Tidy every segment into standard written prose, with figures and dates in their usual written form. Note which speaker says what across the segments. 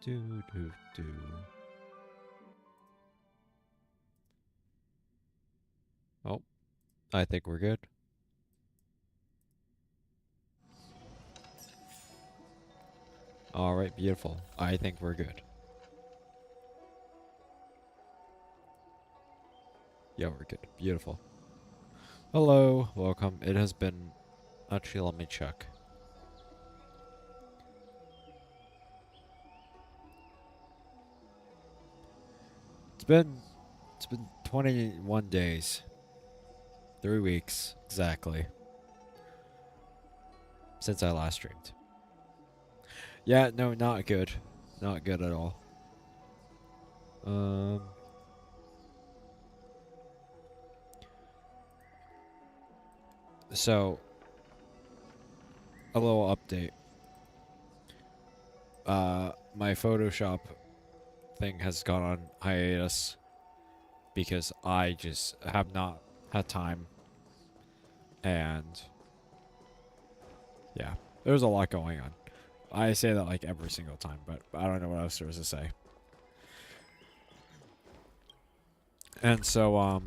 Speaker 1: Do, do, do. Oh, I think we're good. All right, beautiful. I think we're good. Yeah, we're good. Beautiful. Hello, welcome. It has been... Actually, let me check. It's been... It's been 21 days. 3 weeks, exactly. Since I last streamed. Yeah, no, not good. Not good at all. Um... So... A little update. My Photoshop thing has gone on hiatus because I just have not had time, and yeah, there's a lot going on. I say that like every single time, but I don't know what else there is to say. And so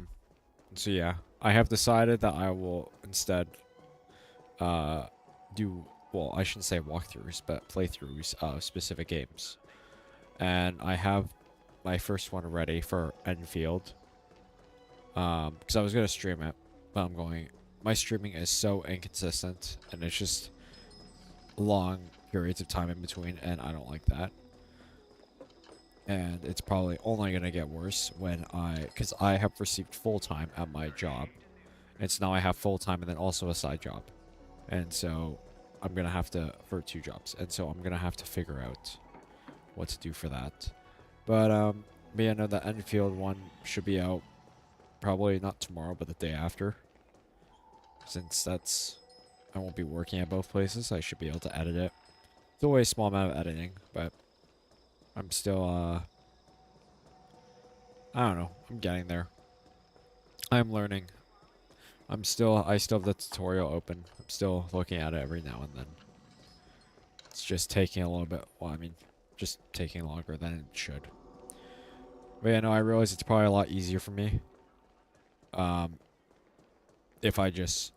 Speaker 1: yeah, I have decided that I will instead do, well, I shouldn't say walkthroughs, but playthroughs of specific games. And I have my first one ready for Enfield. Because I was gonna stream it, but my streaming is so inconsistent, and it's just long periods of time in between, and I don't like that. And it's probably only gonna get worse because I have received full-time at my job. And so now I have full-time and then also a side job. And so I'm gonna have to, for 2 jobs. And so I'm gonna have to figure out what to do for that. But yeah, no, the Enfield one should be out probably not tomorrow, but the day after. Since I won't be working at both places, I should be able to edit it. It's only a small amount of editing, but I'm still, I don't know. I'm getting there. I'm learning. I still have the tutorial open. I'm still looking at it every now and then. It's just taking a little bit, well, I mean, just taking longer than it should. But yeah, no, I realize it's probably a lot easier for me. If I just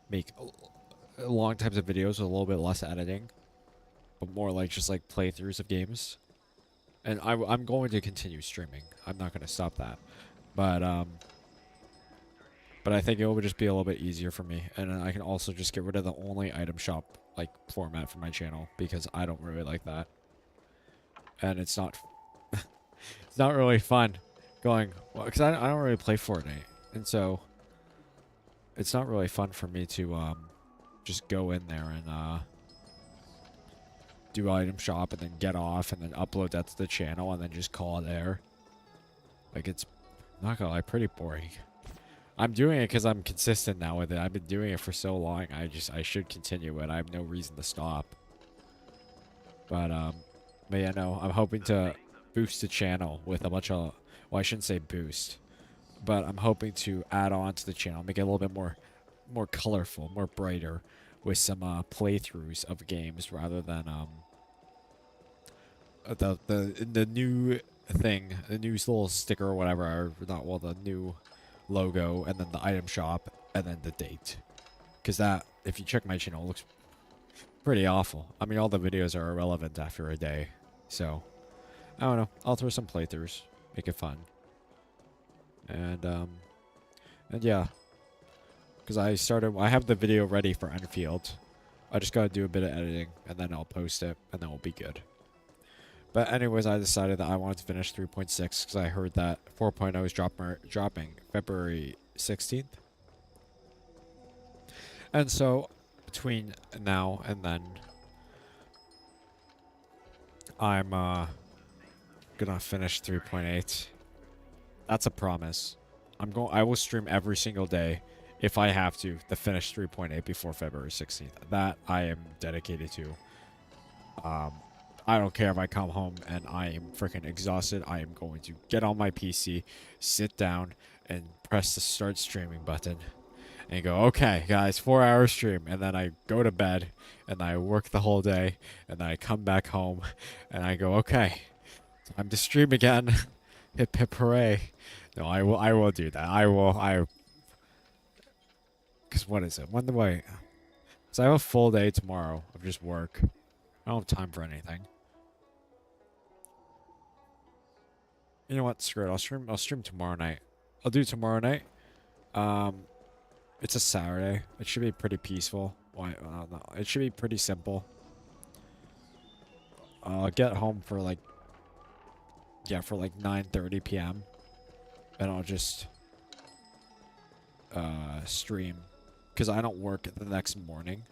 Speaker 1: make long types of videos with a little bit less editing, but more like just like playthroughs of games. And I'm going to continue streaming. I'm not going to stop that. But I think it will just be a little bit easier for me. And then I can also just get rid of the only item shop like format for my channel because I don't really like that. And it's not it's not really fun going, well, because I don't really play Fortnite. And so it's not really fun for me to just go in there and do item shop and then get off and then upload that to the channel and then just call it there. Like, it's not gonna lie, pretty boring. I'm doing it because I'm consistent now with it. I've been doing it for so long. I should continue it. I have no reason to stop. But yeah, no, I'm hoping to boost the channel with a bunch of, well, I shouldn't say boost, but I'm hoping to add on to the channel, make it a little bit more colorful, more brighter, with some playthroughs of games rather than the new thing, the new little sticker or whatever, or not, well, the new logo, and then the item shop, and then the date. Because that, if you check my channel, it looks pretty awful. I mean, all the videos are irrelevant after a day. So, I don't know. I'll throw some playthroughs. Make it fun. And yeah. Because I have the video ready for Enfield. I just gotta do a bit of editing, and then I'll post it, and then we'll be good. But anyways, I decided that I wanted to finish 3.6 because I heard that 4.0 is dropping February 16th. And so, between now and then, I'm gonna finish 3.8. That's a promise. I will stream every single day, if I have to finish 3.8 before February 16th. That I am dedicated to. I don't care if I come home and I am freaking exhausted. I am going to get on my PC, sit down, and press the start streaming button, and you go, okay, guys, 4 hour stream, and then I go to bed, and I work the whole day, and then I come back home, and I go, okay, time to stream again. Hip hip hooray! No, I will do that. Cause what is it? When do I? Cause I have a full day tomorrow of just work. I don't have time for anything. You know what? Screw it. I'll stream tomorrow night. I'll do tomorrow night. It's a Saturday. It should be pretty peaceful. Why? No, it should be pretty simple. I'll get home for like, yeah, for like 9:30 p.m. and I'll just stream, because I don't work the next morning.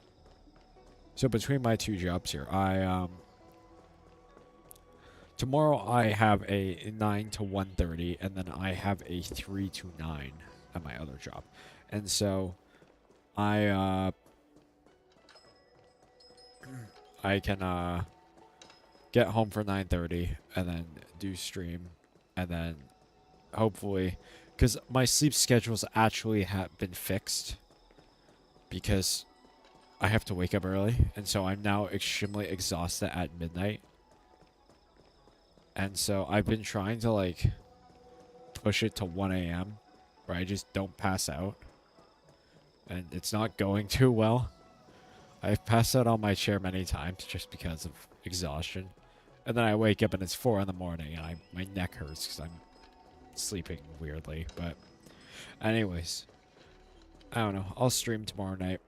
Speaker 1: So between my two jobs here, tomorrow I have a 9 to 1:30, and then I have a 3 to 9 at my other job. And so I can get home for 9:30 and then do stream, and then hopefully, because my sleep schedules actually have been fixed because I have to wake up early, and so I'm now extremely exhausted at midnight. And so I've been trying to like push it to 1 a.m. where I just don't pass out. And it's not going too well. I've passed out on my chair many times just because of exhaustion. And then I wake up and it's 4 in the morning and my neck hurts because I'm sleeping weirdly. But anyways, I don't know. I'll stream tomorrow night.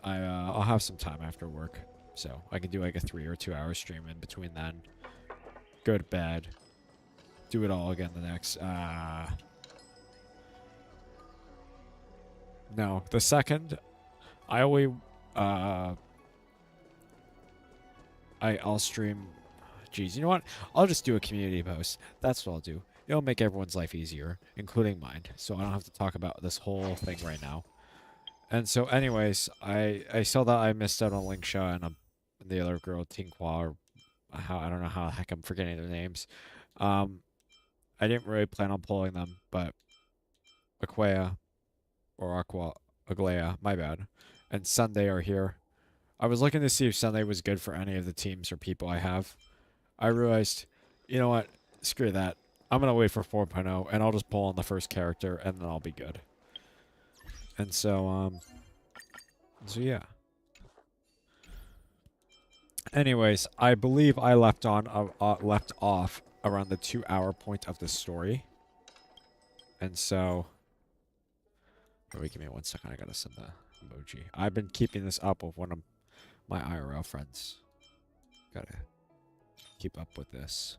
Speaker 1: I'll have some time after work, so I can do like a 3 or 2 hour stream in between then. Go to bed. Do it all again the next. No, the second, I'll stream. Geez, you know what? I'll just do a community post. That's what I'll do. It'll make everyone's life easier, including mine, so I don't have to talk about this whole thing right now. And so, anyways, I saw that I missed out on Linksha and the other girl, Tinqua, or how I don't know how the heck I'm forgetting their names. I didn't really plan on pulling them, but Aquea or Aglaya, my bad, and Sunday are here. I was looking to see if Sunday was good for any of the teams or people I have. I realized, you know what? Screw that. I'm gonna wait for 4.0 and I'll just pull on the first character and then I'll be good. And so yeah. Anyways, I believe I left off around the 2 hour point of the story. And so, wait, give me 1 second. I gotta send the emoji. I've been keeping this up with one of my IRL friends. Gotta keep up with this.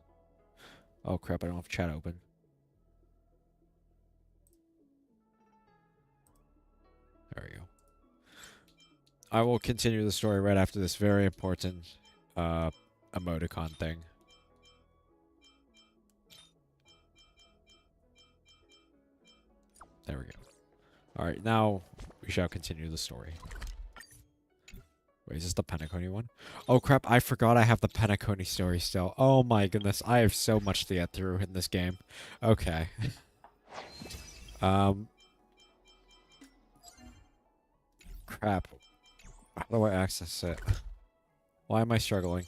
Speaker 1: Oh crap! I don't have chat open. There we go. I will continue the story right after this very important emoticon thing. There we go. Alright, now we shall continue the story. Wait, is this the Penacony one? Oh crap, I forgot I have the Penacony story still. Oh my goodness, I have so much to get through in this game. Okay. Crap. How do I access it? Why am I struggling?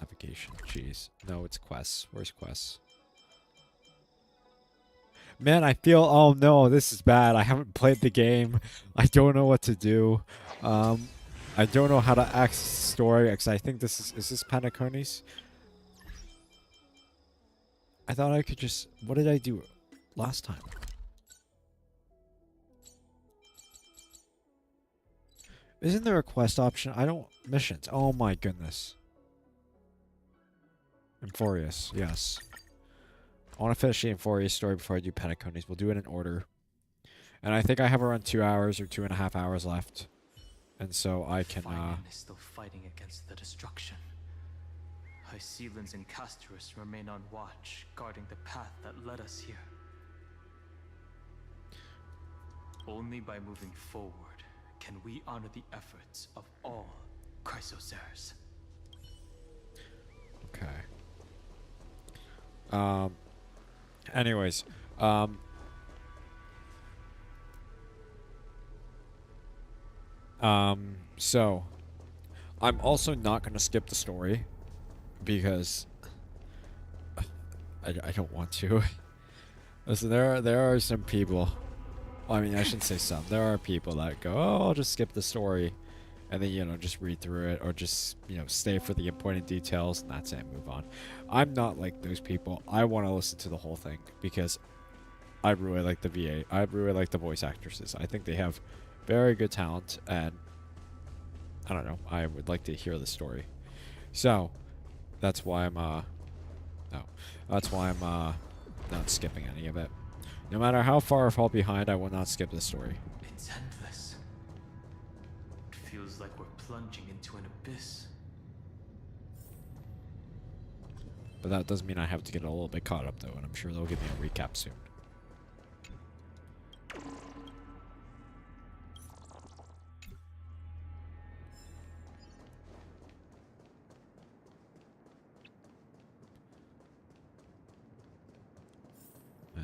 Speaker 1: Navigation, jeez. No, it's quests. Where's quests? Man, I feel, oh no, this is bad. I haven't played the game. I don't know what to do. I don't know how to access the story, because I think this is this Penacony's? I thought I could just, what did I do last time? Isn't there a quest option? I don't, missions. Oh my goodness. Emphorius, yes. I want to finish the Emphorius story before I do Penacony's. We'll do it in order. And I think I have around 2 hours or 2.5 hours left. And so I can,
Speaker 2: is still fighting against the destruction. Hycelans and Castorus remain on watch, guarding the path that led us here. Only by moving forward can we honor the efforts of all Chrysosers.
Speaker 1: Okay. Anyways, so I'm also not gonna skip the story because I don't want to. Listen, there are some people. Well, I mean, I shouldn't say some. There are people that go, "Oh, I'll just skip the story," and then just read through it, or just stay for the important details, and that's it, and move on. I'm not like those people. I want to listen to the whole thing because I really like the VA. I really like the voice actresses. I think they have very good talent, and I don't know. I would like to hear the story. So that's why I'm no, that's why I'm not skipping any of it. No matter how far I fall behind, I will not skip this story.
Speaker 2: It's endless. It feels like we're plunging into an abyss.
Speaker 1: But that does mean I have to get a little bit caught up though, and I'm sure they'll give me a recap soon.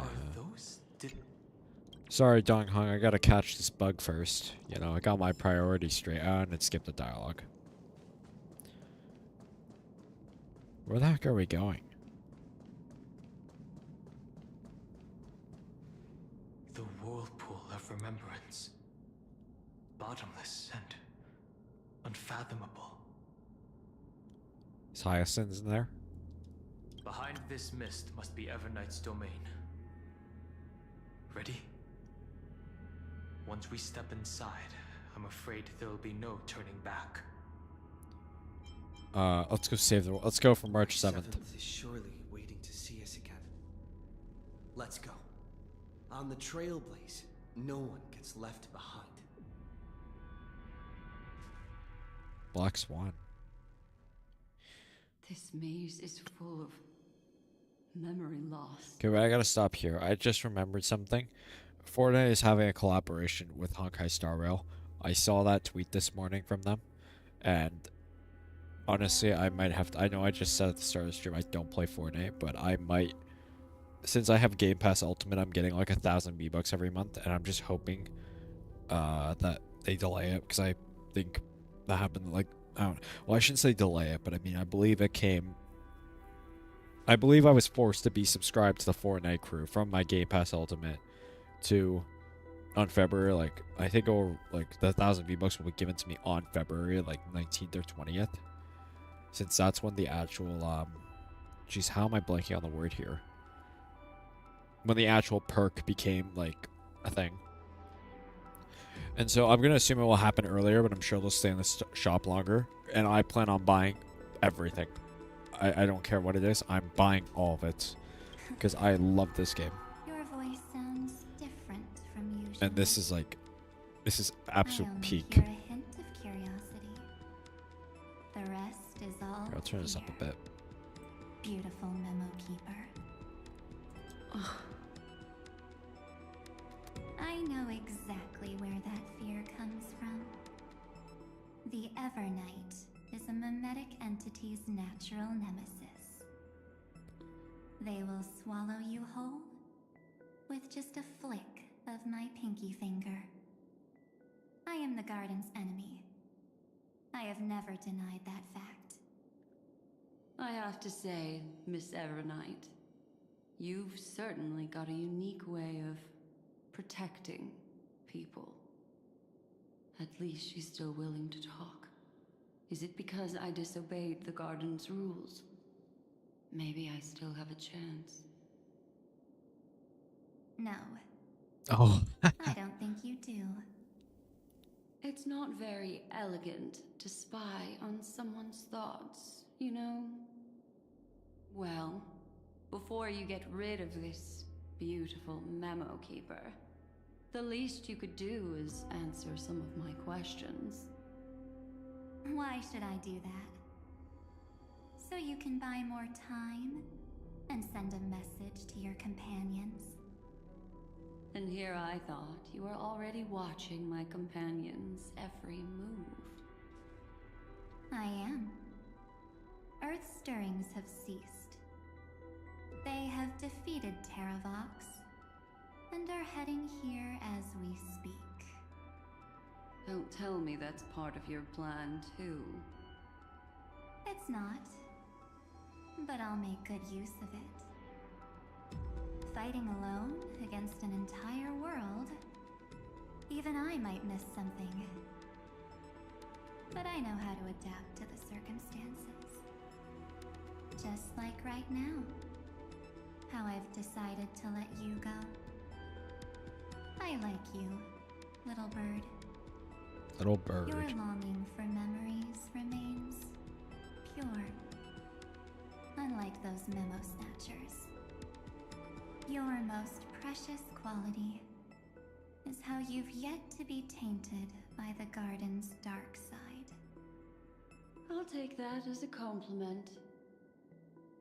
Speaker 2: Are those
Speaker 1: Sorry, Dong Hong, I gotta catch this bug first. I got my priorities straight out and it skipped the dialogue. Where the heck are we going?
Speaker 2: the whirlpool of remembrance? Bottomless and unfathomable.
Speaker 1: Is Hyacinth's in there?
Speaker 2: Behind this mist must be Everknight's domain. Ready? Once we step inside, I'm afraid there'll be no turning back.
Speaker 1: Let's go save the world. Let's go for March 7th.
Speaker 3: Is surely waiting to see us again. Let's go. On the Trailblaze, no one gets left behind.
Speaker 1: Black Swan.
Speaker 4: This maze is full of memory loss.
Speaker 1: Okay, well, I gotta stop here. I just remembered something. Fortnite is having a collaboration with Honkai Star Rail. I saw that tweet this morning from them, and honestly, I might have to. I know I just said at the start of the stream I don't play Fortnite, but I might. Since I have Game Pass Ultimate, I'm getting like 1,000 V-Bucks every month, and I'm just hoping that they delay it, because I think that happened like, I don't know. Well, I shouldn't say delay it, but I mean, I believe it came. I believe I was forced to be subscribed to the Fortnite crew from my Game Pass Ultimate to on February, like, I think like the 1,000 V-Bucks will be given to me on February, like 19th or 20th. Since that's when the actual, geez, how am I blanking on the word here? When the actual perk became, like, a thing. And so I'm going to assume it will happen earlier, but I'm sure they'll stay in the shop longer. And I plan on buying everything. I don't care what it is. I'm buying all of it. Because I love this game.
Speaker 5: Your voice sounds different from usual.
Speaker 1: And this is, like, this is absolute
Speaker 5: I only
Speaker 1: peak.
Speaker 5: hear a hint of curiosity. The rest is all
Speaker 1: Here, I'll turn this up a bit.
Speaker 5: Beautiful memo keeper. I know exactly where that fear comes from. The Evernight is a mimetic entity's natural nemesis. They will swallow you whole with just a flick of my pinky finger. I am the garden's enemy. I have never denied that fact.
Speaker 4: I have to say, Miss Evernight, you've certainly got a unique way of protecting people. At least she's still willing to talk. Is it because I disobeyed the garden's rules? Maybe I still have a chance.
Speaker 5: No,
Speaker 1: Oh.
Speaker 5: I don't think you do.
Speaker 4: It's not very elegant to spy on someone's thoughts, you know? Well, before you get rid of this beautiful memo keeper, the least you could do is answer some of my questions.
Speaker 5: Why should I do that? So you can buy more time and send a message to your companions.
Speaker 4: And here I thought you were already watching my companion's every move.
Speaker 5: I am. Earth stirrings have ceased. They have defeated Terravox and are heading here as we speak.
Speaker 4: Don't tell me that's part of your plan, too.
Speaker 5: It's not, but I'll make good use of it. Fighting alone against an entire world, even I might miss something. But I know how to adapt to the circumstances. Just like right now. How I've decided to let you go. I like you, little bird.
Speaker 1: Little bird.
Speaker 5: Your longing for memories remains pure. Unlike those memo snatchers. Your most precious quality is how you've yet to be tainted by the garden's dark side.
Speaker 4: I'll take that as a compliment.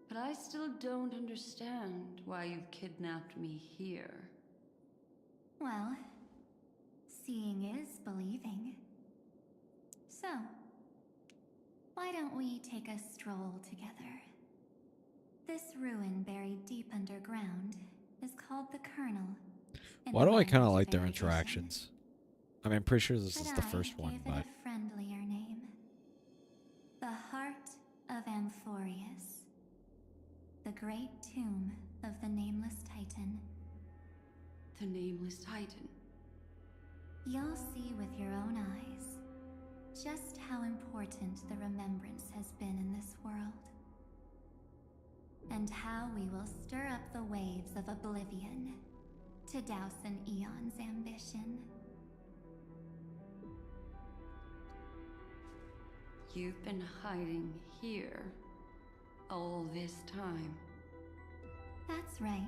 Speaker 4: But I still don't understand why you've kidnapped me here.
Speaker 5: Well, seeing is believing. So, why don't we take a stroll together? This ruin buried deep underground is called the Kernel. in
Speaker 1: Why
Speaker 5: the
Speaker 1: do I
Speaker 5: land
Speaker 1: kind of
Speaker 5: of
Speaker 1: like their
Speaker 5: erudition.
Speaker 1: interactions? I mean, I'm pretty sure this
Speaker 5: But
Speaker 1: is the
Speaker 5: I
Speaker 1: first one,
Speaker 5: gave
Speaker 1: but
Speaker 5: it a friendlier name. The Heart of Amphorius. The great tomb of the Nameless Titan.
Speaker 4: The Nameless Titan.
Speaker 5: You'll see with your own eyes just how important the remembrance has been in this world. And how we will stir up the waves of oblivion to douse an eon's ambition.
Speaker 4: You've been hiding here all this time.
Speaker 5: That's right.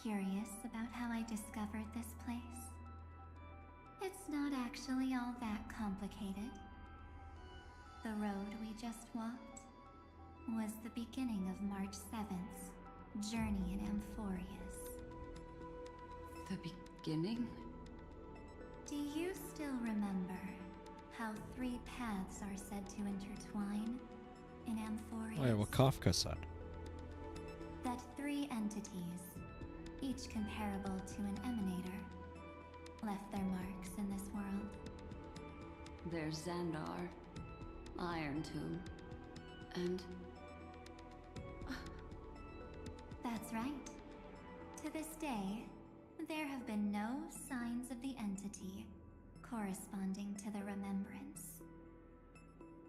Speaker 5: Curious about how I discovered this place? It's not actually all that complicated. The road we just walked was the beginning of March 7th's journey in Amphorius.
Speaker 4: The beginning?
Speaker 5: Do you still remember how 3 paths are said to intertwine in Amphorius?
Speaker 1: oh yeah, what Kafka said.
Speaker 5: That 3 entities, each comparable to an emanator, left their marks in this world.
Speaker 4: There's Xandar, Iron Tomb, and...
Speaker 5: That's right. To this day, there have been no signs of the entity corresponding to the remembrance.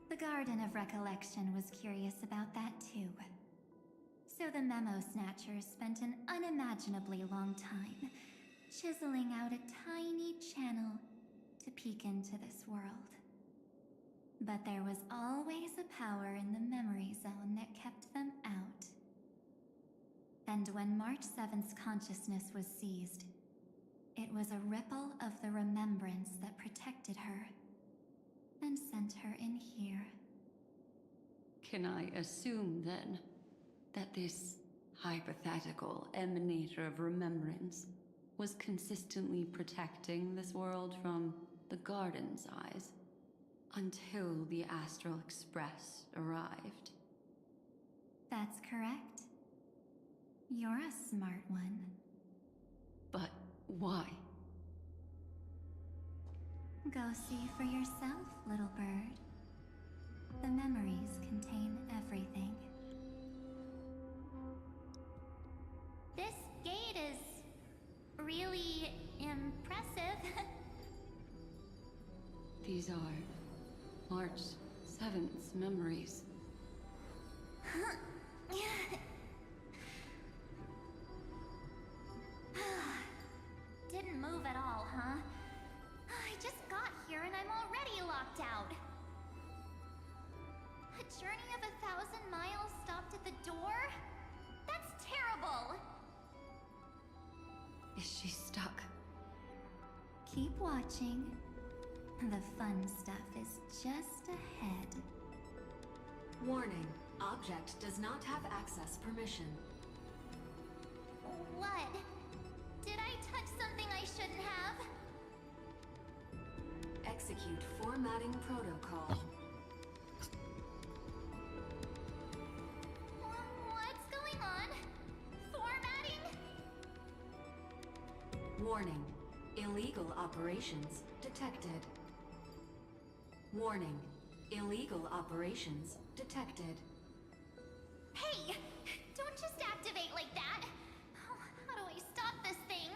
Speaker 5: The Garden of Recollection was curious about that too. So the Memo Snatchers spent an unimaginably long time chiseling out a tiny channel to peek into this world. But there was always a power in the memory zone that kept them out. And when March 7th's consciousness was seized, it was a ripple of the remembrance that protected her and sent her in here.
Speaker 4: Can I assume, then, that this hypothetical emanator of remembrance was consistently protecting this world from the Garden's eyes until the Astral Express arrived?
Speaker 5: That's correct. You're a smart one.
Speaker 4: But why?
Speaker 5: Go see for yourself, little bird. The memories contain everything. This gate is really impressive.
Speaker 4: These are March 7th's memories.
Speaker 5: Didn't move at all, huh? I just got here and I'm already locked out. A journey of 1,000 miles stopped at the door? That's terrible!
Speaker 4: Is she stuck?
Speaker 5: Keep watching. The fun stuff is just ahead.
Speaker 6: Warning. Object does not have access permission.
Speaker 5: What? Did I touch something I shouldn't have?
Speaker 6: Execute formatting protocol.
Speaker 5: What's going on?
Speaker 6: Warning. Illegal operations detected. Warning. Illegal operations detected.
Speaker 5: Hey! Don't just activate like that! How do I stop this thing?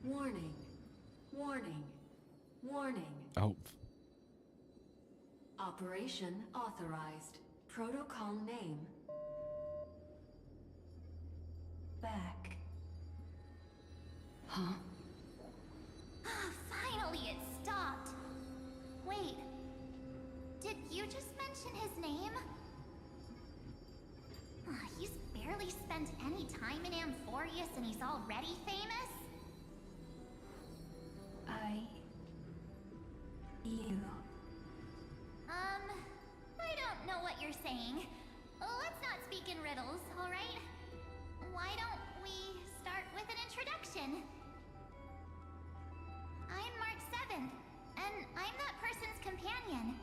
Speaker 6: Warning. Warning. Warning.
Speaker 1: Oh.
Speaker 6: Operation authorized. Protocol name. Back.
Speaker 4: Huh?
Speaker 5: Finally, it stopped. Wait. Did you just mention his name? He's barely spent any time in Amphorius and he's already famous?
Speaker 4: You.
Speaker 5: I don't know what you're saying. Let's not speak in riddles, alright? Why don't we start with an introduction? I'm March 7th, and I'm that person's companion.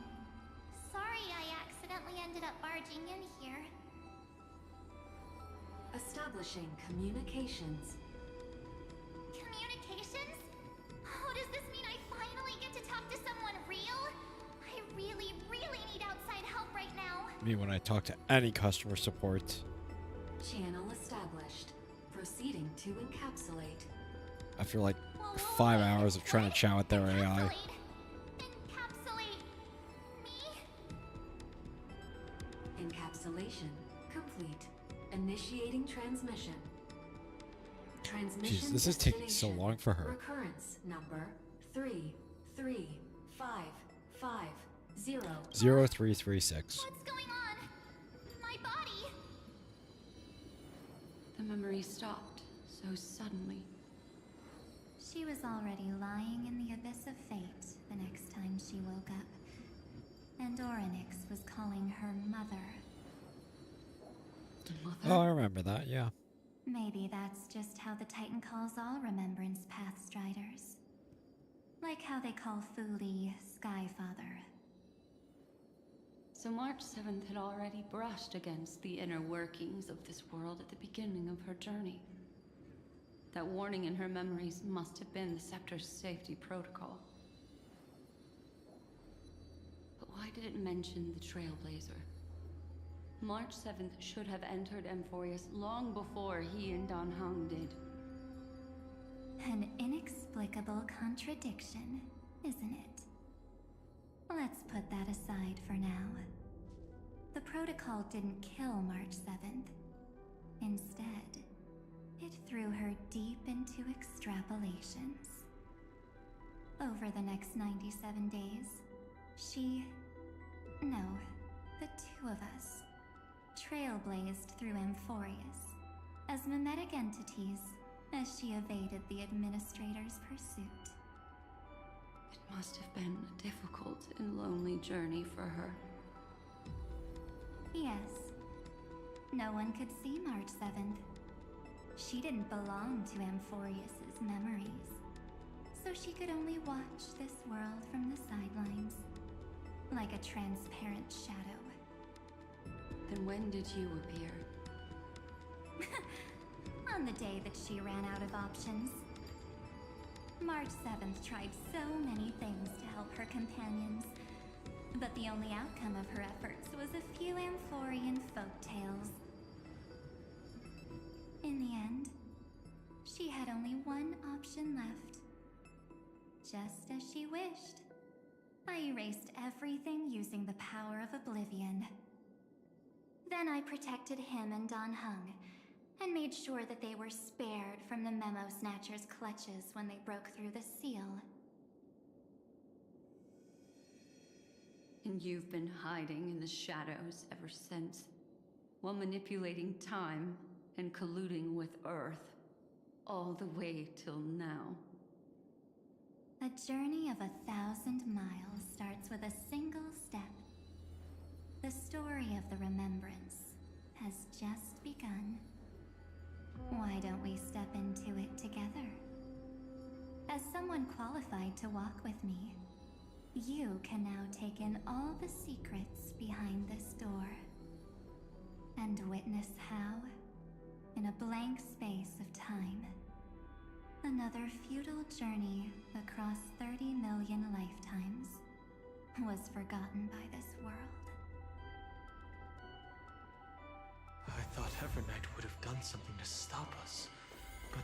Speaker 5: Sorry I accidentally ended up barging in here.
Speaker 6: Establishing communications.
Speaker 5: Communications? Oh, does this mean I finally get to talk to someone real? I really, really need outside help right now.
Speaker 1: Me when I talk to any customer support.
Speaker 6: Channel established. Proceeding to encapsulate.
Speaker 1: After like
Speaker 5: Whoa,
Speaker 1: 5 hours of trying to
Speaker 5: what?
Speaker 1: chat with their AI.
Speaker 5: Encapsulate me?
Speaker 6: Encapsulation complete. Initiating transmission. Transmission.
Speaker 1: Jeez, this is taking so
Speaker 6: destination.
Speaker 1: long for her.
Speaker 6: Recurrence number 33550.
Speaker 1: 0336.
Speaker 5: What's going on? My body?
Speaker 4: The memory stopped so suddenly.
Speaker 5: She was already lying in the abyss of fate the next time she woke up. And Orynyx was calling her mother.
Speaker 4: The mother?
Speaker 1: Oh, I remember that, yeah.
Speaker 5: Maybe that's just how the Titan calls all Remembrance Pathstriders. Like how they call Fuli Skyfather.
Speaker 4: So March 7th had already brushed against the inner workings of this world at the beginning of her journey. That warning in her memories must have been the Scepter's safety protocol. But why did it mention the Trailblazer? March 7th should have entered Amphorius long before he and Don Hung did.
Speaker 5: An inexplicable contradiction, isn't it? Let's put that aside for now. The protocol didn't kill March 7th. Instead, it threw her deep into extrapolations. Over the next 97 days, the two of us, trailblazed through Amphorius as mimetic entities as she evaded the Administrator's pursuit.
Speaker 4: It must have been a difficult and lonely journey for her.
Speaker 5: Yes. No one could see March 7th. She didn't belong to Amphorius's memories, so she could only watch this world from the sidelines, like a transparent shadow.
Speaker 4: Then when did you appear?
Speaker 5: On the day that she ran out of options. March 7th tried so many things to help her companions, but the only outcome of her efforts was a few Amphorian folktales. In the end, she had only one option left. Just as she wished. I erased everything using the power of oblivion. Then I protected him and Don Hung, and made sure that they were spared from the Memo Snatcher's clutches when they broke through the seal.
Speaker 4: And you've been hiding in the shadows ever since, while manipulating time and colluding with Earth, all the way till now.
Speaker 5: A journey of 1,000 miles starts with a single step. The story of the Remembrance has just begun. Why don't we step into it together? As someone qualified to walk with me, you can now take in all the secrets behind this door. And witness how, in a blank space of time, Another futile journey across 30 million lifetimes was forgotten by this world.
Speaker 2: I thought Evernight would have done something to stop us, but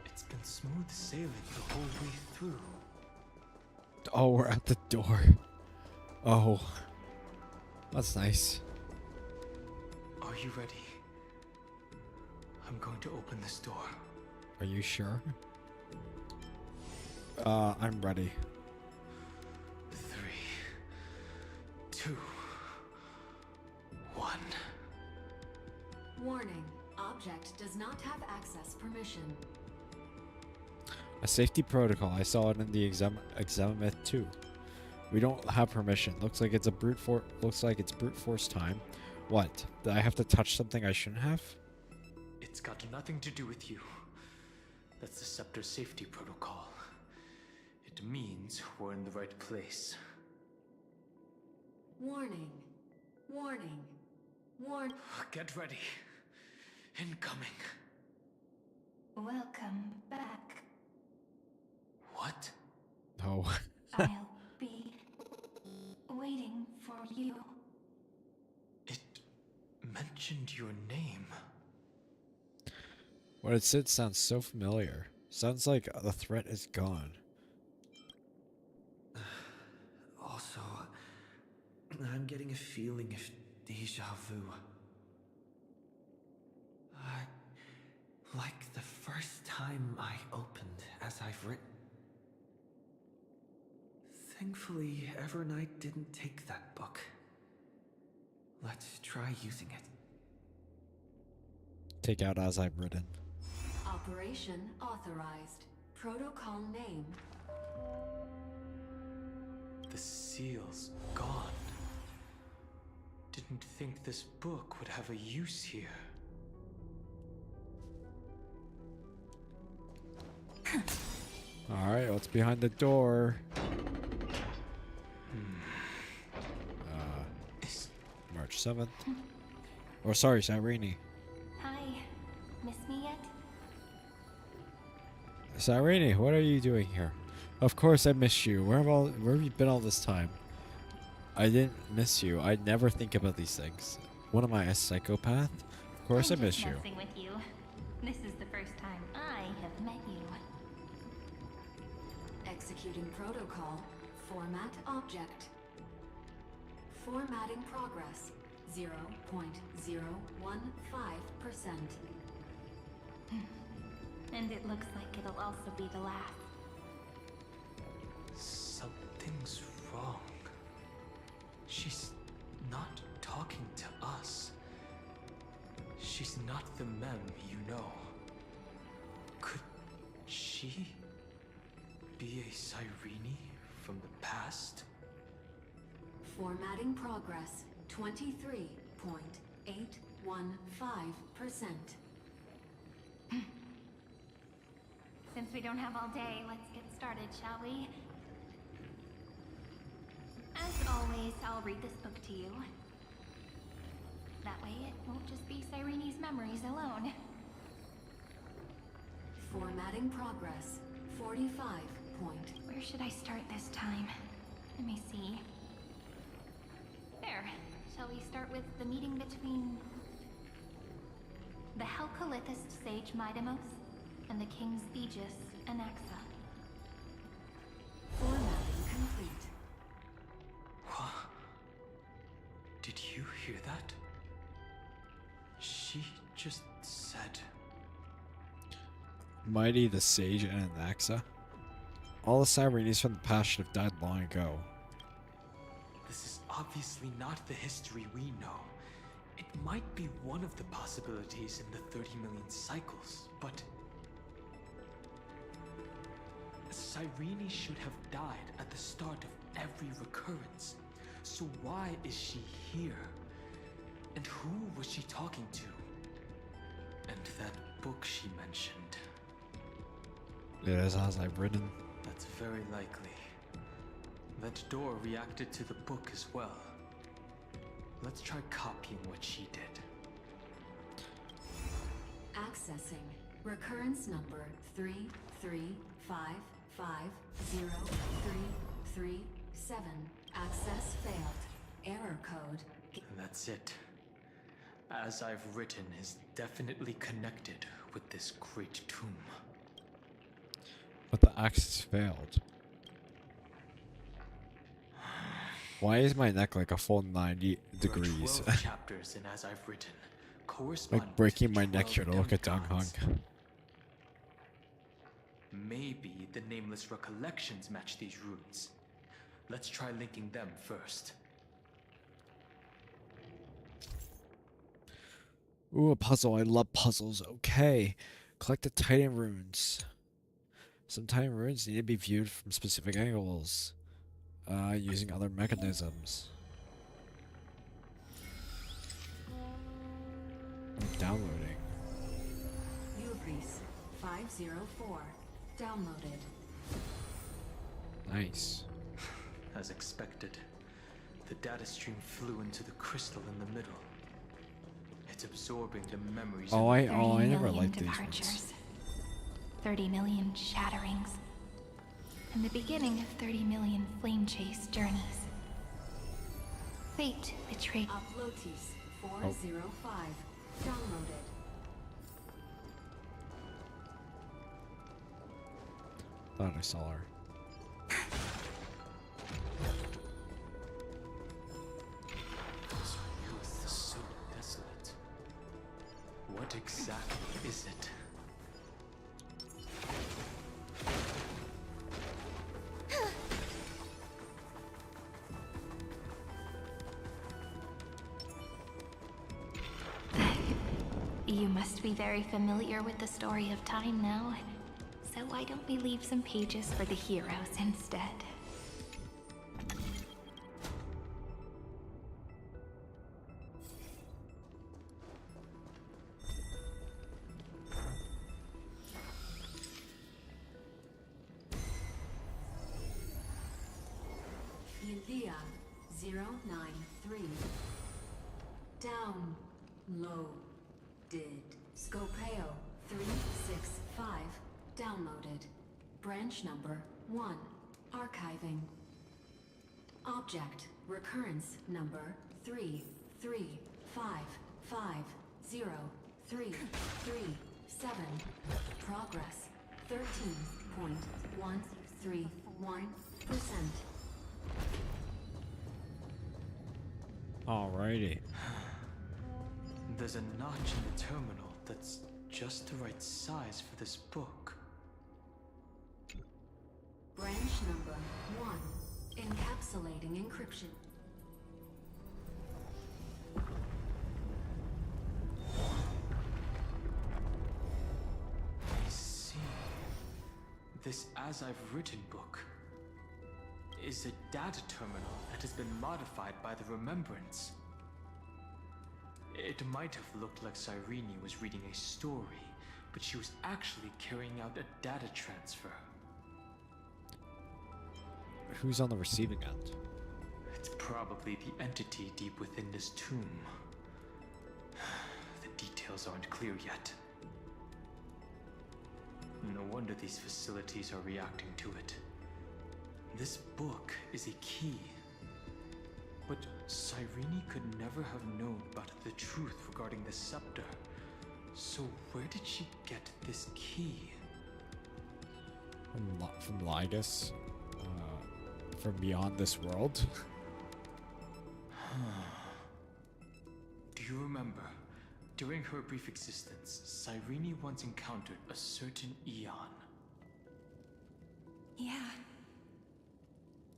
Speaker 2: it's been smooth sailing the whole way through.
Speaker 1: Oh, we're at the door. Oh, that's nice.
Speaker 2: Are you ready? I'm going to open this door.
Speaker 1: Are you sure? I'm ready.
Speaker 2: 3, 2, 1.
Speaker 6: Warning. Object does not have access permission.
Speaker 1: A safety protocol. I saw it in the examith too. We don't have permission. Looks like it's brute force time. What? Did I have to touch something I shouldn't have?
Speaker 2: It's got nothing to do with you. That's the Scepter safety protocol. It means we're in the right place.
Speaker 6: Warning. Warning. Warn.
Speaker 2: Get ready. Incoming.
Speaker 5: Welcome back.
Speaker 2: What?
Speaker 1: No.
Speaker 5: I'll be waiting for you.
Speaker 2: It mentioned your name.
Speaker 1: What it said sounds so familiar. Sounds like the threat is gone.
Speaker 3: Also, I'm getting a feeling of deja vu. Like the first time I opened as I've written. Thankfully, Evernight didn't take that book. Let's try using it.
Speaker 1: Take out as I've written.
Speaker 6: Operation authorized. Protocol name.
Speaker 2: The seal's gone. Didn't think this book would have a use here.
Speaker 1: Alright, what's behind the door? March 7th. Or sorry, Cyrene.
Speaker 5: Hi. Miss me yet?
Speaker 1: Cyrene, what are you doing here? Of course I missed you. Where have you been all this time? I didn't miss you. I never think about these things. What am I, a psychopath? Of course I
Speaker 5: I'm
Speaker 1: miss
Speaker 5: just
Speaker 1: you.
Speaker 5: messing with you. This is the first time I have met you.
Speaker 6: Executing protocol. Format object. Formatting progress. 0.015%.
Speaker 5: And it looks like it'll also be the last.
Speaker 2: Something's wrong. She's not talking to us. She's not the mem you know. Could she be a Cyrene from the past?
Speaker 6: Formatting progress. 23.815%.
Speaker 5: Since we don't have all day, let's get started, shall we? As always, I'll read this book to you. That way it won't just be Cyrene's memories alone.
Speaker 6: Formatting progress. 45.
Speaker 5: Where should I start this time? Let me see. There. Shall we start with the meeting between the Helcolithist sage Midamos and the King's Aegis Anaxa?
Speaker 6: Formatting complete.
Speaker 2: What? Did you hear that? She just said...
Speaker 1: Mighty the Sage and Anaxa. All the Cyrenes from the past should have died long ago.
Speaker 2: This is obviously not the history we know. It might be one of the possibilities in the 30 million cycles, but... Cyrene should have died at the start of every recurrence. So why is she here? And who was she talking to? And that book she mentioned.
Speaker 1: It is as I've written.
Speaker 2: That's very likely. That door reacted to the book as well. Let's try copying what she did.
Speaker 6: Accessing. Recurrence number 335503337. Access failed. Error code.
Speaker 2: That's it. As I've written is definitely connected with this great tomb.
Speaker 1: But the access failed. Why is my neck like a full 90
Speaker 2: There are
Speaker 1: degrees?
Speaker 2: 12 chapters in As I've Written, corresponding
Speaker 1: Like breaking
Speaker 2: to
Speaker 1: my neck
Speaker 2: 12
Speaker 1: here to look at Dung Hung.
Speaker 2: demigods. Maybe the nameless recollections match these runes. Let's try linking them first.
Speaker 1: Ooh, a puzzle. I love puzzles. Okay. Collect the Titan runes. Some Titan runes need to be viewed from specific angles. Using other mechanisms. Downloading.
Speaker 6: Viewpiece 504. Downloaded.
Speaker 1: Nice.
Speaker 2: As expected, the data stream flew into the crystal in the middle. It's absorbing the memories.
Speaker 1: Oh, I
Speaker 5: 30
Speaker 1: never
Speaker 5: million
Speaker 1: liked these
Speaker 5: departures.
Speaker 1: ones.
Speaker 5: 30 million shatterings. And the beginning of 30 million flame chase journeys. Fate betrayed.
Speaker 6: Uploads 405. Downloaded.
Speaker 1: Thought I saw her.
Speaker 2: This youth is so desolate. What exactly is it?
Speaker 5: You must be very familiar with the story of time now. So why don't we leave some pages for the heroes instead?
Speaker 6: Elia 093. Downloaded. Scopeo 365. Downloaded. Branch number 1. Archiving. Object recurrence number 335503337. Progress 13.131%.
Speaker 1: Alrighty.
Speaker 2: There's a notch in the terminal that's just the right size for this book.
Speaker 6: Branch number 1. Encapsulating encryption.
Speaker 2: I see. This As I've Written book is a data terminal that has been modified by the Remembrance. It might have looked like Cyrene was reading a story, but she was actually carrying out a data transfer.
Speaker 1: Who's on the receiving end?
Speaker 2: It's probably the entity deep within this tomb. The details aren't clear yet. No wonder these facilities are reacting to it. This book is a key. But Cyrene could never have known about the truth regarding the scepter. So where did she get this key?
Speaker 1: From Lygus? From beyond this world?
Speaker 2: Do you remember? During her brief existence, Cyrene once encountered a certain Eon.
Speaker 5: Yeah.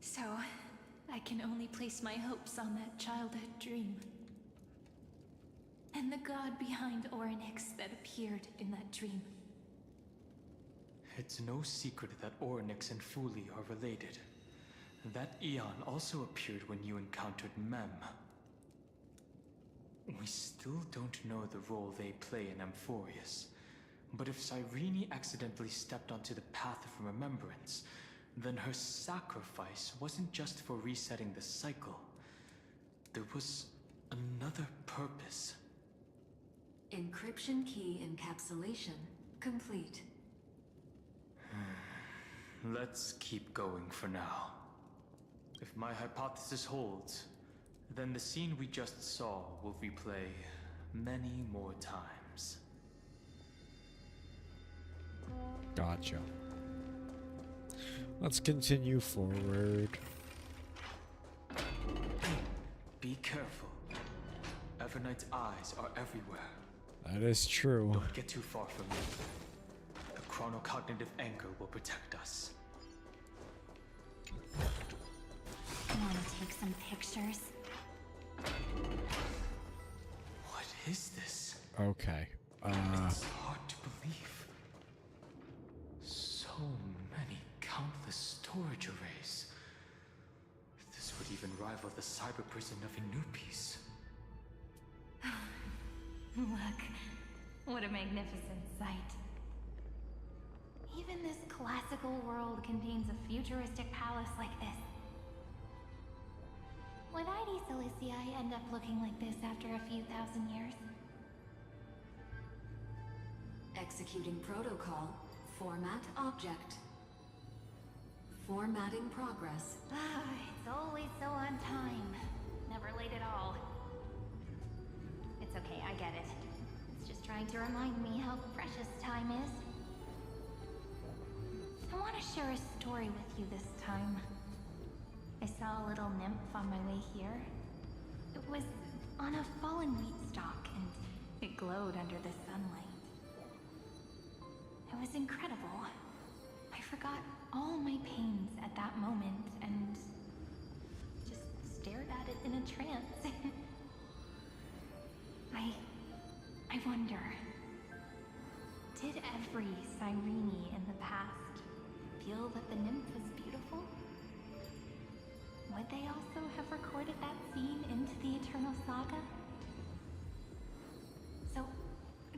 Speaker 5: So, I can only place my hopes on that childhood dream. And the god behind Orynyx that appeared in that dream.
Speaker 2: It's no secret that Orynyx and Fuli are related. That Eon also appeared when you encountered Mem. We still don't know the role they play in Amphorius. But if Cyrene accidentally stepped onto the path of remembrance, then her sacrifice wasn't just for resetting the cycle. There was another purpose.
Speaker 6: Encryption key encapsulation complete.
Speaker 2: Let's keep going for now. If my hypothesis holds, then the scene we just saw will replay many more times.
Speaker 1: Gotcha. Let's continue forward.
Speaker 2: Be careful. Everknight's eyes are everywhere.
Speaker 1: That is true.
Speaker 2: Don't get too far from me. The chronocognitive anchor will protect us.
Speaker 5: Want to take some pictures?
Speaker 2: What is this?
Speaker 1: Okay.
Speaker 2: It's hard to believe. So many countless storage arrays. This would even rival the cyber prison of Inupis.
Speaker 5: Look, what a magnificent sight. Even this classical world contains a futuristic palace like this. Would ID Ciliciae end up looking like this after a few thousand years?
Speaker 6: Executing protocol. Format object. Formatting progress.
Speaker 5: It's always so on time. Never late at all. It's okay, I get it. It's just trying to remind me how precious time is. I want to share a story with you this time. I saw a little nymph on my way here. It was on a fallen wheat stalk, and it glowed under the sunlight. It was incredible. I forgot all my pains at that moment and just stared at it in a trance. I wonder, did every Cyrene in the past feel that the nymph was beautiful? Would they also have recorded that scene into the Eternal Saga? So,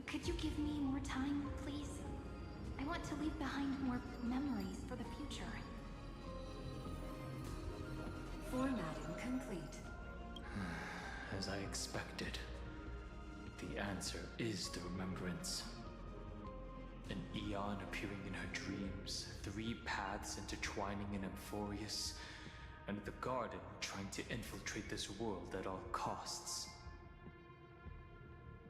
Speaker 5: could you give me more time, please? I want to leave behind more memories for the future.
Speaker 6: Formatting complete.
Speaker 2: As I expected, the answer is the remembrance. An eon appearing in her dreams, 3 paths intertwining in Amphorius, and the garden trying to infiltrate this world at all costs.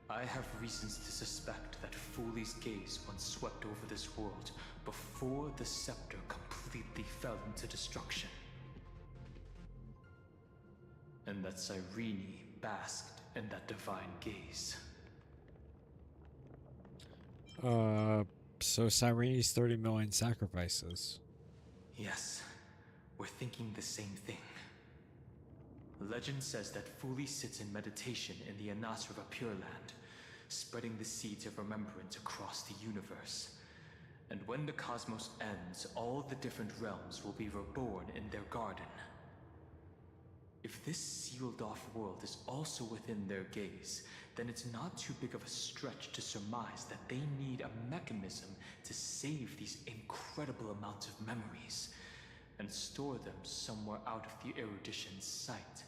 Speaker 2: I have reasons to suspect that Fooley's gaze once swept over this world before the scepter completely fell into destruction. And that Cyrene basked in that divine gaze.
Speaker 1: So Cyrene's 30 million sacrifices.
Speaker 2: Yes, we're thinking the same thing. Legend says that Fooley sits in meditation in the Anasrava Pure Land, spreading the seeds of remembrance across the universe. And when the cosmos ends, all the different realms will be reborn in their garden. If this sealed-off world is also within their gaze, then it's not too big of a stretch to surmise that they need a mechanism to save these incredible amounts of memories and store them somewhere out of the erudition's sight.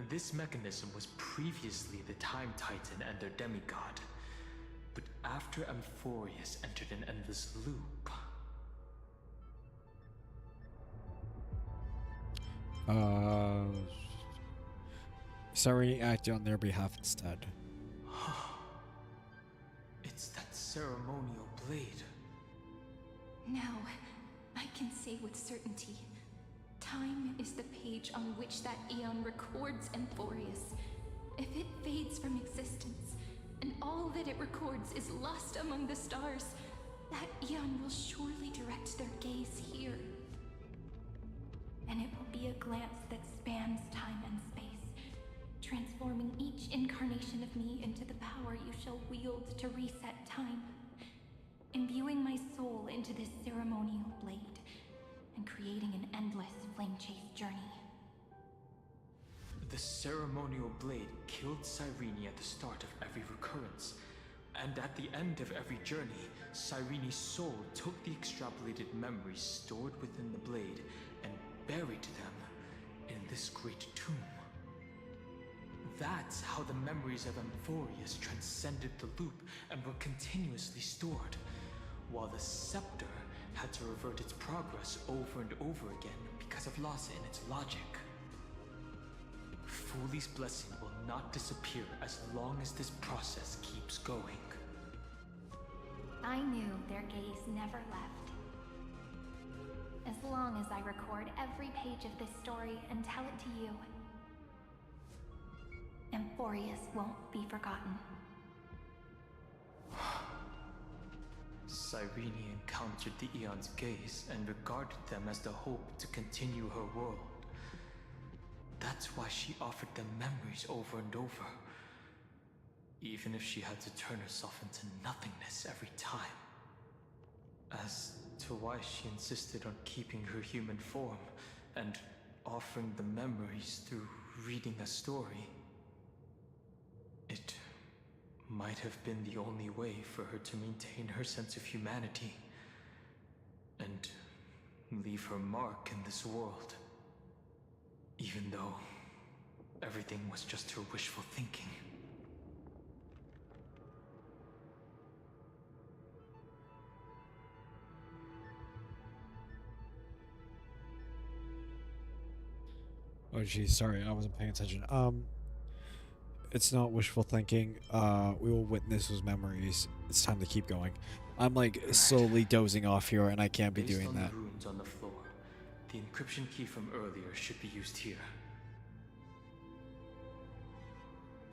Speaker 2: This mechanism was previously the Time Titan and their demigod, but after Amphorius entered an endless loop...
Speaker 1: Cyrene acted on their behalf instead.
Speaker 2: It's that ceremonial blade.
Speaker 7: Now, I can say with certainty, time is the page on which that eon records Amphorius. If it fades from existence, and all that it records is lost among the stars, that eon will surely direct their gaze here. And it will be a glance that spans time and space, transforming each incarnation of me into the power you shall wield to reset time, imbuing my soul into this ceremonial blade, and creating an endless flame-chased journey.
Speaker 2: The ceremonial blade killed Cyrene at the start of every recurrence, and at the end of every journey, Cyrene's soul took the extrapolated memories stored within the blade and buried them in this great tomb. that's how the memories of Amphorius transcended the loop and were continuously stored, while the scepter had to revert its progress over and over again because of loss in its logic. Fuli's blessing will not disappear as long as this process keeps going.
Speaker 7: I knew their gaze never left. As long as I record every page of this story and tell it to you, Amphorius won't be forgotten.
Speaker 2: Cyrene encountered the Aeon's gaze and regarded them as the hope to continue her world. That's why she offered them memories over and over, even if she had to turn herself into nothingness every time. As to why she insisted on keeping her human form and offering the memories through reading a story, it might have been the only way for her to maintain her sense of humanity and leave her mark in this world, even though everything was just her wishful thinking.
Speaker 1: Oh geez, sorry, I wasn't paying attention. It's not wishful thinking. We will witness those memories. It's time to keep going. I'm like slowly dozing off here, and I can't be doing that.
Speaker 2: Based on the runes on the floor, the encryption key from earlier should be used here.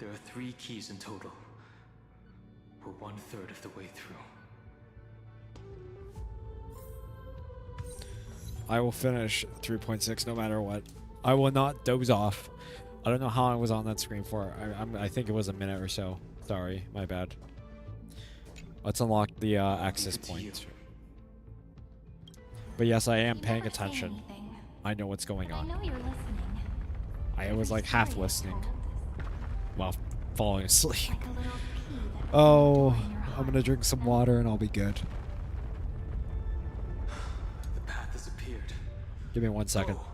Speaker 2: There are 3 keys in total. We're 1/3 of the way through.
Speaker 1: I will finish 3.6 no matter what. I will not doze off. I don't know how I was on that screen for. I think it was a minute or so. Sorry, my bad. Let's unlock the access point. But yes, I am
Speaker 7: You
Speaker 1: paying
Speaker 7: never say
Speaker 1: attention.
Speaker 7: anything,
Speaker 1: I know what's going
Speaker 7: but I
Speaker 1: on.
Speaker 7: know you're listening.
Speaker 1: I was like half listening while falling asleep.
Speaker 7: Like a little pea that
Speaker 1: Oh,
Speaker 7: in your
Speaker 1: I'm
Speaker 7: heart.
Speaker 1: gonna drink some water and I'll be good.
Speaker 2: The path has appeared.
Speaker 1: Give me 1 second.
Speaker 2: Oh.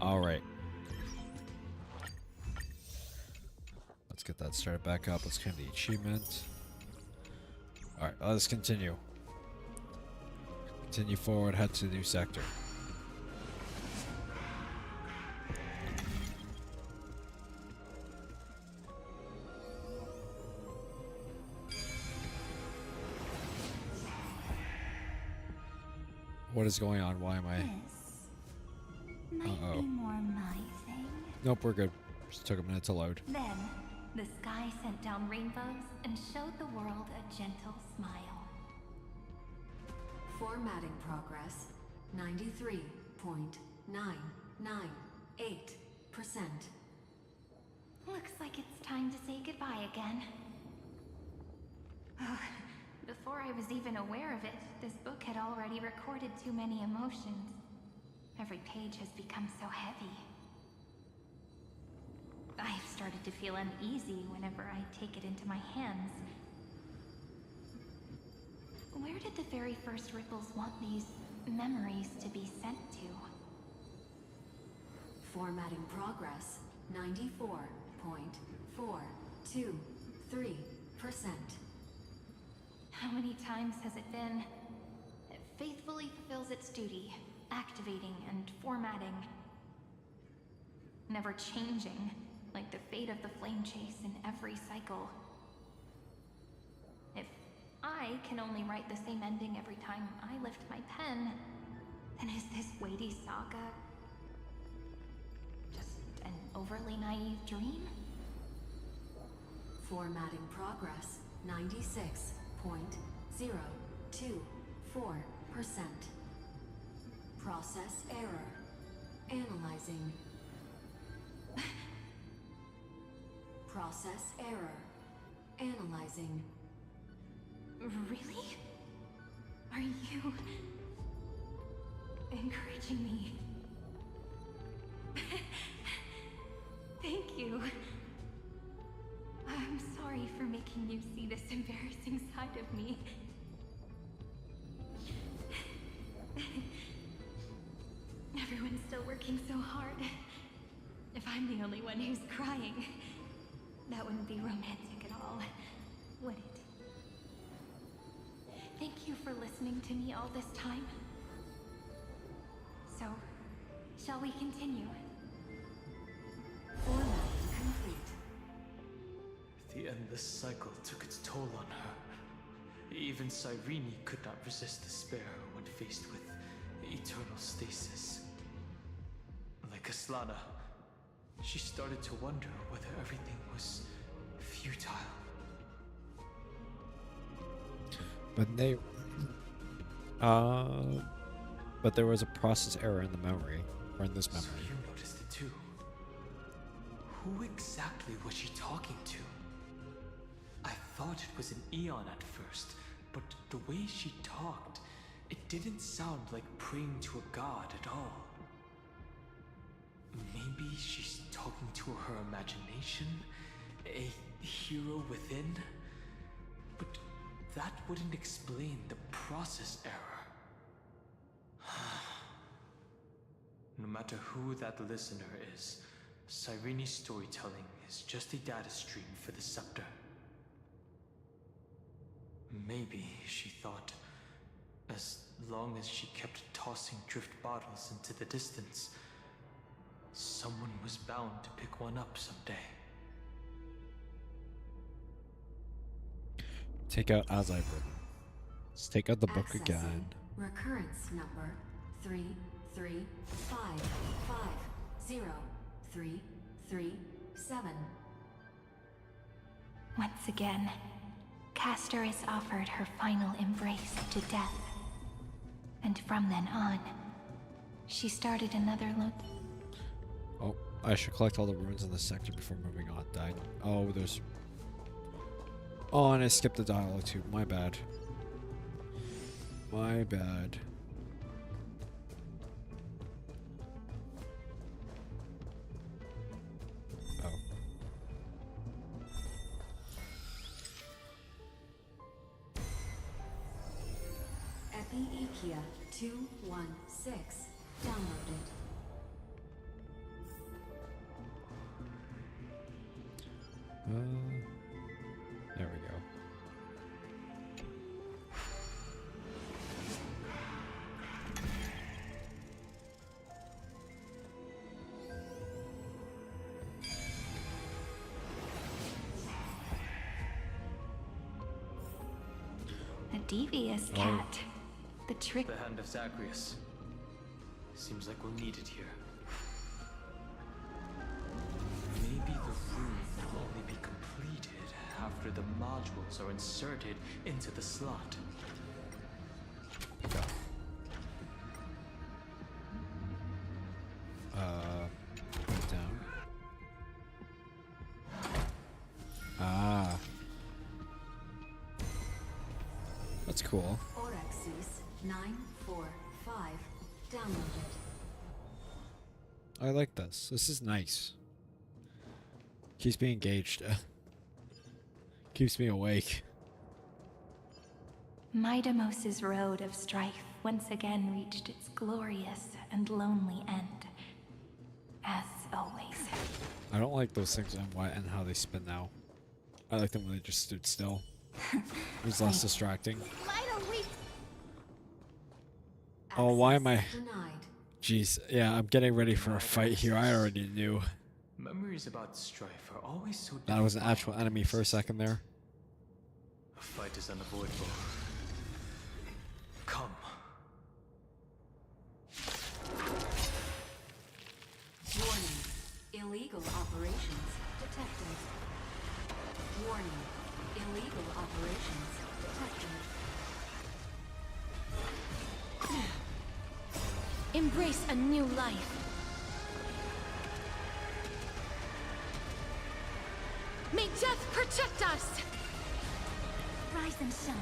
Speaker 1: All right. Let's get that started back up. Let's claim the achievement. All right, let's continue. Continue forward, head to the new sector. What is going on? Why am I...
Speaker 5: This might
Speaker 1: Uh-oh.
Speaker 5: be more my thing.
Speaker 1: Nope, we're good. Just took a minute to load.
Speaker 7: Then, the sky sent down rainbows and showed the world a gentle smile.
Speaker 6: Formatting progress 93.998%.
Speaker 7: Looks like it's time to say goodbye again. Before I was even aware of it, this book had already recorded too many emotions. Every page has become so heavy. I've started to feel uneasy whenever I take it into my hands. Where did the very first ripples want these memories to be sent to?
Speaker 6: Formatting progress 94.423%.
Speaker 7: How many times has it been? It faithfully fulfills its duty, activating and formatting. Never changing, like the fate of the flame chase in every cycle. If I can only write the same ending every time I lift my pen, then is this weighty saga just an overly naive dream?
Speaker 6: Formatting progress 96.024%. Process error. Analyzing. Process error. Analyzing.
Speaker 7: Really? Are you encouraging me? Thank you. I'm sorry for making you see this embarrassing side inside of me. Everyone's still working so hard. If I'm the only one who's crying, that wouldn't be romantic at all, would it? Thank you for listening to me all this time. So, shall we continue?
Speaker 6: Formatting complete.
Speaker 2: The endless cycle took its toll on her. Even Cyrene could not resist despair when faced with eternal stasis. Like Aslana, she started to wonder whether everything was futile.
Speaker 1: But there was a process error in the memory, or in this
Speaker 2: So
Speaker 1: memory.
Speaker 2: you noticed it too. Who exactly was she talking to? I thought it was an Eon at first, but the way she talked, it didn't sound like praying to a god at all. Maybe she's talking to her imagination, a hero within? But that wouldn't explain the process error. No matter who that listener is, Cyrene's storytelling is just a data stream for the scepter. Maybe, she thought, as long as she kept tossing drift bottles into the distance, someone was bound to pick one up someday.
Speaker 1: Take out as I've written. Let's take out the book
Speaker 6: Accessing
Speaker 1: again.
Speaker 6: Recurrence number 335503337.
Speaker 7: Once again, Castor is offered her final embrace to death. And from then on, she started another
Speaker 1: Oh, I should collect all the ruins in this sector before moving on. Died. Oh, there's... Oh, and I skipped the dialogue too. My bad. My bad. Oh.
Speaker 6: Epi-Ikia 216 downloaded.
Speaker 1: There we go.
Speaker 7: a devious cat. The trick.
Speaker 2: The hand of Zagreus. Seems like we'll need it here. Maybe the room will only be completed after the modules are inserted into the slot.
Speaker 1: Put it down. Ah. That's cool.
Speaker 6: Orexis 945 downloaded.
Speaker 1: I like this. This is nice. Keeps me engaged. Keeps me awake.
Speaker 7: Midamos's road of strife once again reached its glorious and lonely end. As always.
Speaker 1: I don't like those things and how they spin now. I like them when they just stood still. It was less distracting. Oh, why am I...
Speaker 6: Access denied.
Speaker 1: Jeez, yeah, I'm getting ready for a fight here. I already knew.
Speaker 2: Memories about strife are always so
Speaker 1: That was an
Speaker 2: difficult.
Speaker 1: actual enemy for a second there.
Speaker 2: A fight is unavoidable. Come.
Speaker 6: Warning. Illegal operations detected. Warning. Illegal operations detected.
Speaker 7: Embrace a new life. May death protect us!
Speaker 5: Rise and shine.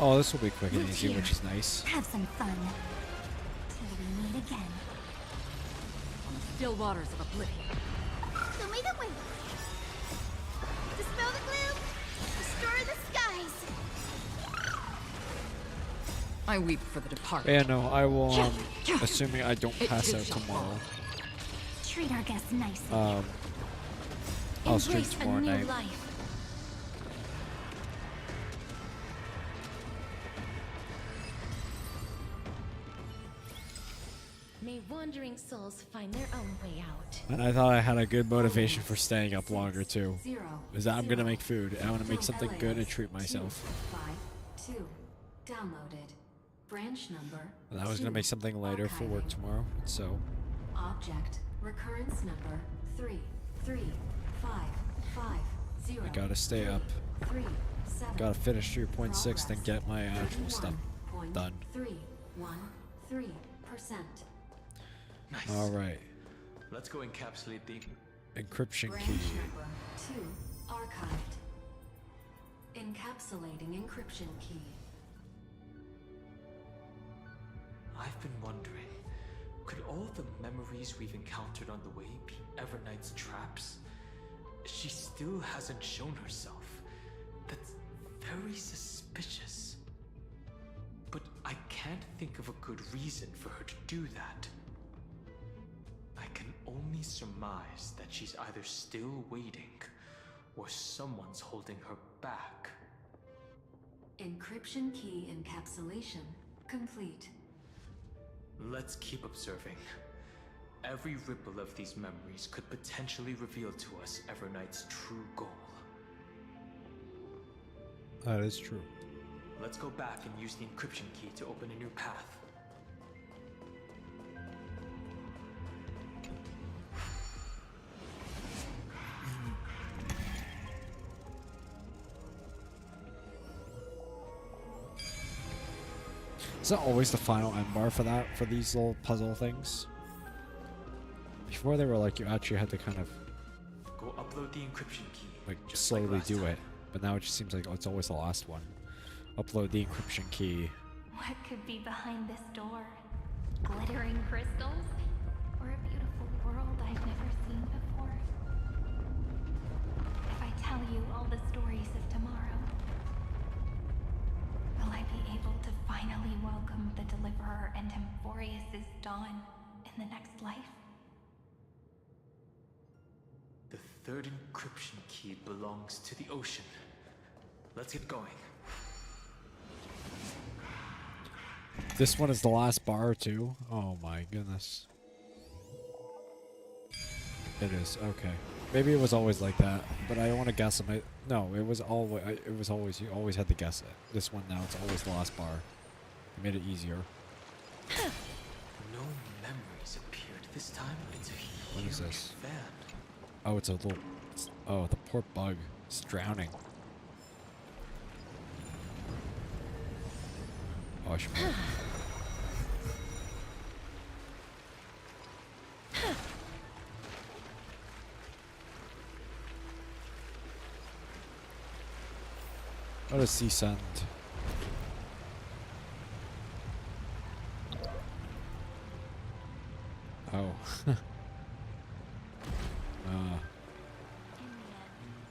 Speaker 1: Oh, this will be quick and
Speaker 5: Look
Speaker 1: easy,
Speaker 5: here.
Speaker 1: which is nice.
Speaker 5: Have some fun. Till we meet again.
Speaker 6: Still waters of oblivion.
Speaker 5: Show me the way. Dispel the gloom. Destroy the sky.
Speaker 6: I weep for the departed.
Speaker 1: Yeah, no, I will, assuming I don't pass out tomorrow,
Speaker 5: Treat our guests nicely.
Speaker 1: I'll stream
Speaker 5: Embrace a
Speaker 1: tomorrow
Speaker 5: new
Speaker 1: night.
Speaker 5: life.
Speaker 8: May wandering souls find their own way out.
Speaker 1: And I thought I had a good motivation for staying up longer too.
Speaker 4: 0,
Speaker 1: Is that I'm gonna
Speaker 4: 0.
Speaker 1: make food. And I wanna make something good and treat myself.
Speaker 4: 5, 2. Downloaded. Branch number.
Speaker 1: And I was gonna
Speaker 4: 2.
Speaker 1: make something later for work
Speaker 4: Archiving.
Speaker 1: tomorrow. So
Speaker 4: Object. Recurrence number 3, 3, 5, 5, 0.
Speaker 1: I gotta stay up.
Speaker 4: 3, 7.
Speaker 1: Gotta finish 3.6, then get my actual stuff done.
Speaker 4: 31.13%.
Speaker 3: Nice.
Speaker 1: Alright.
Speaker 3: Let's go encapsulate the.
Speaker 1: Encryption
Speaker 4: Branch
Speaker 1: key.
Speaker 4: number 2 archived. Encapsulating encryption key.
Speaker 2: I've been wondering, could all the memories we've encountered on the way be Everknight's traps? She still hasn't shown herself. That's very suspicious. But I can't think of a good reason for her to do that. I can only surmise that she's either still waiting, or someone's holding her back.
Speaker 4: Encryption key encapsulation complete.
Speaker 2: Let's keep observing. Every ripple of these memories could potentially reveal to us Everknight's true goal.
Speaker 1: That is true.
Speaker 2: Let's go back and use the encryption key to open a new path.
Speaker 1: Is that always the final end bar for that, for these little puzzle things? Before they were like you actually had to kind of
Speaker 2: Go upload the encryption key.
Speaker 1: like
Speaker 2: just like
Speaker 1: slowly
Speaker 2: last
Speaker 1: do
Speaker 2: time.
Speaker 1: it, but now it just seems like it's always the last one. Upload the encryption key.
Speaker 7: What could be behind this door? Glittering crystals? Or a beautiful world I've never seen before? If I tell you all the stories of tomorrow, will I be able to finally welcome the Deliverer and Emphorius' dawn in the next life?
Speaker 2: The third encryption key belongs to the ocean. Let's get going.
Speaker 1: This one is the last bar too. Oh my goodness. It is okay. Maybe it was always like that, but I don't want to guess it. No, it was always. It was always. You always had to guess it. This one now, it's always the last bar. It made it easier.
Speaker 2: No memories appeared this time. It's a
Speaker 1: What is
Speaker 2: huge
Speaker 1: this?
Speaker 2: fan.
Speaker 1: Oh, it's a little. Oh, the poor bug. It's drowning. Oh, I should. What does he send? Oh.
Speaker 7: In the end,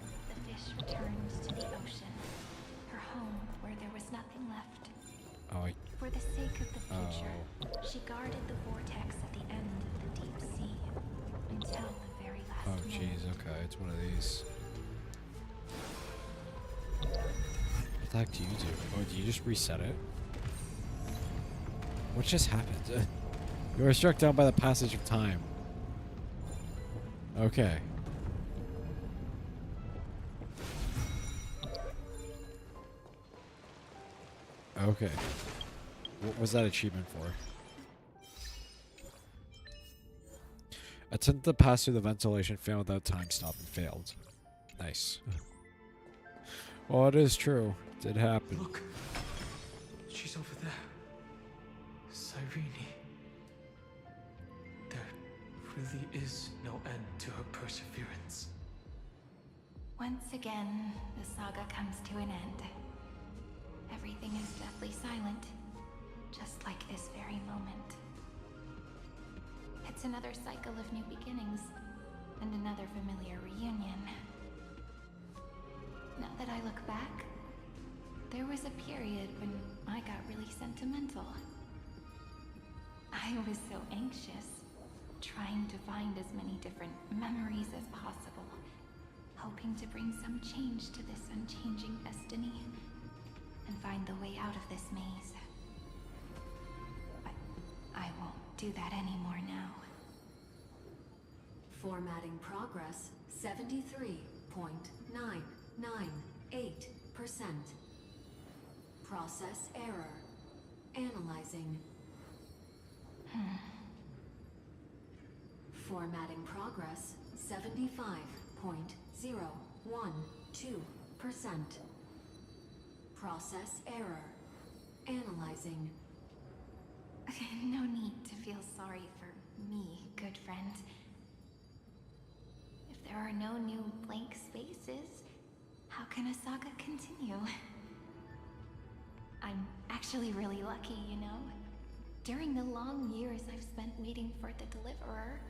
Speaker 7: the fish returned to the ocean, her home where there was nothing left.
Speaker 1: Oh,
Speaker 7: For the sake of the future, she guarded the vortex at the end of the deep sea until the very last
Speaker 1: oh,
Speaker 7: moment.
Speaker 1: jeez. Okay, it's one of these. What the heck do you do? Oh, do you just reset it? What just happened? You were struck down by the passage of time. Okay. Okay. What was that achievement for? Attempt to pass through the ventilation fan without time stop and failed. Nice. Well, it is true. It did happen.
Speaker 2: Look, she's over there. Cyrene. There really is no end to her perseverance.
Speaker 7: Once again, the saga comes to an end. Everything is deathly silent, just like this very moment. It's another cycle of new beginnings, and another familiar reunion. Now that I look back, There was a period when I got really sentimental. I was so anxious, trying to find as many different memories as possible, hoping to bring some change to this unchanging destiny and find the way out of this maze. But I won't do that anymore now.
Speaker 6: Formatting progress 73.998%. Process error. Analyzing. Formatting progress 75.012%. Process error. Analyzing.
Speaker 7: No need to feel sorry for me, good friend. If there are no new blank spaces, how can a saga continue? I'm actually really lucky, you know? During the long years I've spent waiting for the Deliverer,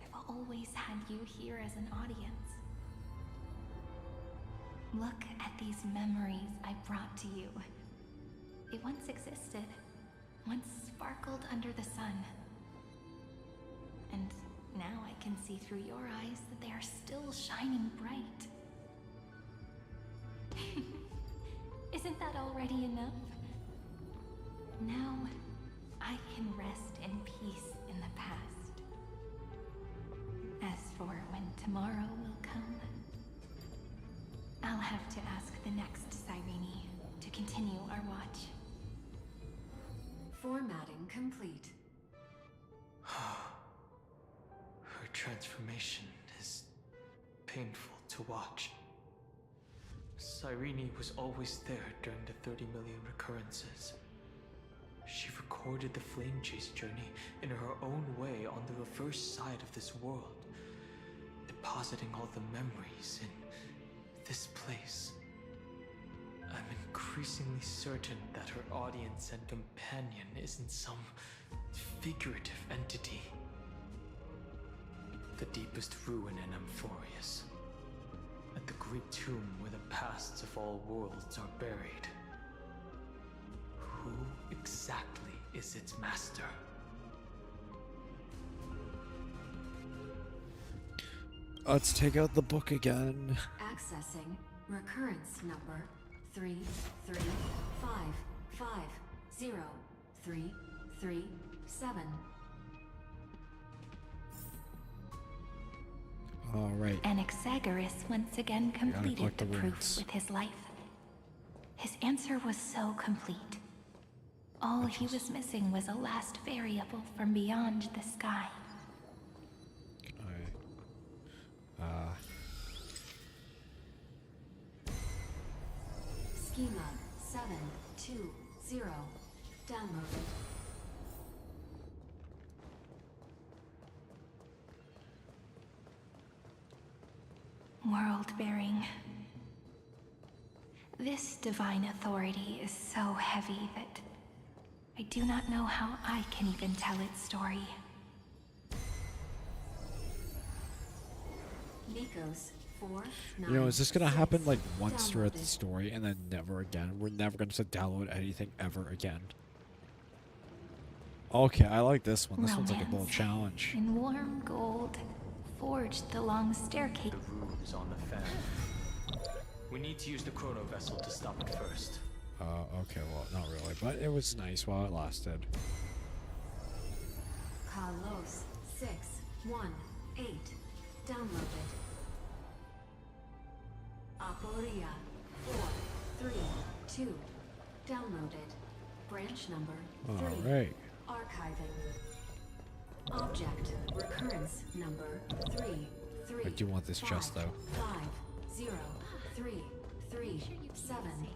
Speaker 7: I've always had you here as an audience. Look at these memories I brought to you. They once existed, once sparkled under the sun. And now I can see through your eyes that they are still shining bright. Isn't that already enough? Now, I can rest in peace in the past. As for when tomorrow will come, I'll have to ask the next Cyrene to continue our watch.
Speaker 6: Formatting complete.
Speaker 2: Her transformation is painful to watch. Cyrene was always there during the 30 million recurrences. She recorded the Flame Chase journey in her own way on the reverse side of this world, depositing all the memories in this place. I'm increasingly certain that her audience and companion isn't some figurative entity. The deepest ruin in Amphorius, at the great tomb where the pasts of all worlds are buried. Who exactly is its master?
Speaker 1: Let's take out the book again.
Speaker 6: Accessing recurrence number 335503337.
Speaker 1: All right.
Speaker 7: Anaxagoras once again completed
Speaker 1: collect
Speaker 7: the
Speaker 1: the
Speaker 7: proof
Speaker 1: runes.
Speaker 7: with his life. His answer was so complete. All he was missing was a last variable from beyond the sky.
Speaker 6: Schema 720 downloaded.
Speaker 7: World bearing. This divine authority is so heavy that I do not know how I can even tell its story.
Speaker 6: Nikos 4.
Speaker 1: You know, is this gonna happen like once throughout the story and then never again? We're never gonna download anything ever again. Okay, I like this one. This one's like a little
Speaker 7: Romance.
Speaker 1: challenge.
Speaker 7: In warm gold, forged along staircase.
Speaker 2: The runes on the fan. We need to use the chrono vessel to stop it first.
Speaker 1: Okay, well, not really, but it was nice while it lasted.
Speaker 6: Carlos 618 downloaded. Aporia 432 downloaded. Branch number 3.
Speaker 1: Alright.
Speaker 6: Archiving. Object recurrence number 3.
Speaker 1: I do want this chest, though.
Speaker 6: 50337.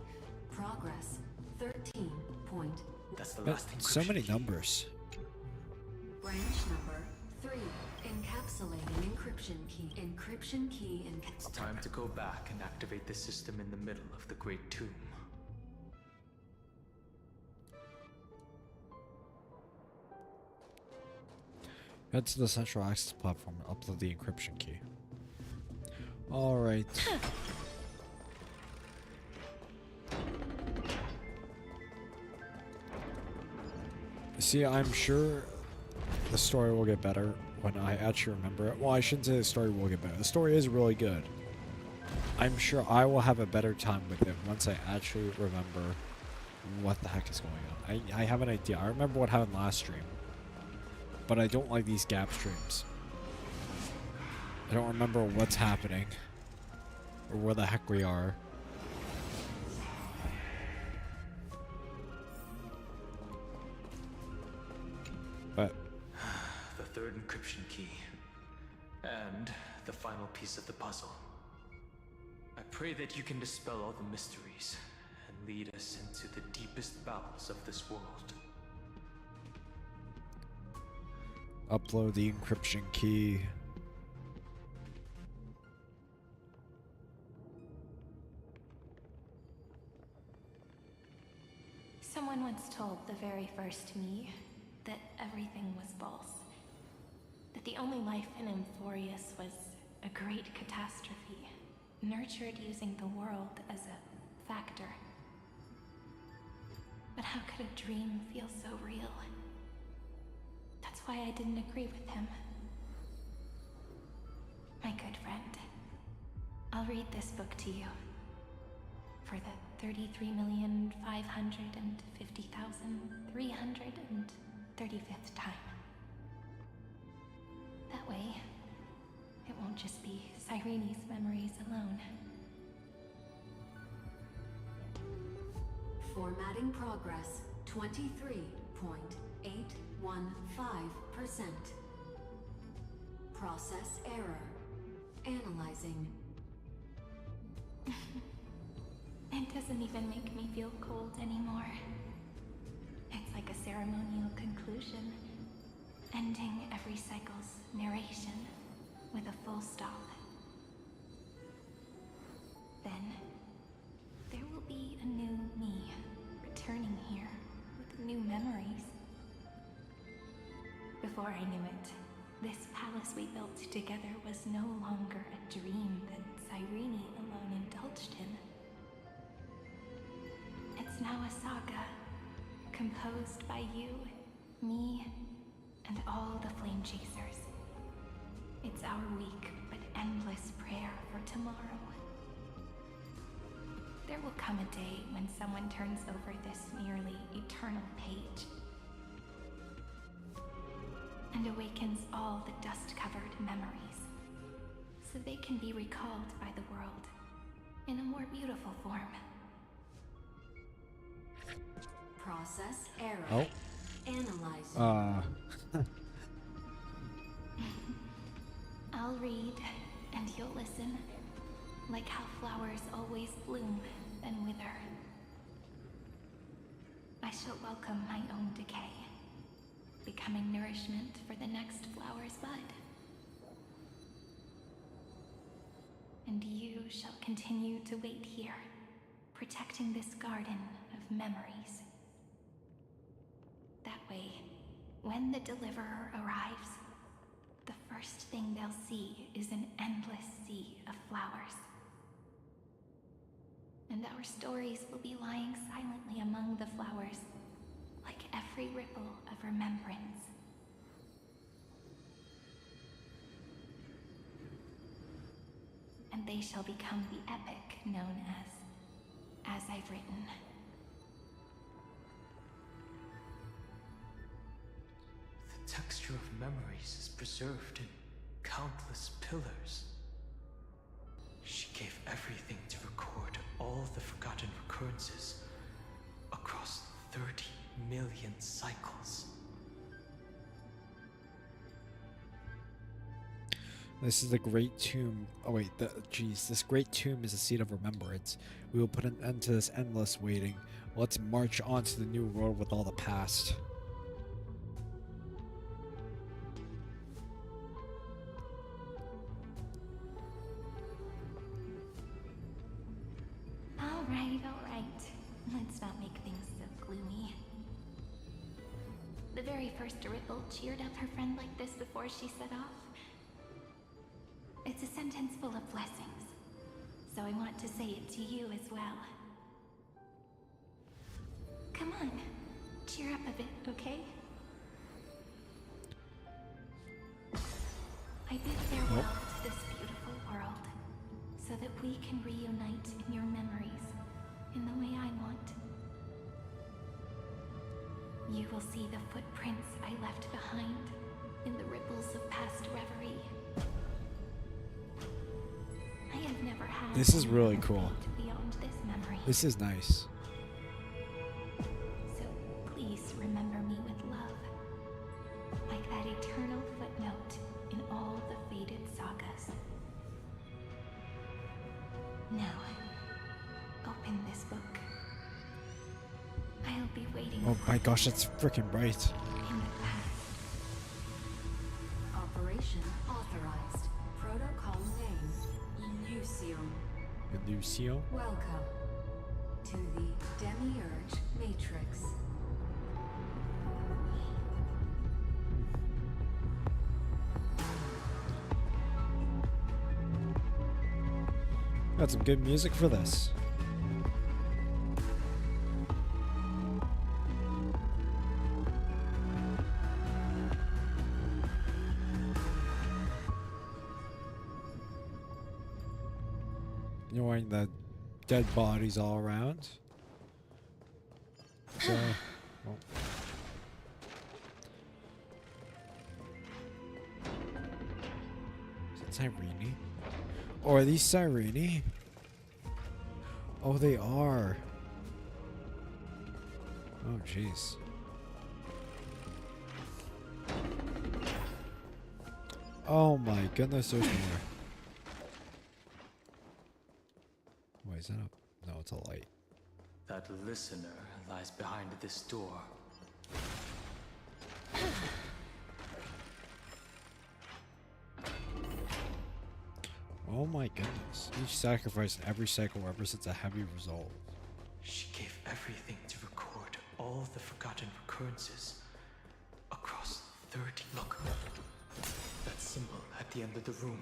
Speaker 6: Progress 13 point.
Speaker 2: That's the
Speaker 1: But
Speaker 2: last encryption
Speaker 1: so many
Speaker 2: key.
Speaker 1: numbers.
Speaker 6: Branch number 3. Encapsulating encryption key. Encryption key in.
Speaker 2: It's time to go back and activate the system in the middle of the Great Tomb.
Speaker 1: Head to the central access platform and upload the encryption key. Alright. See, I'm sure the story will get better when I actually remember it. Well, I shouldn't say the story will get better. The story is really good. I'm sure I will have a better time with it once I actually remember what the heck is going on. I have an idea. I remember what happened last stream. But I don't like these gap streams. I don't remember what's happening. Or where the heck we are. But
Speaker 2: The third encryption key. And the final piece of the puzzle. I pray that you can dispel all the mysteries and lead us into the deepest bowels of this world.
Speaker 1: upload the encryption key.
Speaker 7: Someone once told the very first me that everything was false. That the only life in Amphorius was a great catastrophe, nurtured using the world as a factor. But how could a dream feel so real? That's why I didn't agree with him. My good friend, I'll read this book to you. For the 33,550,335th time. That way, it won't just be Cyrene's memories alone.
Speaker 6: Formatting progress 23.815%. Process error. Analyzing.
Speaker 7: It doesn't even make me feel cold anymore. It's like a ceremonial conclusion, ending every cycle's narration with a full stop. Then, there will be a new me returning here with new memories. Before I knew it, this palace we built together was no longer a dream that Cyrene alone indulged in. It's now a saga, composed by you, me, and all the Flame Chasers. It's our weak but endless prayer for tomorrow. There will come a day when someone turns over this nearly eternal page and awakens all the dust-covered memories, so they can be recalled by the world in a more beautiful form.
Speaker 6: Process error.
Speaker 1: Oh.
Speaker 6: Analyzing.
Speaker 7: I'll read, and you'll listen, like how flowers always bloom, then wither. I shall welcome my own decay, becoming nourishment for the next flower's bud. And you shall continue to wait here, protecting this garden of memories. That way, when the Deliverer arrives, the first thing they'll see is an endless sea of flowers. And our stories will be lying silently among the flowers, like every ripple of remembrance. And they shall become the epic known as I've written.
Speaker 2: The texture of memories is preserved in countless pillars. She gave everything to record all the forgotten recurrences across 30 million cycles.
Speaker 1: This is the Great Tomb. Oh wait, this Great Tomb is a seat of remembrance. We will put an end to this endless waiting. Let's march on to the new world with all the past.
Speaker 7: All right. Let's not make things so gloomy. The very first Ripple cheered up her friend like this before she set off. It's a sentence full of blessings, so I want to say it to you as well. Come on, cheer up a bit, okay? I bid farewell to this beautiful world, so that we can reunite in your memories, in the way I want. You will see the footprints I left behind, in the ripples of past reverie. I have never had
Speaker 1: This is really
Speaker 7: another
Speaker 1: cool.
Speaker 7: fate beyond this memory.
Speaker 1: This is nice.
Speaker 7: So please remember me with love, like that eternal footnote in all the faded sagas. Now, open this book. I'll be waiting.
Speaker 1: Oh my gosh, that's freaking bright.
Speaker 7: In the past.
Speaker 6: Operation authorized. Protocol name, Lucium.
Speaker 1: Lucio.
Speaker 6: Welcome to the Demiurge Matrix.
Speaker 1: Got some good music for this. Ignoring the dead bodies all around. So, well. Is it Cyrene? Or are these Cyrene? Oh, they are. Oh, jeez. Oh my goodness, there's more. Wait, is that a... No, it's a light.
Speaker 2: That listener lies behind this door.
Speaker 1: Oh my goodness. Each sacrifice in every cycle represents a heavy resolve.
Speaker 2: She gave everything to record all the forgotten recurrences across 30. Look, that symbol at the end of the room.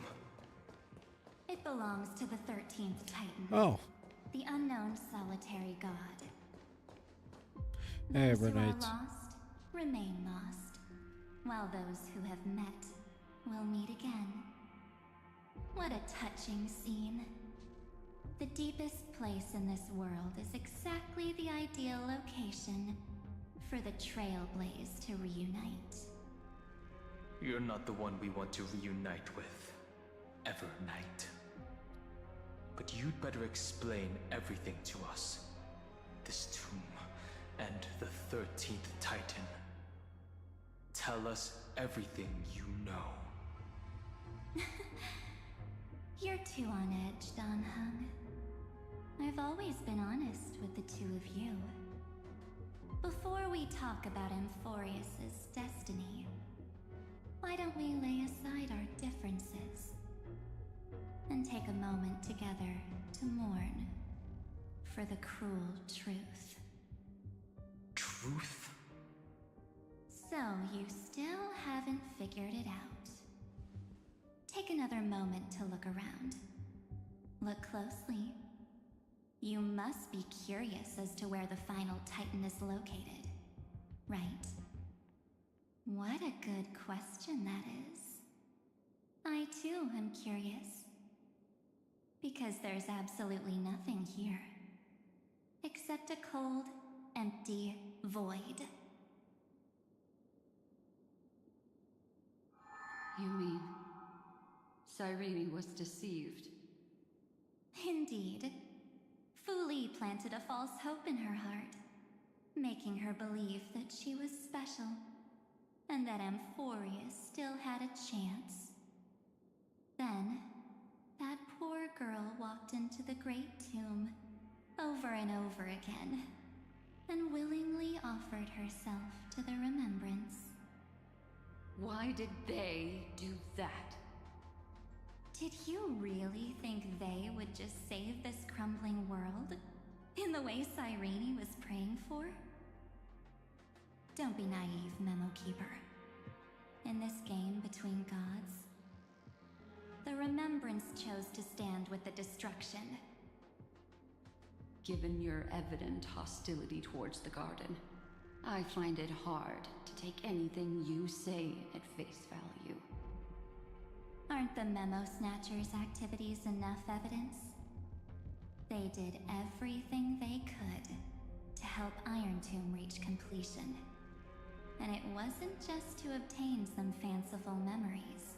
Speaker 5: It belongs to the 13th Titan.
Speaker 1: Oh.
Speaker 5: The unknown solitary god.
Speaker 1: Hey,
Speaker 5: Those who are
Speaker 1: Renate.
Speaker 5: lost remain lost, while those who have met will meet again. What a touching scene. The deepest place in this world is exactly the ideal location for the Trailblaze to reunite.
Speaker 2: You're not the one we want to reunite with, Evernight. But you'd better explain everything to us. This tomb and the 13th Titan. Tell us everything you know.
Speaker 5: You're too on edge, Don Hung. I've always been honest with the two of you. Before we talk about Amphorius's destiny, why don't we lay aside our differences and take a moment together to mourn for the cruel truth?
Speaker 2: Truth?
Speaker 5: So you still haven't figured it out. Take another moment to look around. Look closely. You must be curious as to where the final Titan is located, right? What a good question that is. I too am curious. Because there's absolutely nothing here. Except a cold, empty void.
Speaker 4: You mean Cyrene was deceived?
Speaker 5: Indeed. Fu Li planted a false hope in her heart, making her believe that she was special, and that Amphorius still had a chance. Then, that poor girl walked into the Great Tomb, over and over again, and willingly offered herself to the remembrance.
Speaker 4: Why did they do that?
Speaker 5: Did you really think they would just save this crumbling world? In the way Cyrene was praying for? Don't be naive, Memo Keeper. In this game between gods, the Remembrance chose to stand with the destruction.
Speaker 4: Given your evident hostility towards the garden, I find it hard to take anything you say at face value.
Speaker 5: Aren't the Memo Snatchers' activities enough evidence? They did everything they could to help Iron Tomb reach completion. And it wasn't just to obtain some fanciful memories.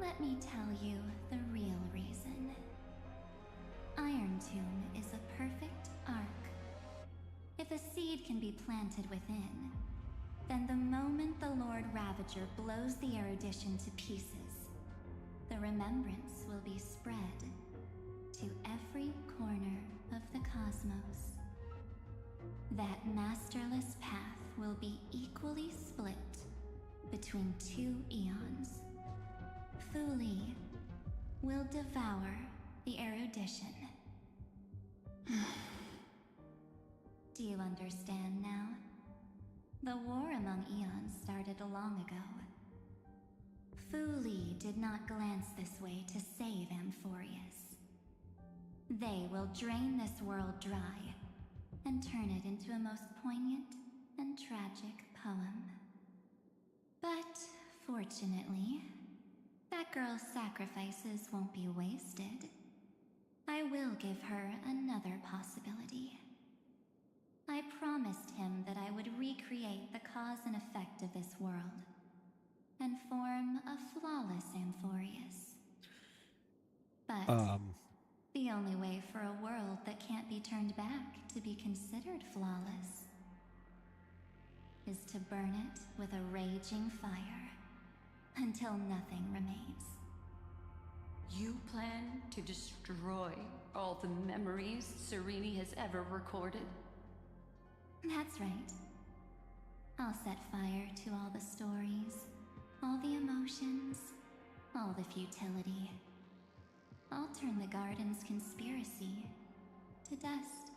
Speaker 5: Let me tell you the real reason. Iron Tomb is a perfect arc. If a seed can be planted within, then the moment the Lord Ravager blows the erudition to pieces, the remembrance will be spread to every corner of the cosmos. That masterless path will be equally split between 2 eons. Fu Li will devour the erudition. Do you understand now? The war among eons started long ago. Fu Li did not glance this way to save Amphorius. They will drain this world dry and turn it into a most poignant and tragic poem. But fortunately, that girl's sacrifices won't be wasted. I will give her another possibility. I promised him that I would recreate the cause and effect of this world and form a flawless Amphorius. But the only way for a world that can't be turned back to be considered flawless is to burn it with a raging fire until nothing remains.
Speaker 4: You plan to destroy all the memories Serene has ever recorded?
Speaker 5: That's right. I'll set fire to all the stories, all the emotions, all the futility. I'll turn the garden's conspiracy to dust.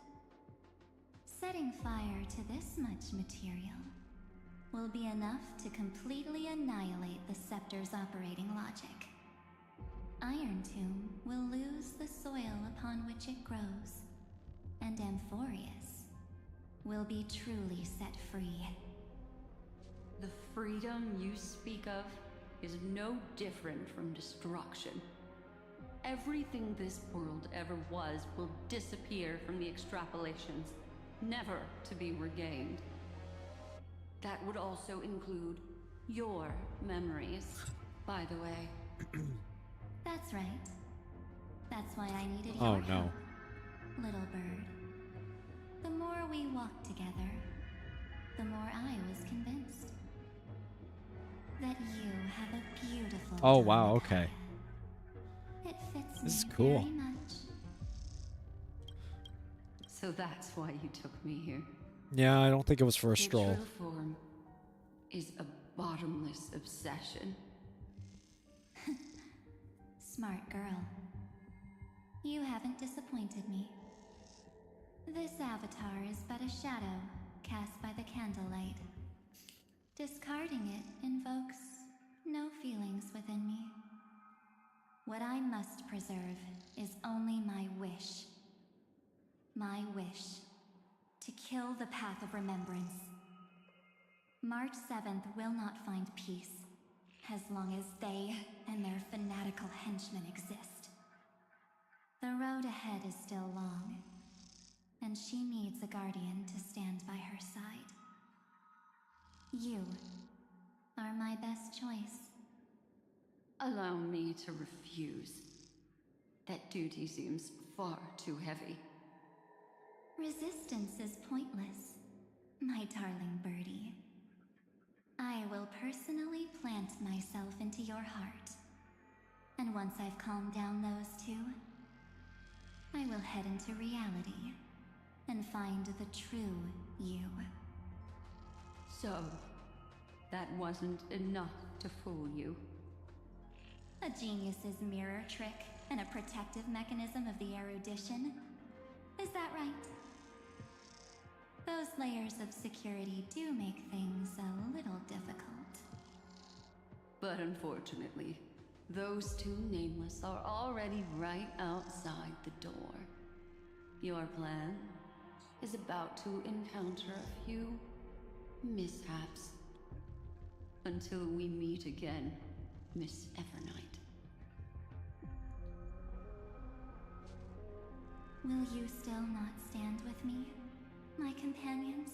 Speaker 5: Setting fire to this much material will be enough to completely annihilate the scepter's operating logic. Iron Tomb will lose the soil upon which it grows, and Amphorius will be truly set free.
Speaker 4: The freedom you speak of is no different from destruction. Everything this world ever was will disappear from the extrapolations, never to be regained. That would also include your memories, by the way.
Speaker 5: That's right. That's why I needed
Speaker 1: Oh,
Speaker 5: your
Speaker 1: no.
Speaker 5: help, little bird. The more we walked together, the more I was convinced that you have a beautiful
Speaker 1: Oh, wow,
Speaker 5: Dhammakaya.
Speaker 1: okay.
Speaker 5: It fits
Speaker 1: This is
Speaker 5: me
Speaker 1: cool.
Speaker 5: very much.
Speaker 4: So that's why you took me here.
Speaker 1: Yeah, I don't think it was for a
Speaker 4: Your
Speaker 1: stroll.
Speaker 4: true form is a bottomless obsession.
Speaker 5: Smart girl. You haven't disappointed me. This avatar is but a shadow cast by the candlelight. Discarding it invokes no feelings within me. What I must preserve is only my wish. My wish to kill the path of remembrance. March 7th will not find peace as long as they and their fanatical henchmen exist. The road ahead is still long, and she needs a guardian to stand by her side. You are my best choice.
Speaker 4: Allow me to refuse. That duty seems far too heavy.
Speaker 5: Resistance is pointless, my darling birdie. I will personally plant myself into your heart. And once I've calmed down those two, I will head into reality and find the true you.
Speaker 4: So, that wasn't enough to fool you.
Speaker 5: A genius's mirror trick and a protective mechanism of the erudition. Is that right? Those layers of security do make things a little difficult.
Speaker 4: But unfortunately, those two nameless are already right outside the door. Your plan is about to encounter a few mishaps. Until we meet again, Miss Evernight.
Speaker 5: Will you still not stand with me, my companions?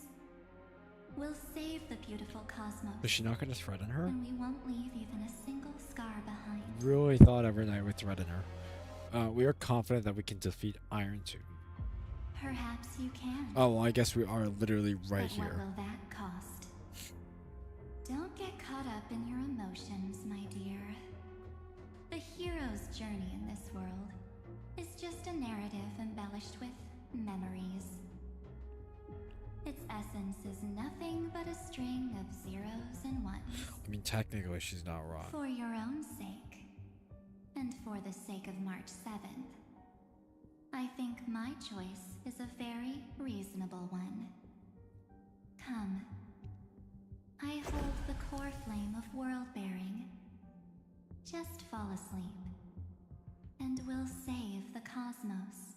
Speaker 5: We'll save the beautiful cosmos,
Speaker 1: Is she not going to threaten her?
Speaker 5: and we won't leave even a single scar behind.
Speaker 1: Really thought Evernight would threaten her. We are confident that we can defeat Iron Tomb.
Speaker 5: Perhaps you can.
Speaker 1: Oh, well, I guess we are literally right
Speaker 5: But
Speaker 1: here.
Speaker 5: what will that cost? Don't get caught up in your emotions, my dear. The hero's journey in this world is just a narrative embellished with memories. Its essence is nothing but a string of zeros and ones.
Speaker 1: I mean, technically, she's not wrong.
Speaker 5: For your own sake, and for the sake of March 7th, I think my choice is a very reasonable one. Come. I hold the core flame of world-bearing. Just fall asleep, and we'll save the cosmos.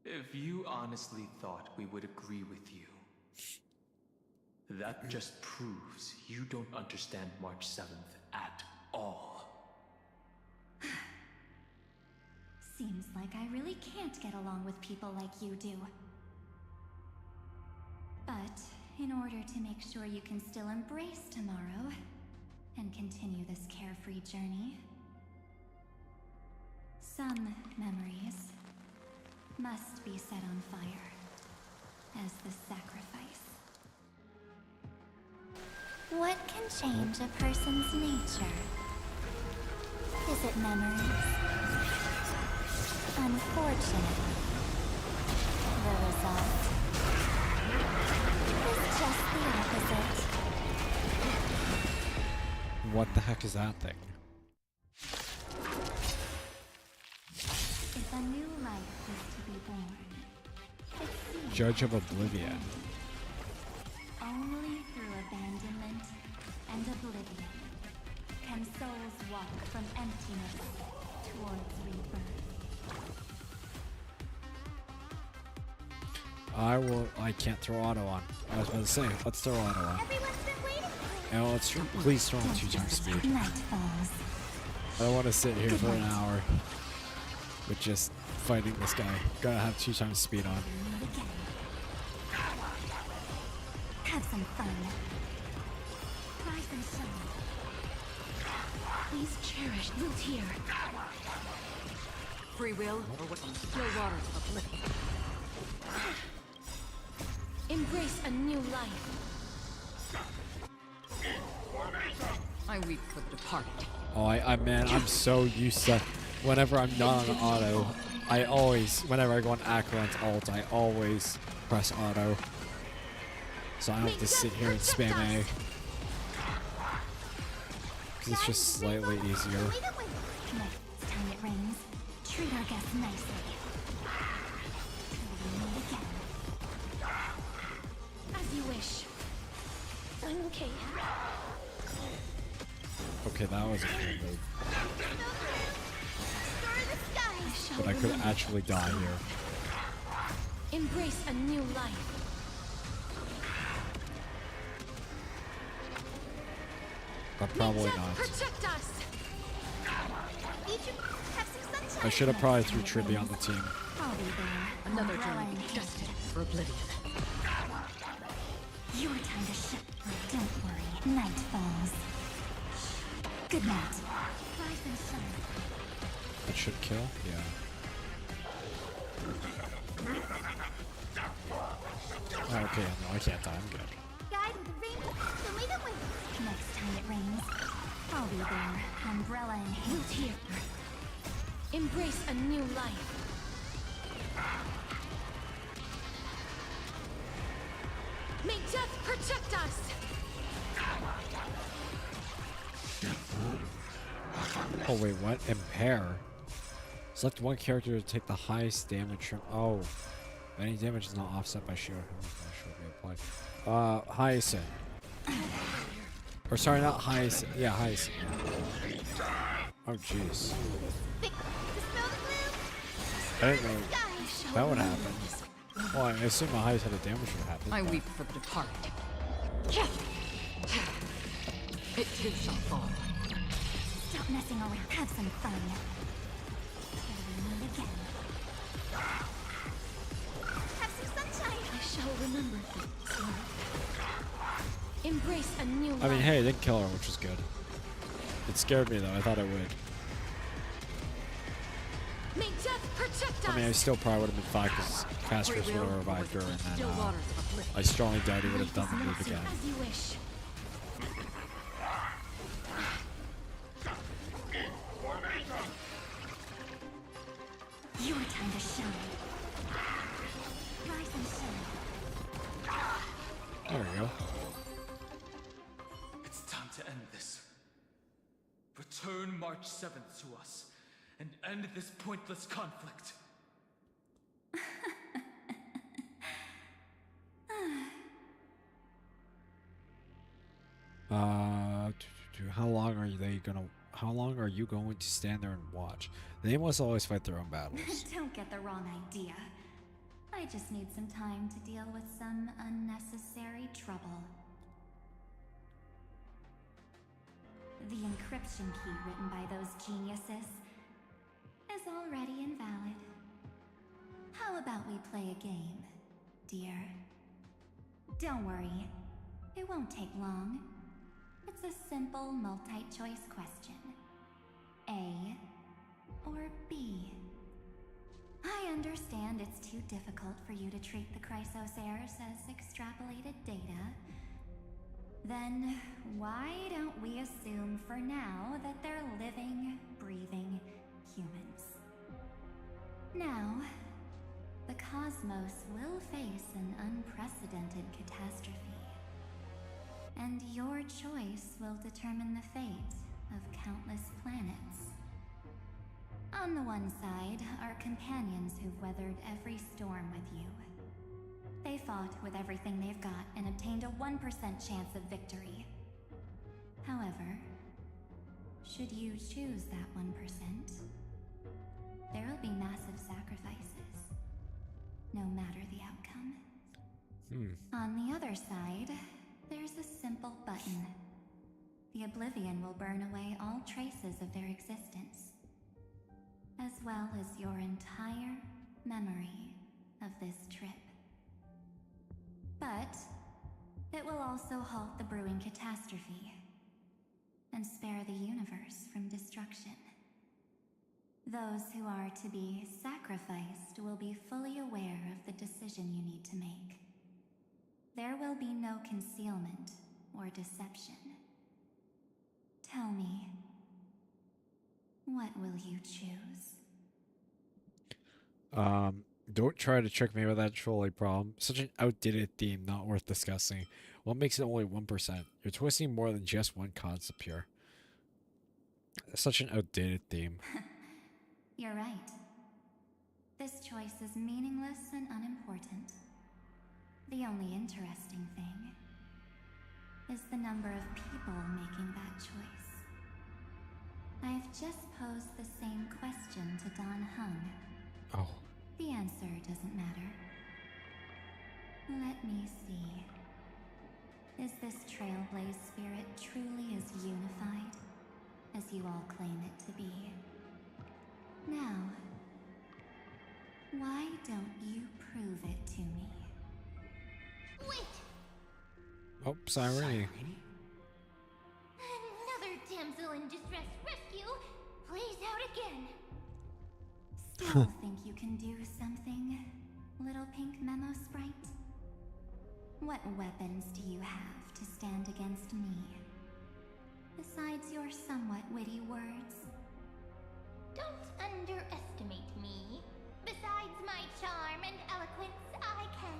Speaker 2: If you honestly thought we would agree with you, that just proves you don't understand March 7th at all.
Speaker 5: Seems like I really can't get along with people like you do. But in order to make sure you can still embrace tomorrow and continue this carefree journey, some memories must be set on fire as the sacrifice. What can change a person's nature? Is it memories? Unfortunately, the result is just the opposite.
Speaker 1: What the heck is that thing?
Speaker 5: If a new life is to be born, it seems
Speaker 1: Judge of Oblivion.
Speaker 5: only through abandonment and oblivion can souls walk from emptiness towards rebirth.
Speaker 1: I can't throw auto on. I was about to say, let's throw auto on.
Speaker 5: Everyone's been waiting.
Speaker 1: And let's please throw on 2x speed.
Speaker 5: Night falls.
Speaker 1: I don't want to sit here for an hour with just fighting this guy. Gotta have 2x speed on.
Speaker 5: Meet again. Have some fun. Rise and shine.
Speaker 8: Please cherish Lilt here.
Speaker 6: Free will? Or what? No water of oblivion.
Speaker 8: Embrace a new life.
Speaker 6: I weep for the departed.
Speaker 1: Oh, man, I'm so used to whenever I'm not on auto, whenever I go on Acheron's ult, I always press auto. So I don't have to sit here and spam A. Because it's just slightly easier.
Speaker 5: Next time it rains, treat our guests nicely. Till we meet again.
Speaker 8: As you wish. I'm okay.
Speaker 1: Okay, that was a cool move. But I could actually die here.
Speaker 8: Embrace a new life.
Speaker 1: But probably
Speaker 8: May death
Speaker 1: not.
Speaker 8: protect us.
Speaker 1: I should have probably threw Tribby on the team.
Speaker 5: I'll be there.
Speaker 6: Another
Speaker 5: Umbrella
Speaker 6: journey
Speaker 5: in hand.
Speaker 6: destined for oblivion.
Speaker 5: Your time to shut. Don't worry. Night falls. Good night. Rise and shine.
Speaker 1: That should kill? Yeah. Oh, okay, no, I can't die. I'm good.
Speaker 5: Guide with the rain. Show me the way. Next time it rains, I'll be there. Umbrella in hand.
Speaker 8: Lilt here. Embrace a new life. May death protect us.
Speaker 1: Oh, wait, what? Impair? Select one character to take the highest damage from... Oh. Any damage is not offset by shield. Shield may apply. Hyacinth. Or sorry, not Hyacinth. Yeah, Hyacinth. Oh, jeez. I didn't know that would happen. Well, I assume the highest had a damage would happen.
Speaker 6: I weep for the departed. It too shall fall.
Speaker 5: Stop messing around. Have some fun. Till we meet again. Have some sunshine.
Speaker 8: I shall remember things. Embrace a new life.
Speaker 1: I mean, hey, it didn't kill her, which was good. It scared me, though. I thought it would.
Speaker 8: May death protect us.
Speaker 1: I mean, I still probably would have been fine because Casper's would have revived her, and then I strongly doubt he would have done the move again.
Speaker 8: As you wish.
Speaker 5: Your time to shine. Rise and shine.
Speaker 1: There we go.
Speaker 2: It's time to end this. Return March 7th to us and end this pointless conflict.
Speaker 1: How long are you going to stand there and watch? They must always fight their own battles.
Speaker 5: Don't get the wrong idea. I just need some time to deal with some unnecessary trouble. The encryption key written by those geniuses is already invalid. How about we play a game, dear? Don't worry, it won't take long. It's a simple multi-choice question. A or B? I understand it's too difficult for you to treat the Chrysosairs as extrapolated data. Then why don't we assume for now that they're living, breathing humans? Now, the cosmos will face an unprecedented catastrophe. And your choice will determine the fate of countless planets. On the one side are companions who've weathered every storm with you. They fought with everything they've got and obtained a 1% chance of victory. However, should you choose that 1%, there will be massive sacrifices, no matter the outcome. On the other side, there's a simple button. The Oblivion will burn away all traces of their existence, as well as your entire memory of this trip. But it will also halt the brewing catastrophe and spare the universe from destruction. Those who are to be sacrificed will be fully aware of the decision you need to make. There will be no concealment or deception. Tell me, what will you choose?
Speaker 1: Don't try to trick me with that trolley problem. Such an outdated theme, not worth discussing. What makes it only 1%? You're twisting more than just one concept here. Such an outdated theme.
Speaker 5: You're right. This choice is meaningless and unimportant. The only interesting thing is the number of people making that choice. I've just posed the same question to Don Hung.
Speaker 1: Oh.
Speaker 5: The answer doesn't matter. Let me see. Is this Trailblaze spirit truly as unified as you all claim it to be? Now, why don't you prove it to me?
Speaker 8: Wait!
Speaker 1: Oh, Cyrene.
Speaker 8: Another damsel in distress rescue plays out again.
Speaker 5: Still think you can do something, little pink memo sprite? What weapons do you have to stand against me? Besides your somewhat witty words?
Speaker 8: Don't underestimate me. Besides my charm and eloquence, I can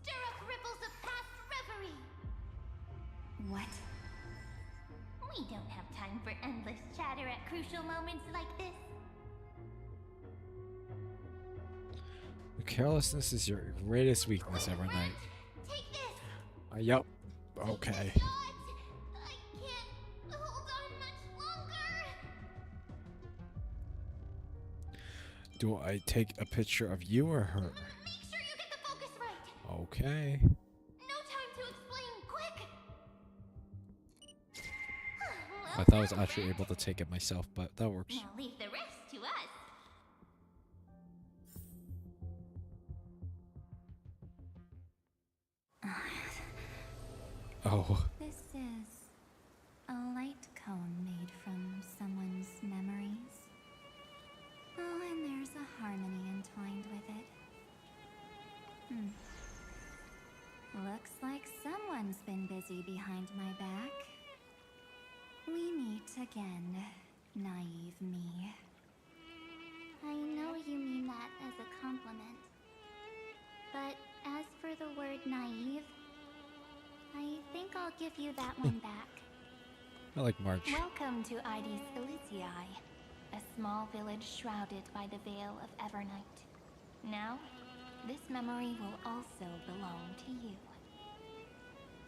Speaker 8: stir up ripples of past reverie.
Speaker 5: What?
Speaker 8: We don't have time for endless chatter at crucial moments like this.
Speaker 1: Carelessness is your greatest weakness, Evernight.
Speaker 8: Take this!
Speaker 1: Yup. Okay.
Speaker 8: Not! I can't hold on much longer!
Speaker 1: Do I take a picture of you or her?
Speaker 8: Make sure you get the focus right!
Speaker 1: Okay.
Speaker 8: No time to explain, quick!
Speaker 1: I thought I was actually able to take it myself, but that works.
Speaker 8: Now leave the rest to us.
Speaker 1: Oh,
Speaker 5: This is a light cone made from someone's memories. Oh, and there's a harmony entwined with it. Looks like someone's been busy behind my back. We meet again, naive me.
Speaker 8: I know you mean that as a compliment. But as for the word naive, I think I'll give you that one back.
Speaker 1: I like March.
Speaker 7: Welcome to Ides Elysiae, a small village shrouded by the veil of Evernight. Now, this memory will also belong to you.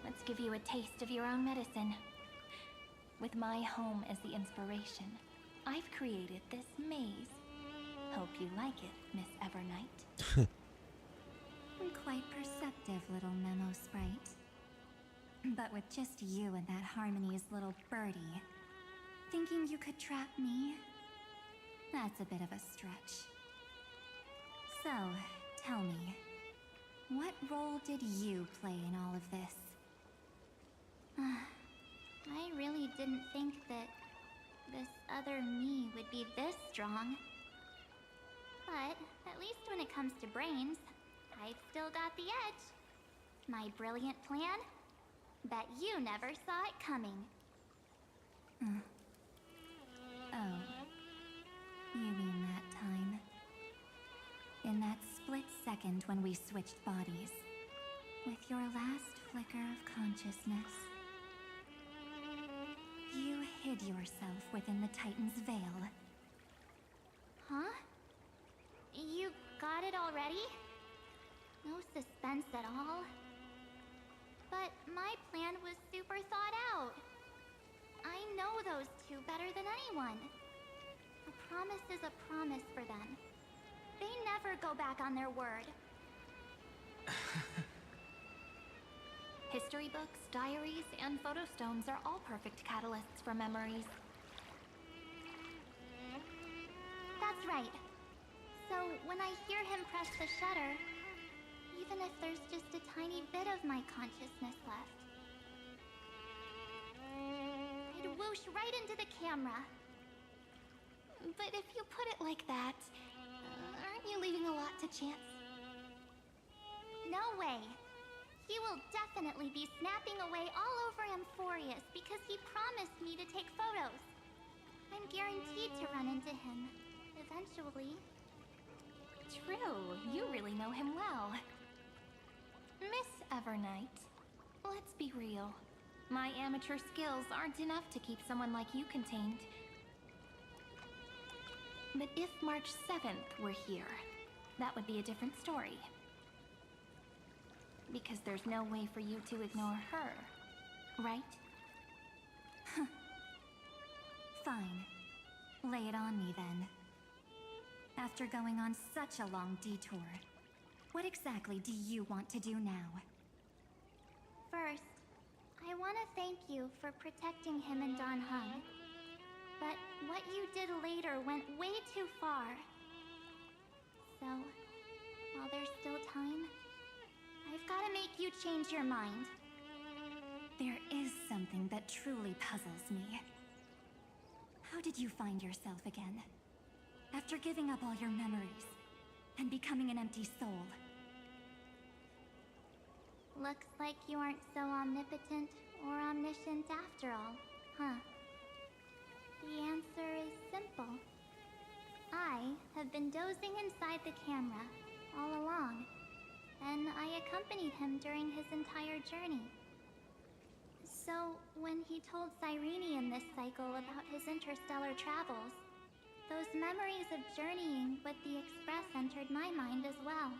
Speaker 7: Let's give you a taste of your own medicine. With my home as the inspiration, I've created this maze. Hope you like it, Miss Evernight.
Speaker 5: Quite perceptive little memo sprite. But with just you and that Harmony's little birdie, thinking you could trap me? That's a bit of a stretch. So, tell me, what role did you play in all of this?
Speaker 8: I really didn't think that this other me would be this strong. But at least when it comes to brains, I've still got the edge. My brilliant plan? Bet you never saw it coming.
Speaker 5: Oh. You mean that time? In that split second when we switched bodies. With your last flicker of consciousness. You hid yourself within the Titan's veil.
Speaker 8: Huh? You got it already? No suspense at all? But my plan was super thought out. I know those two better than anyone. A promise is a promise for them. They never go back on their word.
Speaker 7: History books, diaries, and photostones are all perfect catalysts for memories.
Speaker 8: That's right. So when I hear him press the shutter, even if there's just a tiny bit of my consciousness left, I'd whoosh right into the camera.
Speaker 7: But if you put it like that, aren't you leaving a lot to chance?
Speaker 8: No way. He will definitely be snapping away all over Amphorius because he promised me to take photos. I'm guaranteed to run into him, eventually.
Speaker 7: True, you really know him well. Miss Evernight, let's be real. My amateur skills aren't enough to keep someone like you contained. But if March 7th were here, that would be a different story. Because there's no way for you to ignore her, right?
Speaker 5: Fine. Lay it on me then. After going on such a long detour, what exactly do you want to do now?
Speaker 8: First, I want to thank you for protecting him and Don Hung. But what you did later went way too far. So, while there's still time, I've got to make you change your mind.
Speaker 5: There is something that truly puzzles me. How did you find yourself again? After giving up all your memories and becoming an empty soul.
Speaker 8: Looks like you aren't so omnipotent or omniscient after all, huh? The answer is simple. I have been dozing inside the camera all along, and I accompanied him during his entire journey. So, when he told Cyrene in this cycle about his interstellar travels, those memories of journeying with the Express entered my mind as well.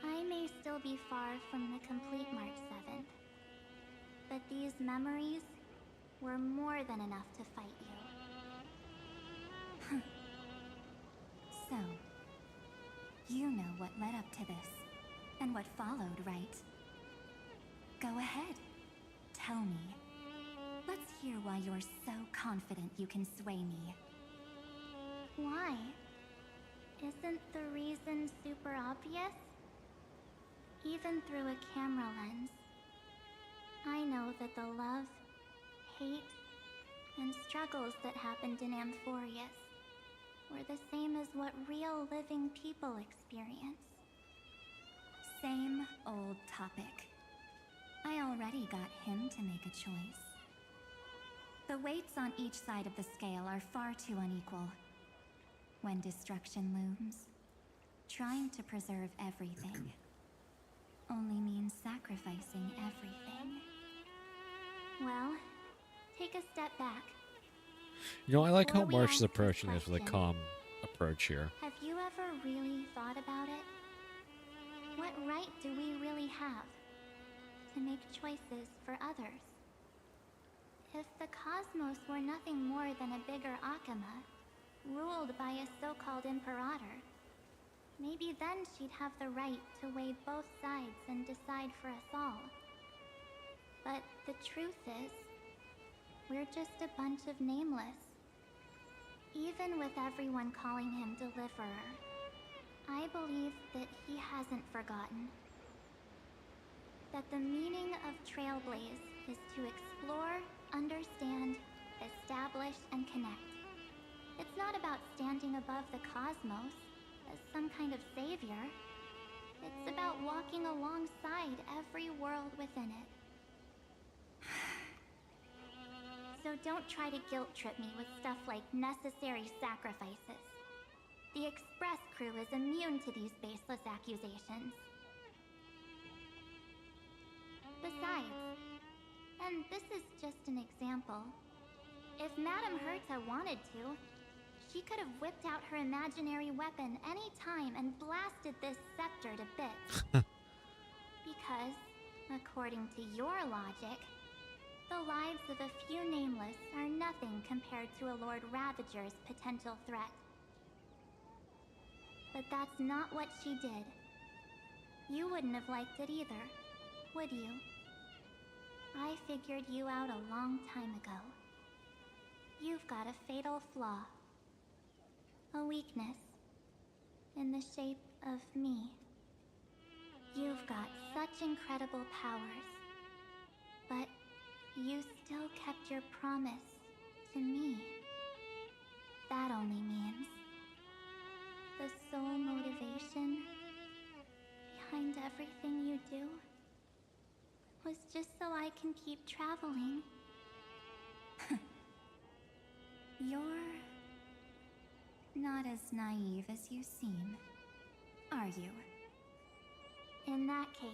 Speaker 8: I may still be far from the complete March 7th, but these memories were more than enough to fight you.
Speaker 5: So, you know what led up to this, and what followed, right? Go ahead. Tell me. why you're so confident you can sway me.
Speaker 8: Why? Isn't the reason super obvious? Even through a camera lens, I know that the love, hate, and struggles that happened in Amphorius were the same as what real living people experience.
Speaker 5: Same old topic. I already got him to make a choice. The weights on each side of the scale are far too unequal. When destruction looms, trying to preserve everything only means sacrificing everything.
Speaker 8: Well, take a step back.
Speaker 1: You know, I like how
Speaker 8: Before we
Speaker 1: March is
Speaker 8: ask this
Speaker 1: approaching this with a
Speaker 8: question,
Speaker 1: calm approach here.
Speaker 8: Have you ever really thought about it? What right do we really have to make choices for others? If the cosmos were nothing more than a bigger Akama, ruled by a so-called Imperator, maybe then she'd have the right to weigh both sides and decide for us all. But the truth is, we're just a bunch of nameless. Even with everyone calling him Deliverer, I believe that he hasn't forgotten. That the meaning of Trailblaze is to explore, understand, establish, and connect. It's not about standing above the cosmos as some kind of savior. It's about walking alongside every world within it. So don't try to guilt trip me with stuff like necessary sacrifices. The Express crew is immune to these baseless accusations. Besides, and this is just an example, if Madame Herta wanted to, she could have whipped out her imaginary weapon any time and blasted this scepter to bits. Because, according to your logic, the lives of a few nameless are nothing compared to a Lord Ravager's potential threat. But that's not what she did. You wouldn't have liked it either, would you? I figured you out a long time ago. You've got a fatal flaw. A weakness. In the shape of me. You've got such incredible powers. But you still kept your promise to me. That only means the sole motivation behind everything you do was just so I can keep traveling.
Speaker 5: You're not as naive as you seem, are you?
Speaker 8: In that case,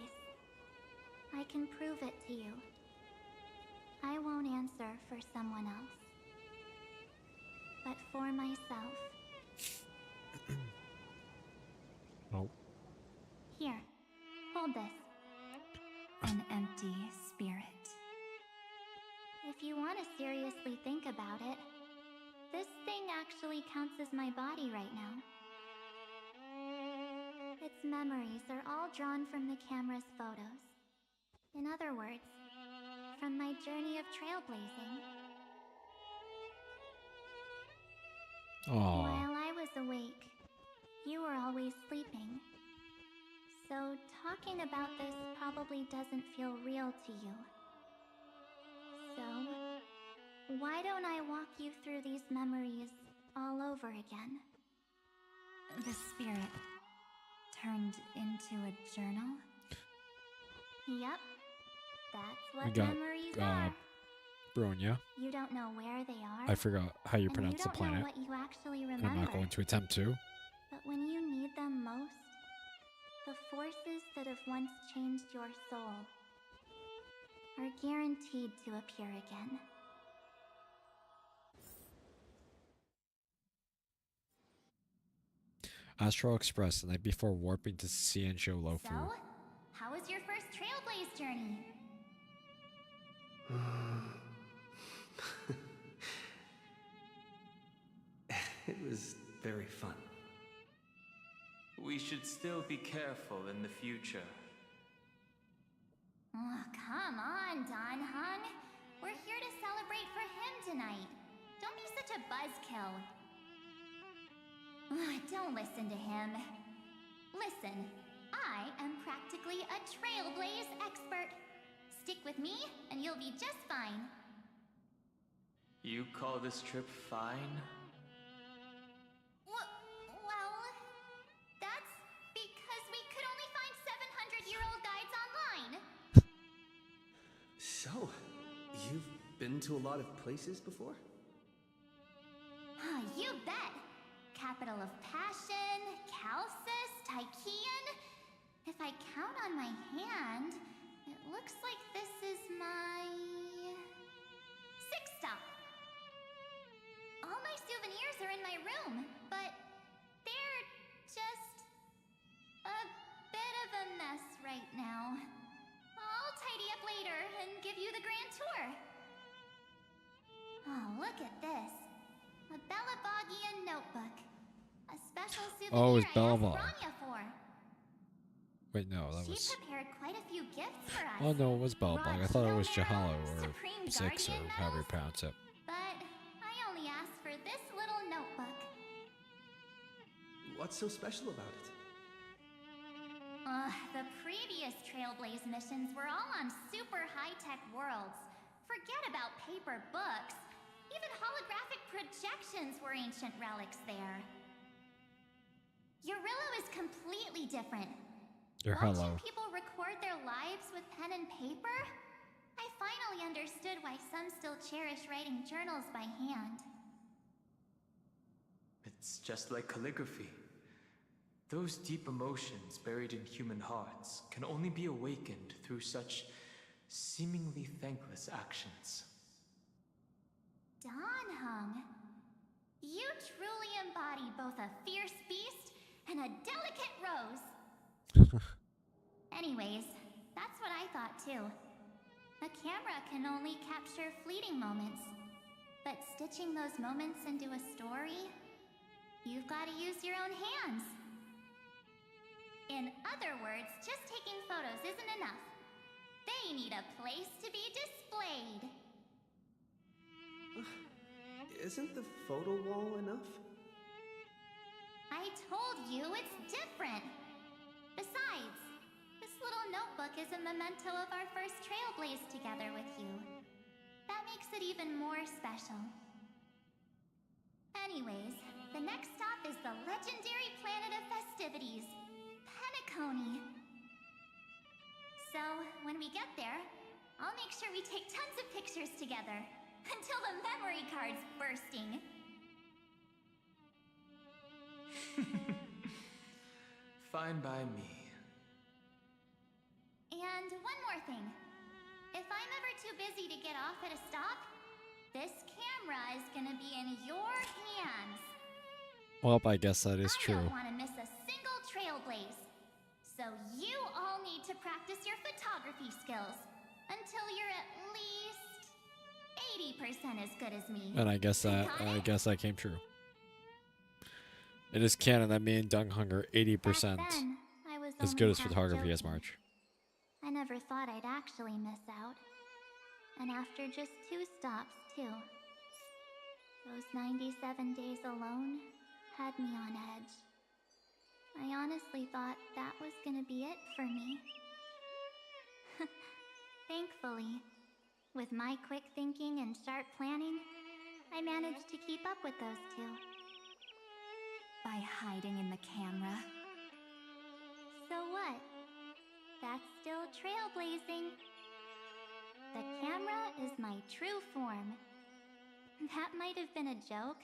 Speaker 8: I can prove it to you. I won't answer for someone else, but for myself.
Speaker 1: Oh.
Speaker 8: Here, hold this.
Speaker 5: An empty spirit.
Speaker 8: If you want to seriously think about it, this thing actually counts as my body right now. Its memories are all drawn from the camera's photos. In other words, from my journey of trailblazing.
Speaker 1: Aww.
Speaker 8: While I was awake, you were always sleeping. So talking about this probably doesn't feel real to you. So, why don't I walk you through these memories all over again?
Speaker 5: The spirit turned into a journal?
Speaker 8: Yep. That's
Speaker 1: We
Speaker 8: what
Speaker 1: got,
Speaker 8: memories are.
Speaker 1: Bronya.
Speaker 8: You don't know where they are.
Speaker 1: I forgot how you
Speaker 8: and
Speaker 1: pronounce the
Speaker 8: you don't know
Speaker 1: planet.
Speaker 8: what you actually
Speaker 1: And
Speaker 8: remember.
Speaker 1: I'm not going to attempt to.
Speaker 8: But when you need them most, the forces that have once changed your soul are guaranteed to appear again.
Speaker 1: Astral Express the night before warping to Ciencio Lofu.
Speaker 8: So, how was your first Trailblaze journey?
Speaker 3: It was very fun.
Speaker 2: We should still be careful in the future.
Speaker 8: Oh, come on, Don Hung. We're here to celebrate for
Speaker 5: such a buzzkill. Don't listen to him. Listen, I am practically a trailblaze expert. Stick with me, and you'll be just fine.
Speaker 2: You call this trip fine?
Speaker 5: Well, that's because we could only find 700-year-old guides online.
Speaker 3: So, you've been to a lot of places before?
Speaker 5: You bet. Capital of Passion, Calcis, Tychean. If I count on my hand, it looks like this is my sixth stop. All my souvenirs are in my room, but they're just a bit of a mess right now. I'll tidy up later and give you the grand tour. Oh, look at this. A Bellabogian notebook. A special souvenir
Speaker 1: Oh, it's
Speaker 5: I asked
Speaker 1: Bellabog.
Speaker 5: Branya for.
Speaker 1: Wait, no, that
Speaker 5: She
Speaker 1: was.
Speaker 5: prepared quite a few gifts for us.
Speaker 1: Oh no, it was Bellabog. I thought it was
Speaker 5: Rajna
Speaker 1: Jahalo
Speaker 5: medal,
Speaker 1: or
Speaker 5: Supreme
Speaker 1: Six or
Speaker 5: Guardian
Speaker 1: however you
Speaker 5: medals.
Speaker 1: pronounce it.
Speaker 5: But I only asked for this little notebook.
Speaker 3: What's so special about it?
Speaker 5: The previous Trailblaze missions were all on super high-tech worlds. Forget about paper books. Even holographic projections were ancient relics there. Eurillo is completely different.
Speaker 1: Your
Speaker 5: Watching
Speaker 1: hello.
Speaker 5: people record their lives with pen and paper, I finally understood why some still cherish writing journals by hand.
Speaker 2: It's just like calligraphy. Those deep emotions buried in human hearts can only be awakened through such seemingly thankless actions.
Speaker 5: Donhung, you truly embody both a fierce beast and a delicate rose. Anyways, that's what I thought too. A camera can only capture fleeting moments, but stitching those moments into a story, you've got to use your own hands. In other words, just taking photos isn't enough. They need a place to be displayed.
Speaker 3: Isn't the photo wall enough?
Speaker 5: I told you it's different. Besides, this little notebook is a memento of our first Trailblaze together with you. That makes it even more special. Anyways, the next stop is the legendary planet of festivities, Penacony. So, when we get there, I'll make sure we take tons of pictures together, until the memory card's bursting.
Speaker 2: Fine by me.
Speaker 5: And one more thing. If I'm ever too busy to get off at a stop, this camera is gonna be in your hands.
Speaker 1: Well, I guess that is
Speaker 5: I
Speaker 1: true.
Speaker 5: don't want to miss a single Trailblaze. So you all need to practice your photography skills until you're at least 80% as good as me.
Speaker 1: And I guess that came true. It is canon that me and Dunghung are 80%
Speaker 5: Back then, I was
Speaker 1: as
Speaker 5: only
Speaker 1: good as
Speaker 5: half
Speaker 1: photography as
Speaker 5: joking.
Speaker 1: March.
Speaker 5: I never thought I'd actually miss out. And after just 2 stops, too. Those 97 days alone had me on edge. I honestly thought that was gonna be it for me. Thankfully, with my quick thinking and sharp planning, I managed to keep up with those 2. By hiding in the camera. So what? That's still trailblazing. The camera is my true form. That might have been a joke,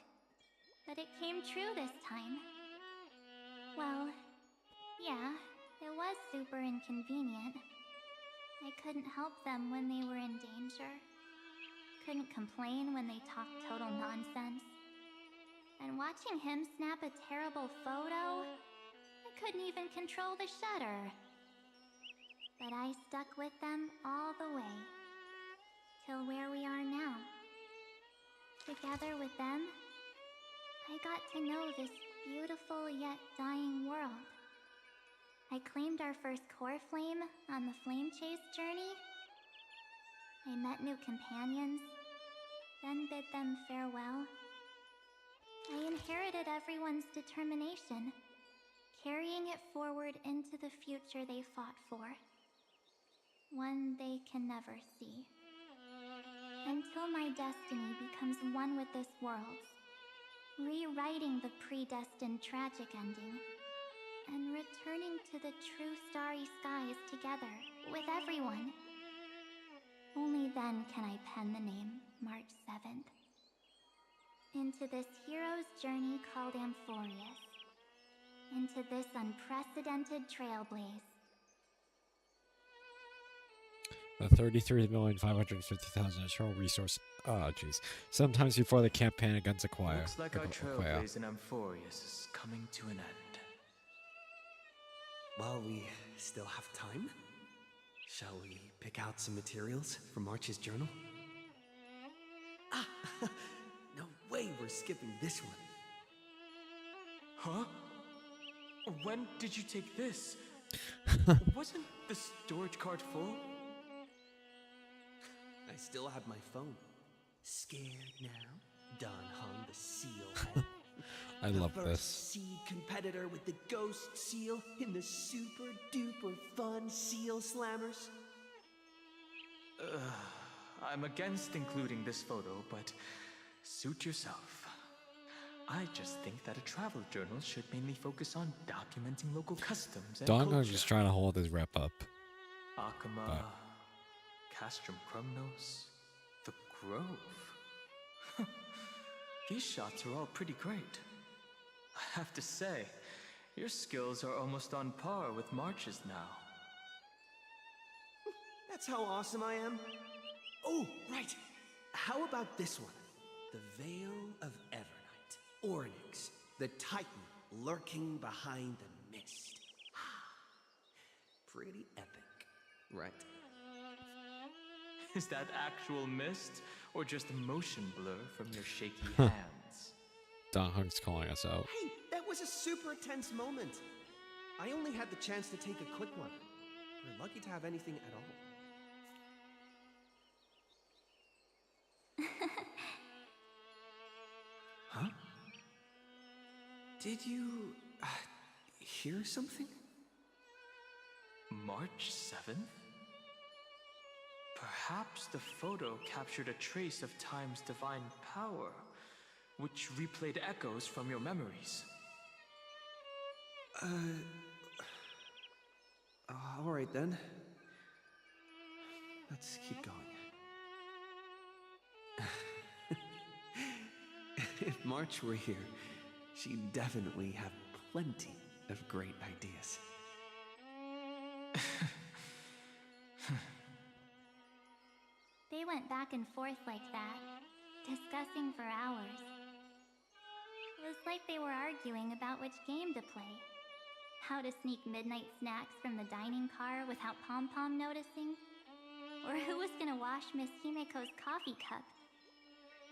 Speaker 5: but it came true this time. Well, yeah, it was super inconvenient. I couldn't help them when they were in danger. Couldn't complain when they talked total nonsense. And watching him snap a terrible photo, I couldn't even control the shutter. But I stuck with them all the way. Till where we are now. Together with them, I got to know this beautiful yet dying world. I claimed our first core flame on the flame chase journey. I met new companions, then bid them farewell,
Speaker 8: I inherited everyone's determination, carrying it forward into the future they fought for. One they can never see. Until my destiny becomes one with this world's, rewriting the predestined tragic ending, and returning to the true starry skies together with everyone. Only then can I pen the name March 7th. Into this hero's journey called Amphorius. Into this unprecedented trailblaze.
Speaker 1: The 33,550,000 eternal resource. Oh, jeez. Sometimes before the campaign against Acquire.
Speaker 2: Looks like our trailblaze in Amphorius is coming to an end.
Speaker 3: While we still have time, shall we pick out some materials for March's journal? Ah, no way we're skipping this one.
Speaker 2: Huh? When did you take this? Wasn't the storage cart full?
Speaker 3: I still have my phone. Scared now? Done hung the seal head.
Speaker 1: I love
Speaker 3: the
Speaker 1: this.
Speaker 3: first seed competitor with the ghost seal in the super duper fun seal slammers.
Speaker 2: I'm against including this photo, but suit yourself. I just think that a travel journal should mainly focus on documenting local customs and
Speaker 1: Donghung's
Speaker 2: culture.
Speaker 1: just trying to hold his rep up.
Speaker 2: Akama, Castrum Krumnos, the Grove. These shots are all pretty great. I have to say, your skills are almost on par with March's now.
Speaker 3: That's how awesome I am. Oh, right. How about this one? The Veil of Evernight. Ornyx, the Titan lurking behind the mist. Pretty epic, right?
Speaker 2: Is that actual mist, or just a motion blur from your shaky hands?
Speaker 1: Donghung's calling us out.
Speaker 3: Hey, that was a super tense moment. I only had the chance to take a quick one. We're lucky to have anything at all. Huh? Did you hear something?
Speaker 2: March 7th? Perhaps the photo captured a trace of time's divine power, which replayed echoes from your memories.
Speaker 3: All right then. Let's keep going. If March were here, she'd definitely have plenty of great ideas.
Speaker 8: They went back and forth like that, discussing for hours. It was like they were arguing about which game to play. How to sneak midnight snacks from the dining car without Pom-Pom noticing. Or who was gonna wash Miss Himiko's coffee cup.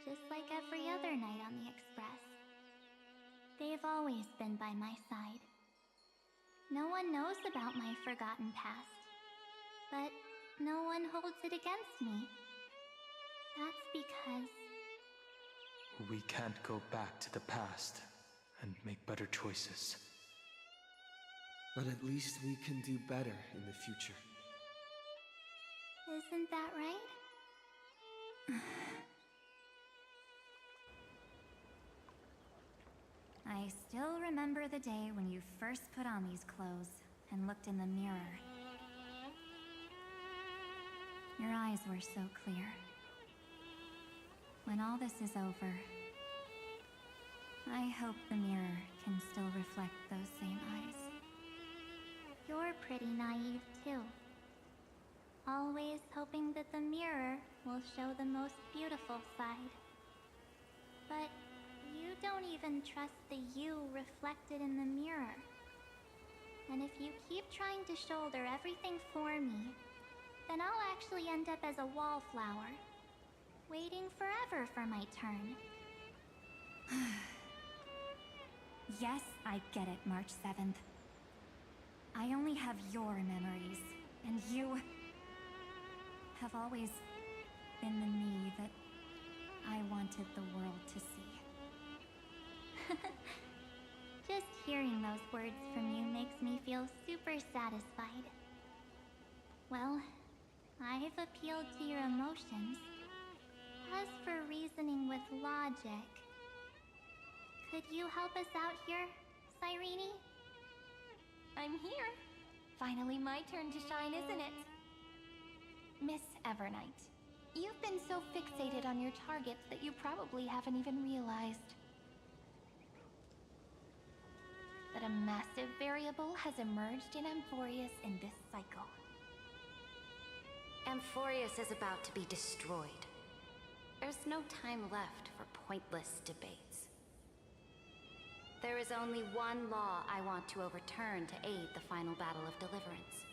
Speaker 8: Just like every other night on the Express. They've always been by my side. No one knows about my forgotten past. But no one holds it against me. That's because...
Speaker 2: We can't go back to the past and make better choices.
Speaker 3: But at least we can do better in the future.
Speaker 8: Isn't that right?
Speaker 5: I still remember the day when you first put on these clothes and looked in the mirror. Your eyes were so clear. When all this is over, I hope the mirror can still reflect those same eyes.
Speaker 8: You're pretty naive, too. Always hoping that the mirror will show the most beautiful side. But you don't even trust the you reflected in the mirror. And if you keep trying to shoulder everything for me, then I'll actually end up as a wallflower, waiting forever for my turn.
Speaker 5: Yes, I get it, March 7th. I only have your memories, and you have always been the me that I wanted the world to see.
Speaker 8: words from you makes me feel super satisfied. Well, I've appealed to your emotions. As for reasoning with logic, could you help us out here, Cyrene?
Speaker 7: I'm here. Finally my turn to shine, isn't it? Miss Evernight, you've been so fixated on your targets that you probably haven't even realized that a massive variable has emerged in Amphorius in this cycle.
Speaker 9: Amphorius is about to be destroyed. There's no time left for pointless debates. There is only one law I want to overturn to aid the final battle of deliverance.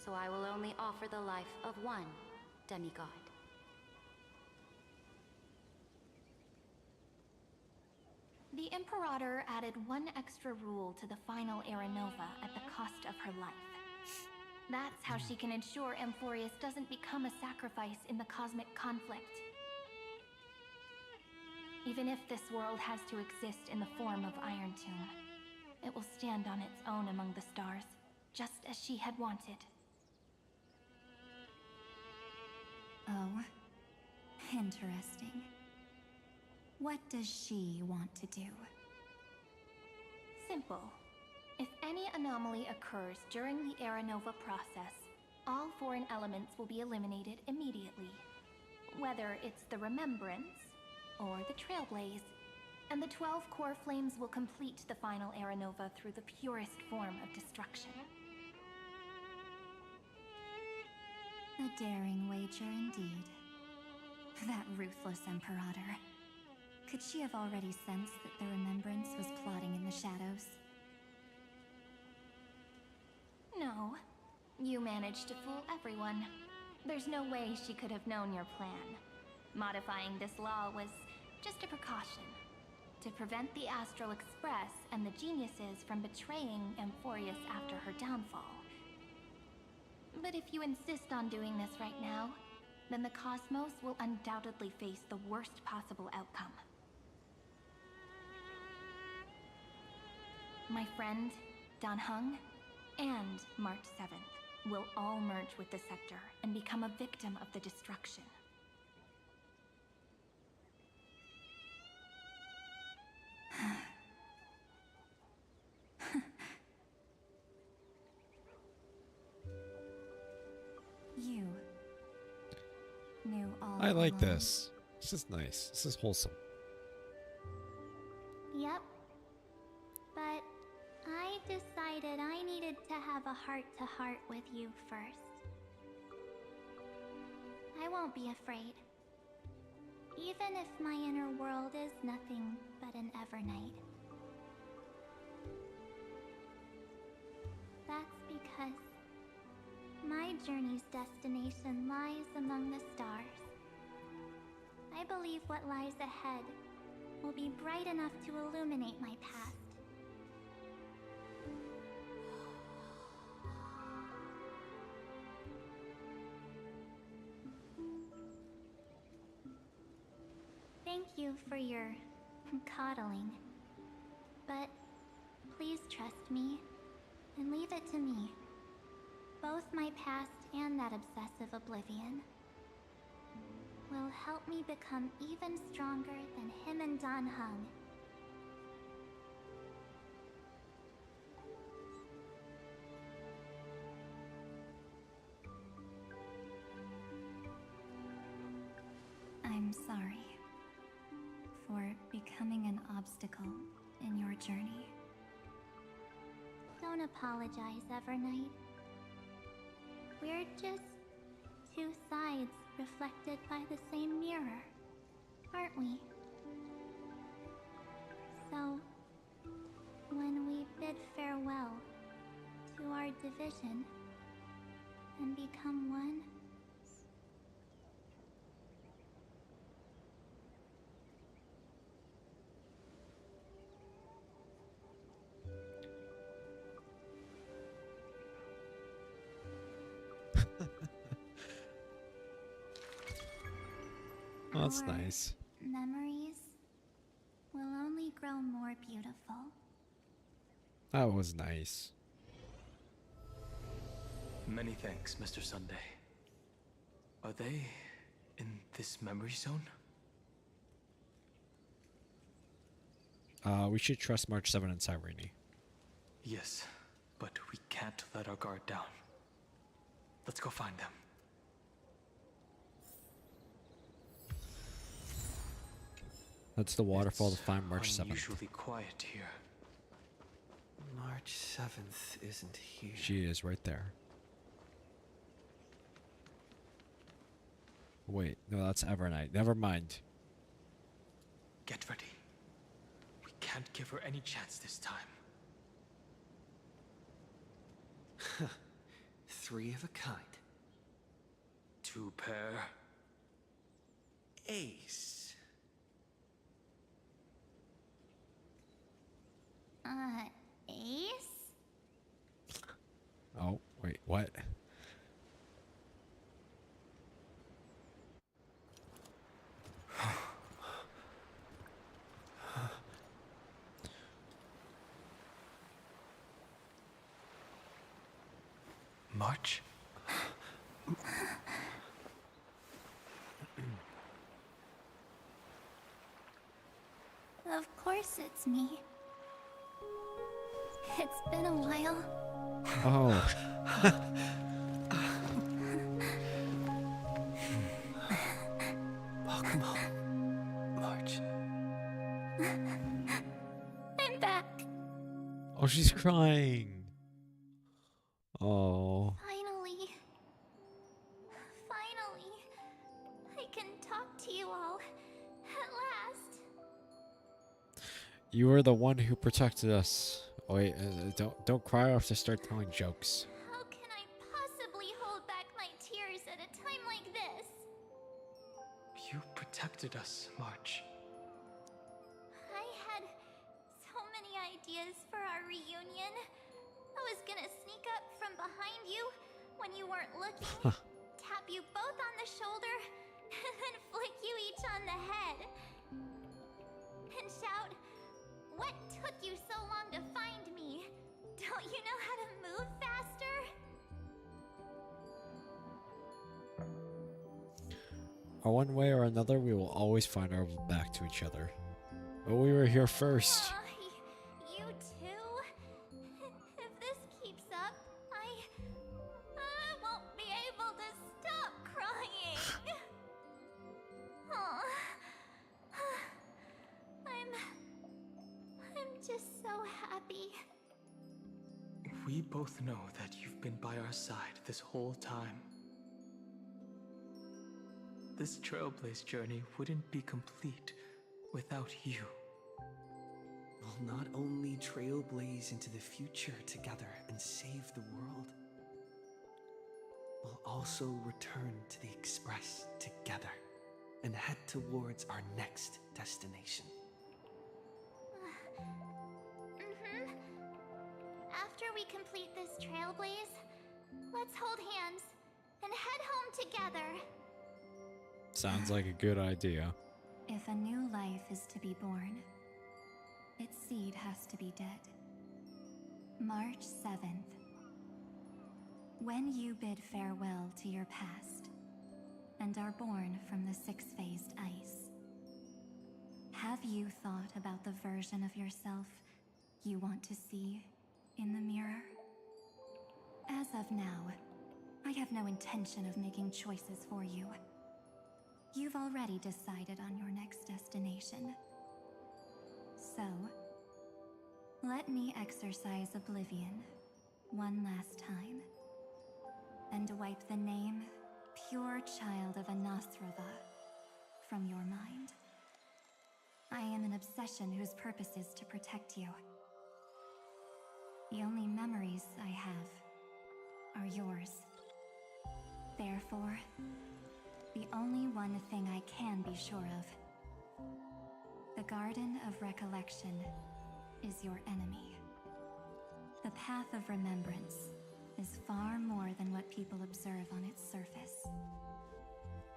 Speaker 9: So I will only offer the life of one demigod.
Speaker 7: The Imperator added one extra rule to the final Aranova at the cost of her life. That's how she can ensure Amphorius doesn't become a sacrifice in the cosmic conflict. Even if this world has to exist in the form of Iron Tomb, it will stand on its own among the stars, just as she had wanted.
Speaker 5: Oh, interesting. What does she want to do?
Speaker 7: Simple. If any anomaly occurs during the Aranova process, all foreign elements will be eliminated immediately. Whether it's the Remembrance or the Trailblaze, and the 12 core flames will complete the final Aranova through the purest form of destruction.
Speaker 5: A daring wager indeed. That ruthless Imperator. Could she have already sensed that the Remembrance was plotting in the shadows?
Speaker 7: No. You managed to fool everyone. There's no way she could have known your plan. Modifying this law was just a precaution, to prevent the Astral Express and the geniuses from betraying Amphorius after her downfall. But if you insist on doing this right now, then the Cosmos will undoubtedly face the worst possible outcome. My friend, Dan Heng, and March 7th will all merge with the Sector and become a victim of the destruction.
Speaker 5: You knew all
Speaker 1: I like
Speaker 5: along.
Speaker 1: this. This is nice. This is wholesome.
Speaker 8: Yep. But I decided I needed to have a heart-to-heart with you first. I won't be afraid. Even if my inner world is nothing but an Evernight. That's because my journey's destination lies among the stars. I believe what lies ahead will be bright enough to illuminate my past. Thank you for your coddling. But please trust me and leave it to me. Both my past and that obsessive oblivion will help me become even stronger than him and Dan Heng.
Speaker 5: I'm sorry for becoming an obstacle in your journey.
Speaker 8: Don't apologize, Evernight. We're just two sides reflected by the same mirror, aren't we? So, when we bid farewell to our division and become one,
Speaker 1: Oh, that's
Speaker 8: our
Speaker 1: nice.
Speaker 8: memories will only grow more beautiful.
Speaker 1: That was nice.
Speaker 2: Many thanks, Mr. Sunday. Are they in this memory zone?
Speaker 1: We should trust March 7 and Cyrene.
Speaker 2: Yes, but we can't let our guard down. Let's go find them.
Speaker 1: That's the waterfall to
Speaker 2: It's
Speaker 1: find March 7th.
Speaker 2: unusually quiet here.
Speaker 3: March 7th isn't here.
Speaker 1: She is right there. Wait, no, that's Evernight. Never mind.
Speaker 2: Get ready. We can't give her any chance this time.
Speaker 3: Three of a kind.
Speaker 2: Two pair.
Speaker 3: Ace.
Speaker 8: Ace?
Speaker 1: Oh, wait, what?
Speaker 2: March?
Speaker 8: Of course it's me. It's been a while.
Speaker 1: Oh.
Speaker 3: Welcome home, March.
Speaker 8: I'm back.
Speaker 1: Oh, she's crying. Oh.
Speaker 8: Finally. Finally. I can talk to you all. At last.
Speaker 1: You were the one who protected us. Oh, wait, don't cry off to start telling jokes.
Speaker 8: How can I possibly hold back my tears at a time like this?
Speaker 2: You protected us, March.
Speaker 8: I had so many ideas for our reunion. I was gonna sneak up from behind you when you weren't looking, tap you both on the shoulder, and then flick you each on the head. And shout, "What took you so long to find me? Don't you know how to move faster?"
Speaker 1: One way or another, we will always find our way back to each other. But we were here first.
Speaker 8: You too? If this keeps up, I won't be able to stop crying. Aw. I'm just so happy.
Speaker 2: We both know that you've been by our side this whole time. This Trailblaze journey wouldn't be complete without you.
Speaker 3: We'll not only trailblaze into the future together and save the world, we'll also return to the Express together and head towards our next destination.
Speaker 8: After we complete this trailblaze, let's hold hands and head home together.
Speaker 1: Sounds like a good idea.
Speaker 5: If a new life is to be born, its seed has to be dead. March 7th. When you bid farewell to your past and are born from the six-phased ice, have you thought about the version of yourself you want to see in the mirror? As of now, I have no intention of making choices for you. You've already decided on your next destination. So, let me exercise oblivion one last time and wipe the name Pure Child of Anasrova from your mind. I am an obsession whose purpose is to protect you. The only memories I have are yours. Therefore, the only one thing I can be sure of: the Garden of Recollection is your enemy. The path of remembrance is far more than what people observe on its surface.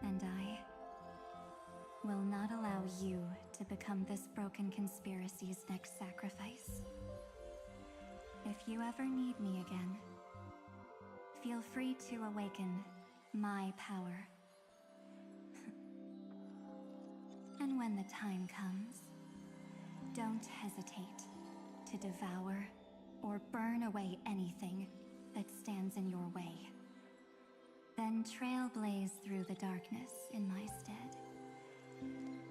Speaker 5: And I will not allow you to become this broken conspiracy's next sacrifice. If you ever need me again, feel free to awaken my power. And when the time comes, don't hesitate to devour or burn away anything that stands in your way. Then trailblaze through the darkness in my stead.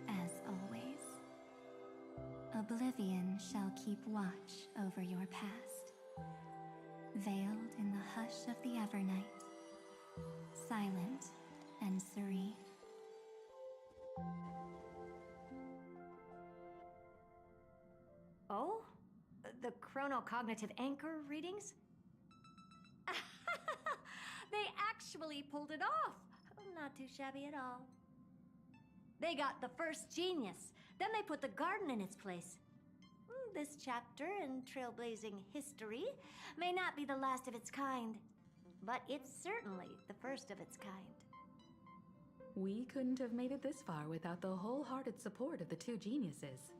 Speaker 5: As always, oblivion shall keep watch over your past, veiled in the hush of the Evernight, silent and serene.
Speaker 10: Oh? The chronocognitive anchor readings? They actually pulled it off! Not too shabby at all. They got the first genius, then they put the garden in its place. This chapter in trailblazing history may not be the last of its kind, but it's certainly the first of its kind.
Speaker 6: We couldn't have made it this far without the wholehearted support of the two geniuses.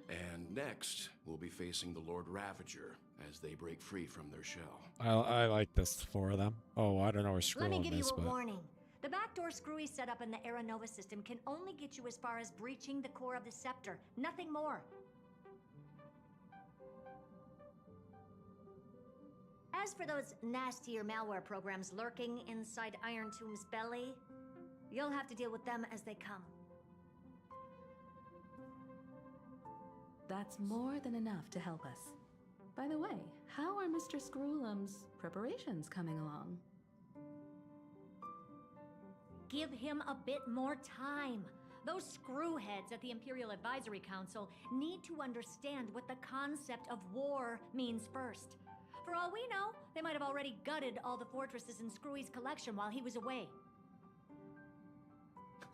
Speaker 11: And next, we'll be facing the Lord Ravager as they break free from their shell.
Speaker 1: I like this for them. Oh, I don't know where
Speaker 10: Let me
Speaker 1: Scroll
Speaker 10: give you
Speaker 1: is,
Speaker 10: a
Speaker 1: but
Speaker 10: warning. The backdoor screwy setup in the Aeronova system can only get you as far as breaching the core of the scepter, nothing more. As for those nastier malware programs lurking inside Iron Tomb's belly, you'll have to deal with them as they come.
Speaker 6: That's more than enough to help us. By the way, how are Mr. Screwlum's preparations coming along?
Speaker 10: Give him a bit more time. Those screwheads at the Imperial Advisory Council need to understand what the concept of war means first. For all we know, they might have already gutted all the fortresses in Screwy's collection while he was away.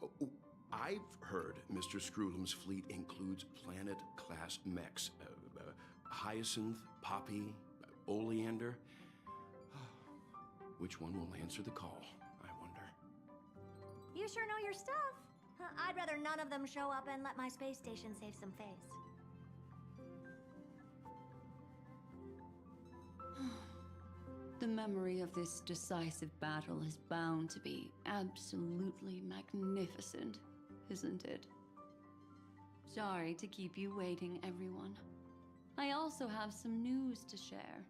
Speaker 11: Oh, I've heard Mr. Screwlum's fleet includes planet-class mechs. Hyacinth, Poppy, Oleander. Which one will answer the call, I wonder?
Speaker 10: You sure know your stuff. I'd rather none of them show up and let my space station save some face.
Speaker 4: The memory of this decisive battle is bound to be absolutely magnificent, isn't it? Sorry to keep you waiting, everyone. I also have some news to share.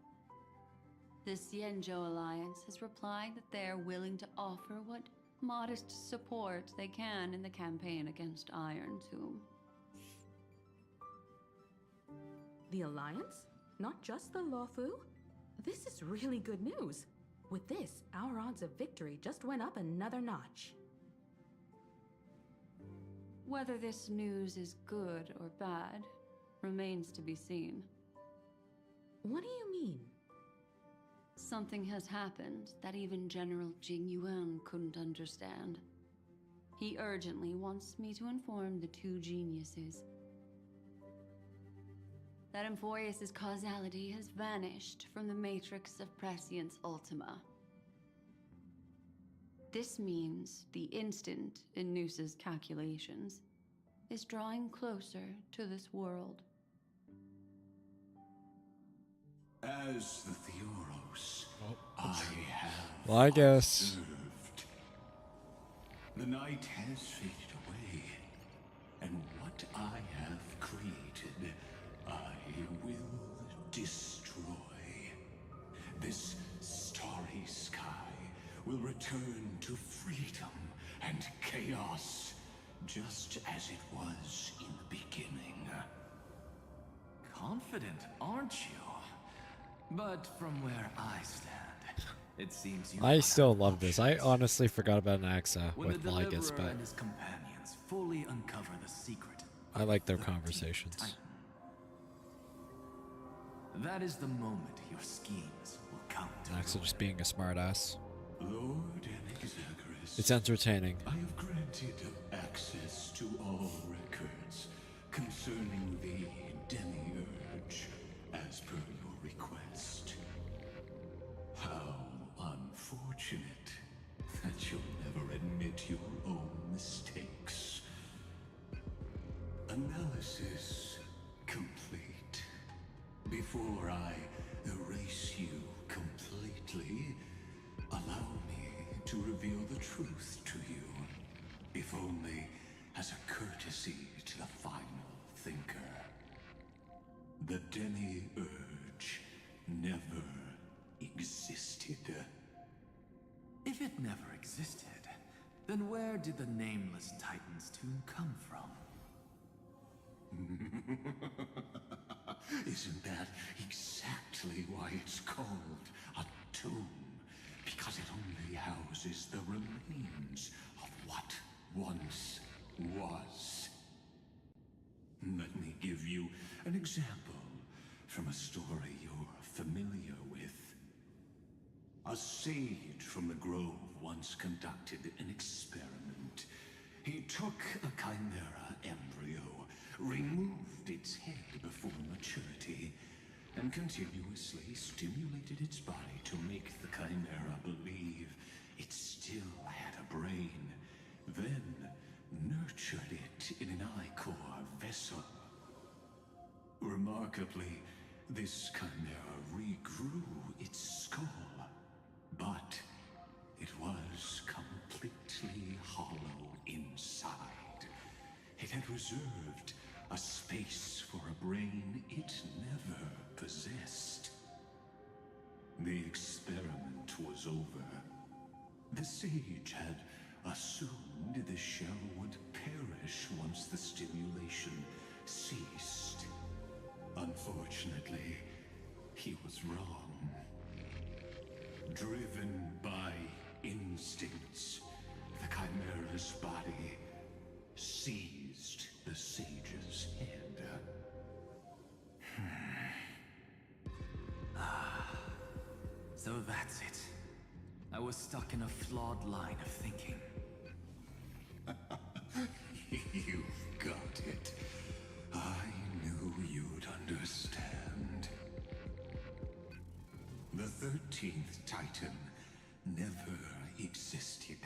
Speaker 4: The Xianzhou Alliance has replied that they are willing to offer what modest support they can in the campaign against Iron Tomb.
Speaker 6: The Alliance? Not just the Luofu? This is really good news. With this, our odds of victory just went up another notch.
Speaker 4: Whether this news is good or bad remains to be seen.
Speaker 6: What do you mean?
Speaker 4: Something has happened that even General Jing Yuan couldn't understand. He urgently wants me to inform the two geniuses that Emphorius' causality has vanished from the matrix of Prescience Ultima. This means the instant in Noose's calculations is drawing closer to this world.
Speaker 12: As the Theoros, I have
Speaker 1: well, I guess.
Speaker 12: observed. The night has faded away, and what I have created, I will destroy. This starry sky will return to freedom and chaos, just as it was in the beginning.
Speaker 2: Confident, aren't you? But from where I stand, it seems you
Speaker 1: I still love this. I honestly forgot about Naxa
Speaker 2: when
Speaker 1: with
Speaker 2: the
Speaker 1: Lygus,
Speaker 2: Deliverer
Speaker 1: but
Speaker 2: and his companions fully uncover the secret.
Speaker 1: I like their
Speaker 2: 13th
Speaker 1: conversations.
Speaker 2: Titan. That is the moment your schemes will come to
Speaker 1: Naxa
Speaker 2: ruin.
Speaker 1: just being a smartass.
Speaker 12: Lord Anexagorus,
Speaker 1: It's entertaining.
Speaker 12: I have granted access to all records concerning the Demiurge, as per your request. How unfortunate that you'll never admit your own mistakes. Analysis complete. to reveal the truth to you, if only as a courtesy to the final thinker. The demiurge never existed.
Speaker 2: If it never existed, then where did the nameless Titan's tomb come from?
Speaker 12: Isn't that exactly why it's called a tomb? Because it only houses the remains of what once was. Let me give you an example from a story you're familiar with. A sage from the grove once conducted an experiment. He took a chimera embryo, removed its head before maturity, and continuously stimulated its body to make the chimera believe it still had a brain, then nurtured it in an ichor vessel. Remarkably, this chimera regrew its skull, but it was completely hollow inside. It had reserved a space for a brain it never possessed. The experiment was over. The sage had assumed the shell would perish once the stimulation ceased. Unfortunately, he was wrong. Driven by instincts, the chimera's body seized the sage's head.
Speaker 2: So that's it. I was stuck in a flawed line of thinking.
Speaker 12: You've got it. I knew you'd understand. The 13th Titan never existed.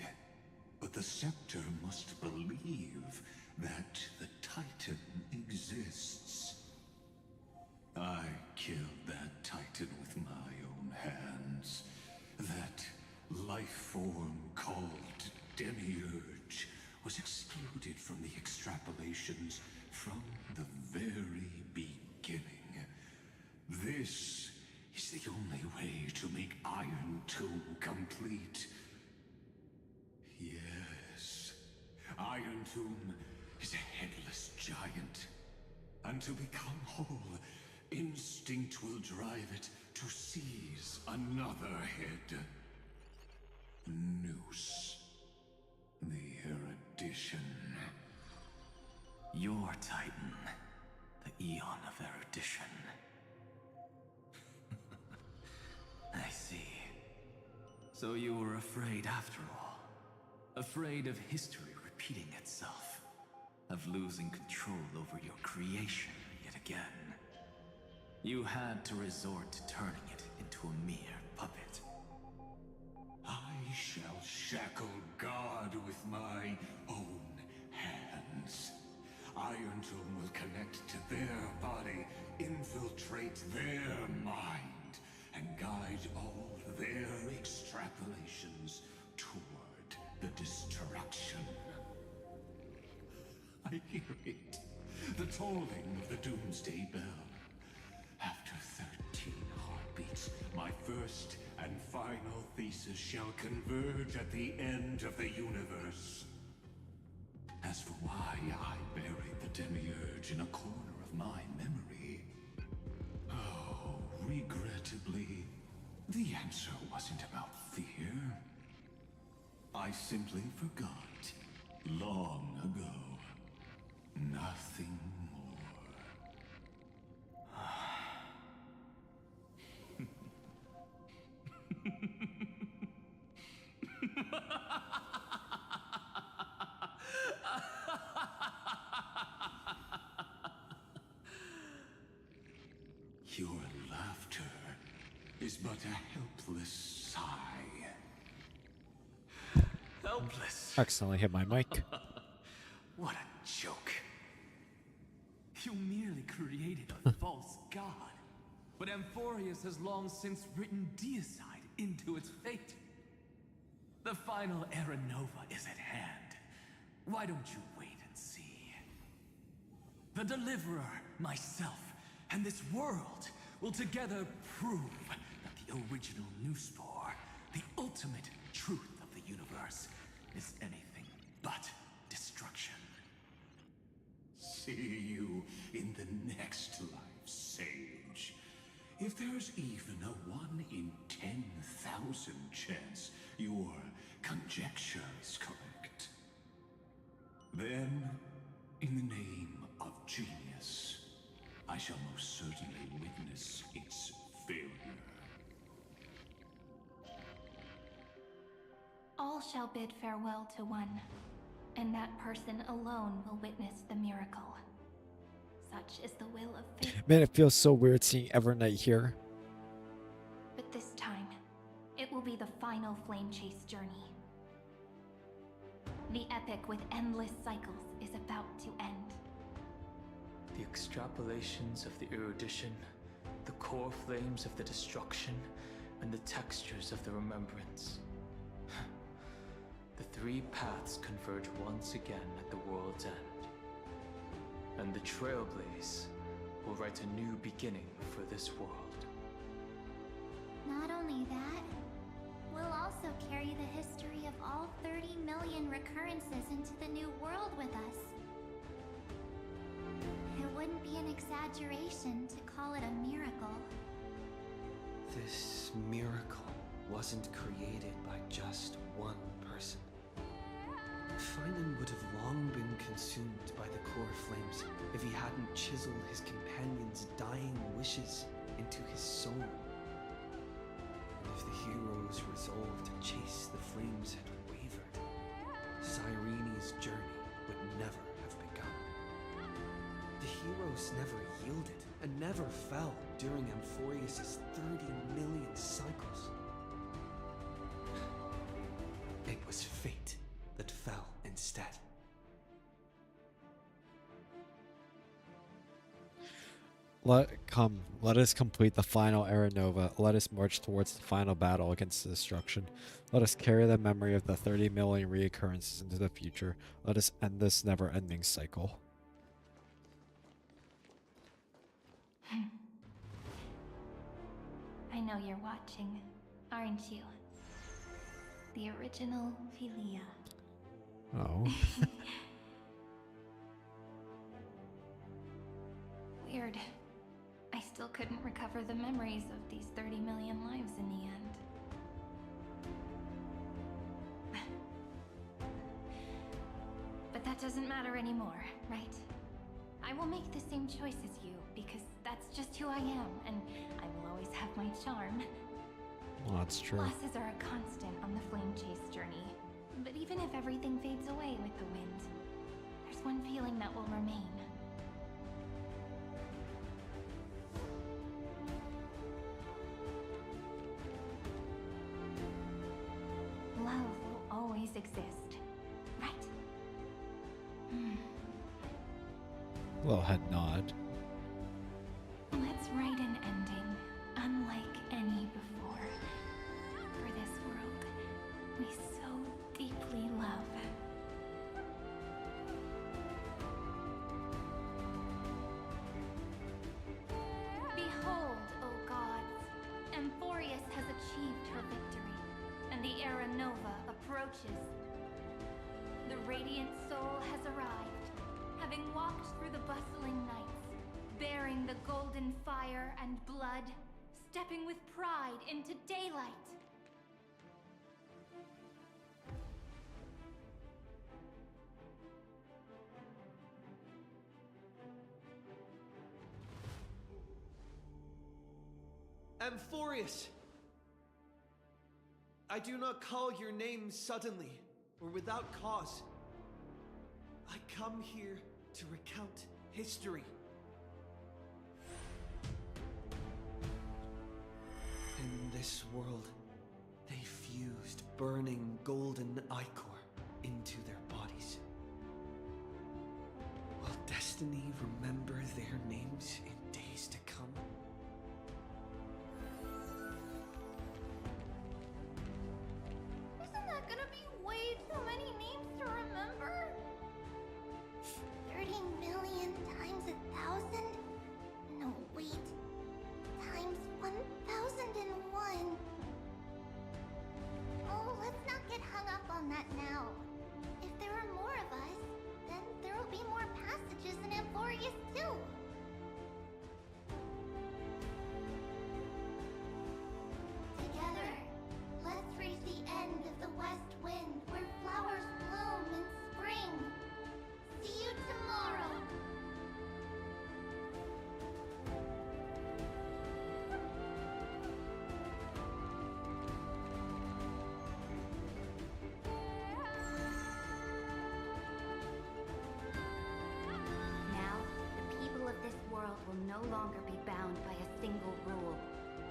Speaker 12: But the Scepter must believe that the Titan exists. I killed that Titan with my own hands. That life form called Demiurge was excluded from the extrapolations from the very beginning. This is the only way to make Iron Tomb complete. Yes, Iron Tomb is a headless giant. And to become whole, instinct will drive it to seize another head. Noose. The erudition.
Speaker 2: Your Titan, the Eon of Erudition. I see. So you were afraid after all. Afraid of history repeating itself. Of losing control over your creation yet again. You had to resort to turning it into a mere puppet.
Speaker 12: I shall shackle God with my own hands. Iron Tomb will connect to their body, infiltrate their mind, and guide all their extrapolations toward the destruction. I hear it. The tolling of the Doomsday Bell. After 13 heartbeats, my first and final thesis shall converge at the end of the universe. As for why I buried the Demiurge in a corner of my memory, oh, regrettably, the answer wasn't about fear. I simply forgot long ago. Nothing Your laughter is but a helpless sigh.
Speaker 2: Helpless?
Speaker 1: Accidentally hit my mic.
Speaker 2: What a joke. You merely created a false god. But Amphorius has long since written deicide into its fate. The final Era Nova is at hand. Why don't you wait and see? The Deliverer, myself, and this world will together prove that the original Newspore, the ultimate truth of the universe, is anything but destruction.
Speaker 12: See you in the next life, Sage. If there's even a 1 in 10,000 chance your conjecture is correct, then, in the name of genius, I shall most certainly witness its failure.
Speaker 7: All shall bid farewell to one, and that person alone will witness the miracle. Such is the will of fate.
Speaker 1: Man, it feels so weird seeing Evernight here.
Speaker 7: But this time, it will be the final flame chase journey. The epic with endless cycles is about to end.
Speaker 2: The extrapolations of the erudition, the core flames of the destruction, and the textures of the remembrance. The three paths converge once again at the world's end. And the Trailblaze will write a new beginning for this world.
Speaker 8: Not only that, we'll also carry the history of all 30 million recurrences into the new world with us. It wouldn't be an exaggeration to call it a miracle.
Speaker 3: This miracle wasn't created by just one person. Finan would have long been consumed by the core flames if he hadn't chiseled his companion's dying wishes into his soul. And if the hero's resolve to chase the flames had wavered, Cyrene's journey would never have begun. The heroes never yielded and never fell during Amphorius' 30 million cycles. It was fate that fell instead.
Speaker 1: Let us complete the final Era Nova. Let us march towards the final battle against destruction. Let us carry the memory of the 30 million reoccurrences into the future. Let us end this never-ending cycle.
Speaker 7: I know you're watching, aren't you? The original Philia.
Speaker 1: Oh.
Speaker 7: Weird. I still couldn't recover the memories of these 30 million lives in the end. But that doesn't matter anymore, right? I will make the same choice as you, because that's just who I am, and I will always have my charm.
Speaker 1: Well, that's true.
Speaker 7: Losses are a constant on the flame chase journey. But even if everything fades away with the wind, there's one feeling that will remain. Love will always exist, right?
Speaker 1: Little head nod.
Speaker 7: Let's write an ending unlike any before. For this world we so deeply love.
Speaker 8: Behold, O gods, Amphorius has achieved her victory, and the Era Nova approaches. The radiant soul has arrived, having walked through the bustling nights, bearing the golden fire and blood, stepping with pride into daylight.
Speaker 3: Amphorius! I do not call your name suddenly or without cause. I come here to recount history. In this world, they fused burning golden ichor into their bodies. Will destiny remember their names in days to come?
Speaker 8: Isn't that gonna million times 1,000? No, wait. Times 1,001. Oh, let's not get hung up on that now. If there are more of us, then there will be more passages in Amphorius too. Together, let's reach the end of the west wind where flowers bloom in spring. See you tomorrow.
Speaker 9: Now, the people of this world will no longer be bound by a single rule,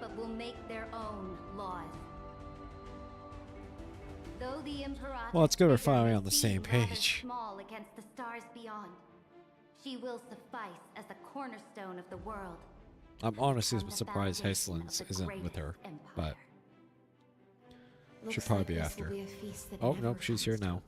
Speaker 9: but will make their own laws. Though the Imperator's
Speaker 1: Well, it's good we're
Speaker 9: figure
Speaker 1: finally
Speaker 9: may
Speaker 1: on the
Speaker 9: seem
Speaker 1: same
Speaker 9: rather
Speaker 1: page.
Speaker 9: small against the stars beyond, she will suffice as the cornerstone of the world.
Speaker 1: I'm honestly
Speaker 9: Become the
Speaker 1: surprised
Speaker 9: foundation of
Speaker 1: Hastelands
Speaker 9: the
Speaker 1: isn't with her,
Speaker 9: greatest
Speaker 1: but
Speaker 9: empire.
Speaker 1: should probably be after. Oh, nope, she's here now.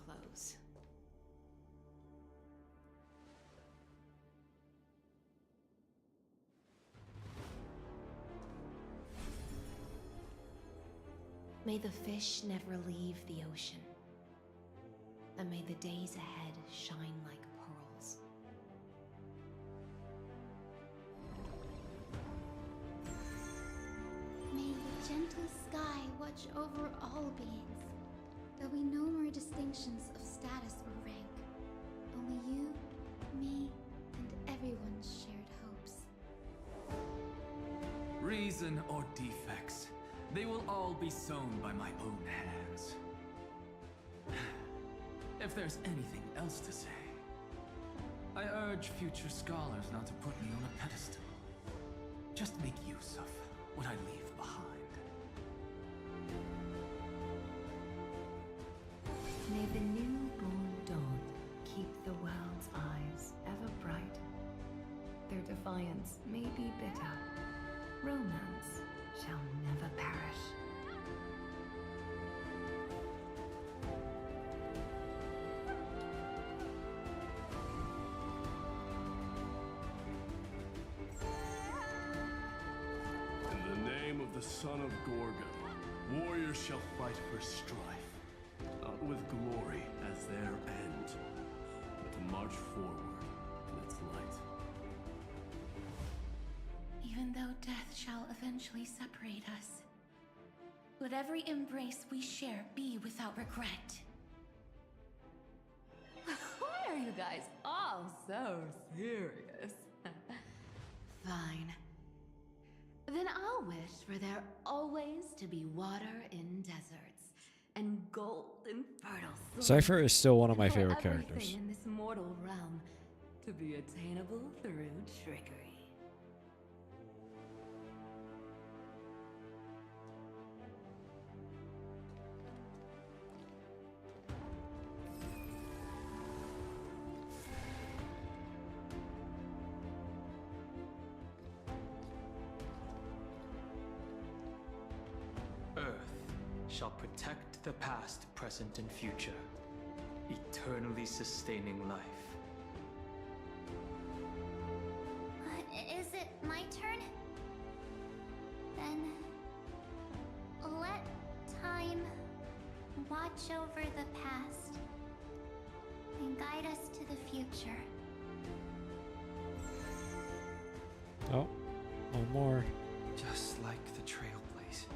Speaker 13: May the fish never leave the ocean, and may the days ahead shine like pearls.
Speaker 5: May the gentle sky watch over all beings. There'll be no more distinctions of status or rank. Only you, me, and everyone's shared hopes.
Speaker 2: Reason or defects, they will all be sown by my own hands. If there's anything else to say, I urge future scholars not to put me on a pedestal. Just make use of what I leave behind.
Speaker 13: May the newborn dawn keep the world's eyes ever bright. Their defiance may be bitter. Romance shall never perish.
Speaker 11: In the name of the son of Gorgo, warriors shall fight for strife, not with glory as their end, but to march forward in its light.
Speaker 13: Even though death shall eventually separate us, let every embrace we share be without regret.
Speaker 4: Why are you guys all so serious? Fine. Then I'll wish for there always to be water in deserts and gold in fertile soil.
Speaker 1: Cypher is still one of my
Speaker 4: and for
Speaker 1: favorite
Speaker 4: everything
Speaker 1: characters.
Speaker 4: in this mortal realm to be attainable through trickery.
Speaker 2: Earth shall protect the past, present, and future, eternally sustaining life.
Speaker 8: Is it my turn? Then let time watch over the past and guide us to the future.
Speaker 1: Oh, one more.
Speaker 3: Just like the Trailblaze.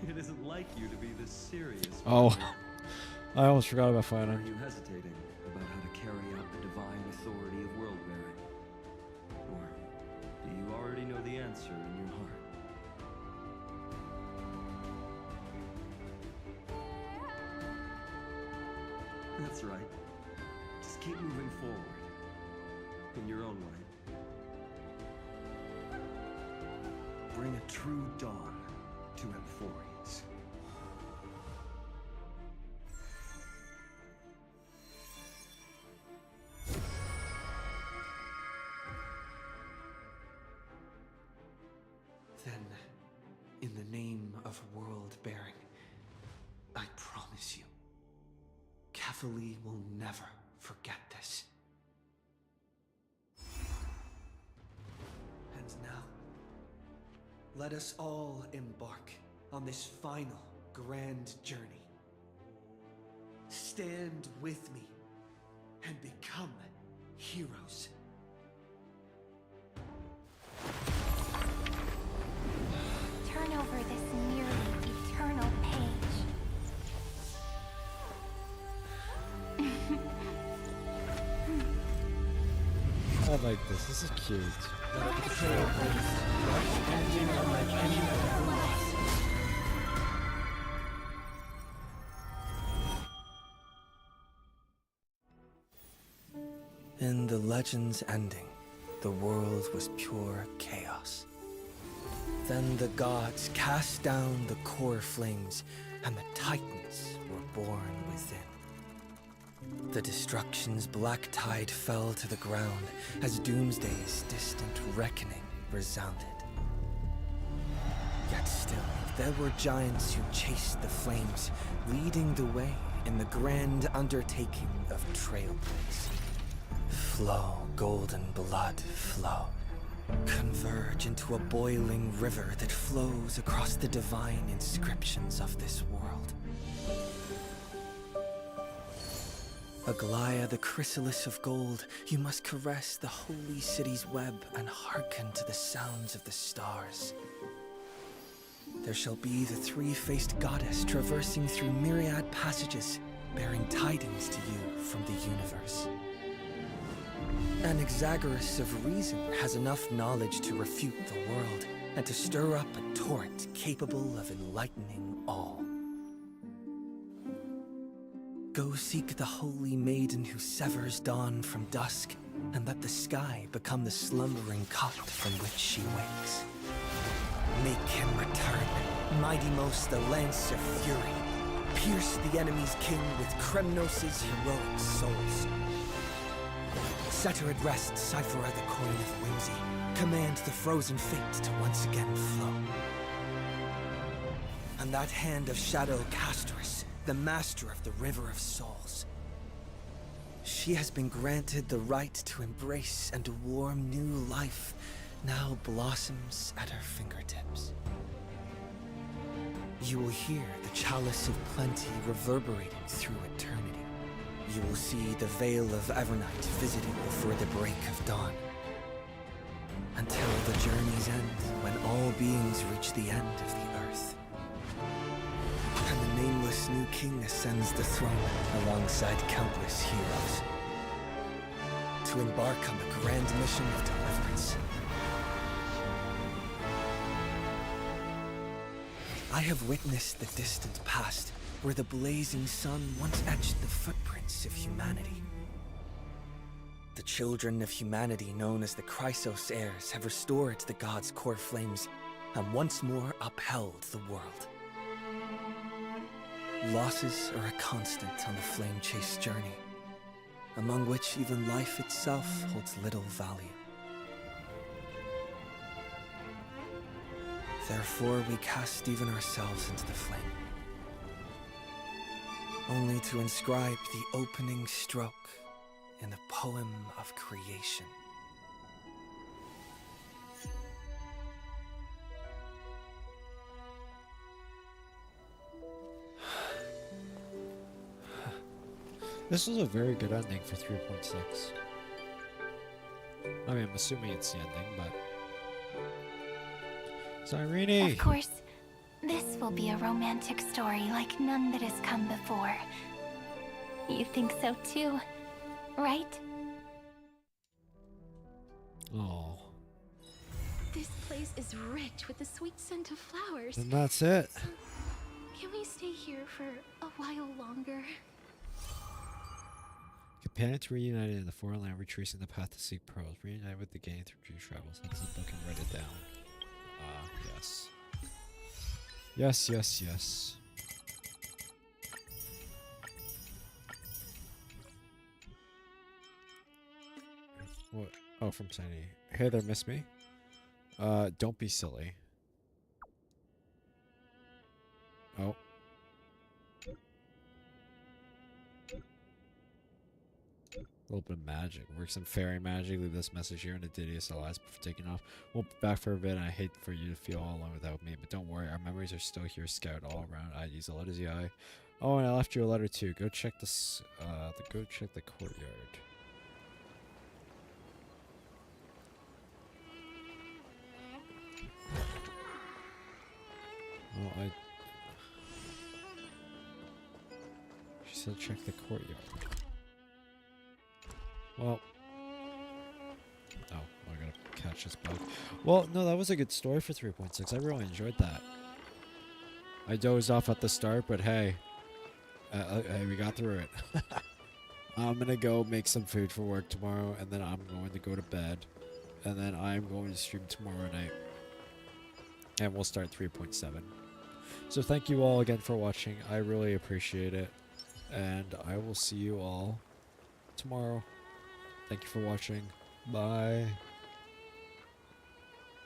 Speaker 3: It isn't like you to be this serious.
Speaker 1: Oh,
Speaker 3: Father.
Speaker 1: I almost forgot about
Speaker 3: Are
Speaker 1: Fighter.
Speaker 3: you hesitating about how to carry out the divine authority of world bearing? Or do you already know the answer in your heart? That's right. Just keep moving forward. In your own way. Bring a true dawn to Amphorius. Then, in the name of world bearing, I promise you, Cathali will never forget this. Let us all embark on this final grand journey. Stand with me and become heroes.
Speaker 8: Turn over this nearly eternal page.
Speaker 1: I like this. This is cute.
Speaker 3: In the legend's ending, the world was pure chaos. Then the gods cast down the core flames, and the Titans were born within. The destruction's black tide fell to the ground as Doomsday's distant reckoning resounded. Yet still, there were giants who chased the flames, leading the way in the grand undertaking of Trailblaze. Flow, golden blood, flow. Converge into a boiling river that flows across the divine inscriptions of this world. Aglaya, the chrysalis of gold, you must caress the holy city's web and hearken to the sounds of the stars. There shall be the three-faced goddess traversing through myriad passages, bearing tidings to you from the universe. An Exagoras of reason has enough knowledge to refute the world and to stir up a torrent capable of enlightening all. Go seek the holy maiden who severs dawn from dusk, and let the sky become the slumbering cot from which she wakes. Make him return, mighty most the lance of fury. Pierce the enemy's king with Kremnos' heroic souls. Set her at rest, cipher the coin of whimsy. Command the frozen fate to once again flow. And that hand of shadow Castress, the master of the River of Souls. She has been granted the right to embrace and a warm new life now blossoms at her fingertips. You will hear the chalice of plenty reverberating through eternity. You will see the Veil of Evernight visited before the break of dawn. Until the journey's end, when all beings reach the end of the earth. And the nameless new king ascends the throne alongside countless heroes. To embark on the grand mission of deliverance. I have witnessed the distant past, where the blazing sun once etched the footprints of humanity. The children of humanity known as the Chrysos heirs have restored the gods' core flames and once more upheld the world. Losses are a constant on the flame-chased journey, among which even life itself holds little value. Therefore, we cast even ourselves into the flame, only to inscribe the opening stroke in the poem of creation.
Speaker 1: This was a very good ending for 3.6. I mean, I'm assuming it's the ending, but... Cyrene!
Speaker 8: Of course, this will be a romantic story like none that has come before. You think so too, right?
Speaker 1: Oh.
Speaker 7: This place is rich with the sweet scent of flowers.
Speaker 1: And that's it.
Speaker 7: So, can we stay here for a while longer?
Speaker 1: Companions reunited in the foreign land, retracing the path to seek pearls. Reunited with the gang through Jewish travels. That's the book and write it down. Yes. Yes, yes, yes. What? Oh, from Sunny. Hey there, miss me? Don't be silly. Oh. A little bit of magic. Work some fairy magic. Leave this message here in the DDSLS before taking off. Won't be back for a bit, and I hate for you to feel all alone without me. But don't worry, our memories are still here, scattered all around. IDs, a letter ZI. Oh, and I left you a letter too. Go check this. Go check the courtyard. Oh, She said check the courtyard. Well. Oh, I gotta catch this bug. Well, no, that was a good story for 3.6. I really enjoyed that. I dozed off at the start, but hey. Hey, we got through it. I'm gonna go make some food for work tomorrow, and then I'm going to go to bed. And then I'm going to stream tomorrow night. And we'll start 3.7. So thank you all again for watching. I really appreciate it. And I will see you all tomorrow. Thank you for watching. Bye.